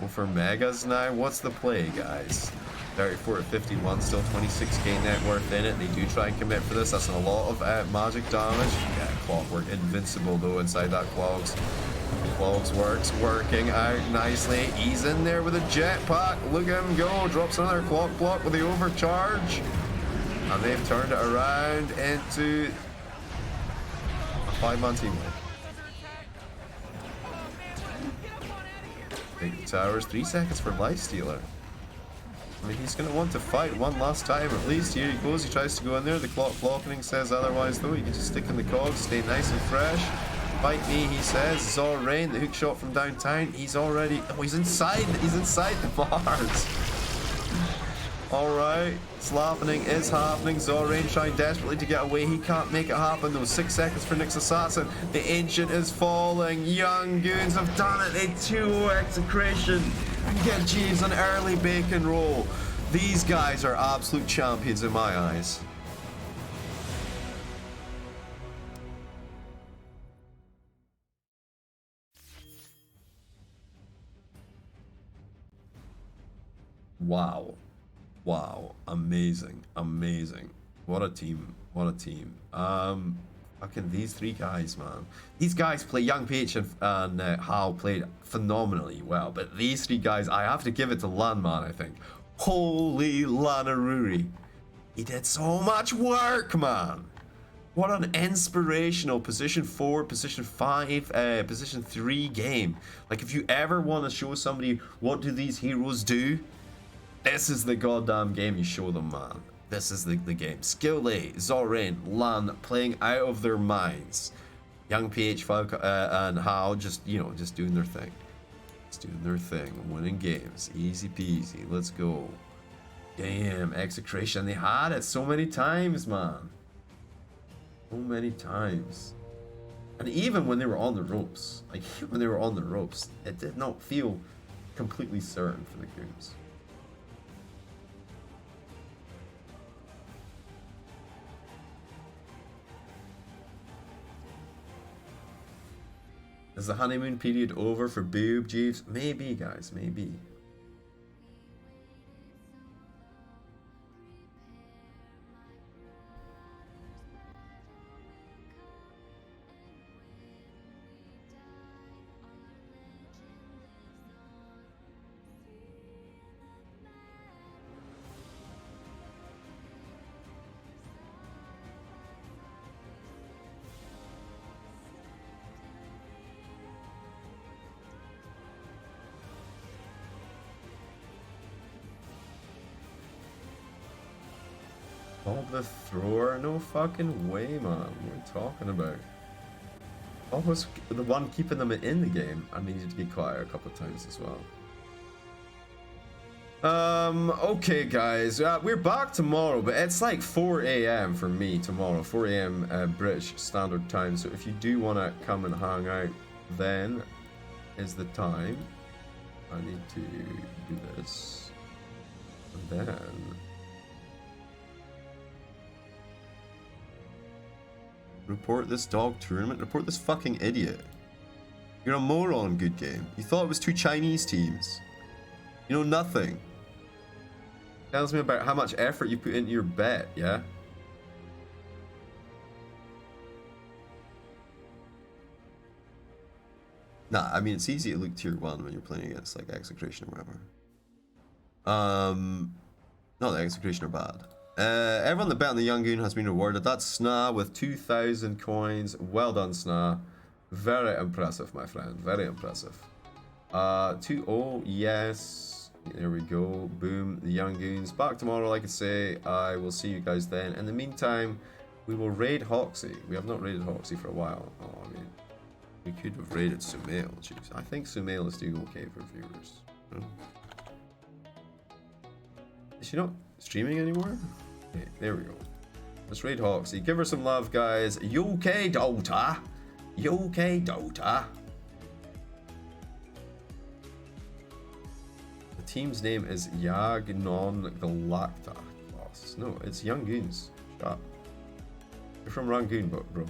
Go for megas now. What's the play, guys? 34 to 51, still 26k net worth in it. They do try and commit for this. That's a lot of magic damage. Yeah, clockwork invincible though inside that clogs. Clogs working out nicely. He's in there with a jetpack. Look at him go. Drops another clock block with the overcharge. And they've turned it around into a 5-man team win. Big towers, 3 seconds for Lifestealer. I mean, he's going to want to fight one last time at least. Here he goes. He tries to go in there. The clock blocking says otherwise, though. You can just stick in the cogs, stay nice and fresh. Fight me, he says. Zorain, the hook shot from downtown. He's already... Oh, he's inside. He's inside the bars. Alright. Slapping is happening. Zorain trying desperately to get away. He can't make it happen, though. 6 seconds for Nyx Assassin. The Ancient is falling. Young Goons have done it. They 2-0 Execration. Get Jeeves an early bacon roll. These guys are absolute champions in my eyes. Wow. Wow. Amazing. Amazing. What a team. What a team. Fucking these 3 guys, man. These guys play. Young Peach and Hal played phenomenally well, but these 3 guys, I have to give it to Landman, I think. Holy Lanaruri. He did so much work, man. What an inspirational position 4, position 5, position 3 game. Like, if you ever want to show somebody what do these heroes do, this is the goddamn game you show them, man. This is the game. Skillay, Zorain, Lan playing out of their minds. Young PH, and Hao just, you know, just doing their thing. Just doing their thing. Winning games. Easy peasy. Let's go. Damn, Execration. They had it so many times, man. So many times. And even when they were on the ropes, like when they were on the ropes, it did not feel completely certain for the goons. Is the honeymoon period over for Boob Jeeves? Maybe, guys, maybe. Bob the Thrower? No fucking way, man. What are you talking about? Bob was the one keeping them in the game. I needed to get quiet a couple of times as well. Okay, guys. We're back tomorrow, but it's like 4 a.m. for me tomorrow. 4 a.m. British Standard Time. So if you do want to come and hang out, then is the time. I need to do this. And then... report this dog tournament? Report this fucking idiot. You're a moron, Good Game. You thought it was 2 Chinese teams. You know nothing. Tells me about how much effort you put into your bet, yeah? Nah, I mean, it's easy to look tier 1 when you're playing against, like, Execration or whatever. Not that Execration are bad. Everyone that bet on the Yangon has been rewarded. That's Sna with 2,000 coins. Well done, Sna. Very impressive, my friend. Very impressive. 2-0, yes. There we go. Boom. The Yangoons. Back tomorrow, like I say. I will see you guys then. In the meantime, we will raid Hoxie. We have not raided Hoxie for a while. Oh, I mean, we could have raided Sumail. Jeez. I think Sumail is doing okay for viewers. Oh. Is she not streaming anymore? Okay, there we go. Let's raid Hoxie. Give her some love, guys. You okay, Dota? You okay, Dota? The team's name is Yangon Galacticos. No, it's Yangoons. Shut up. You're from Rangoon, bro.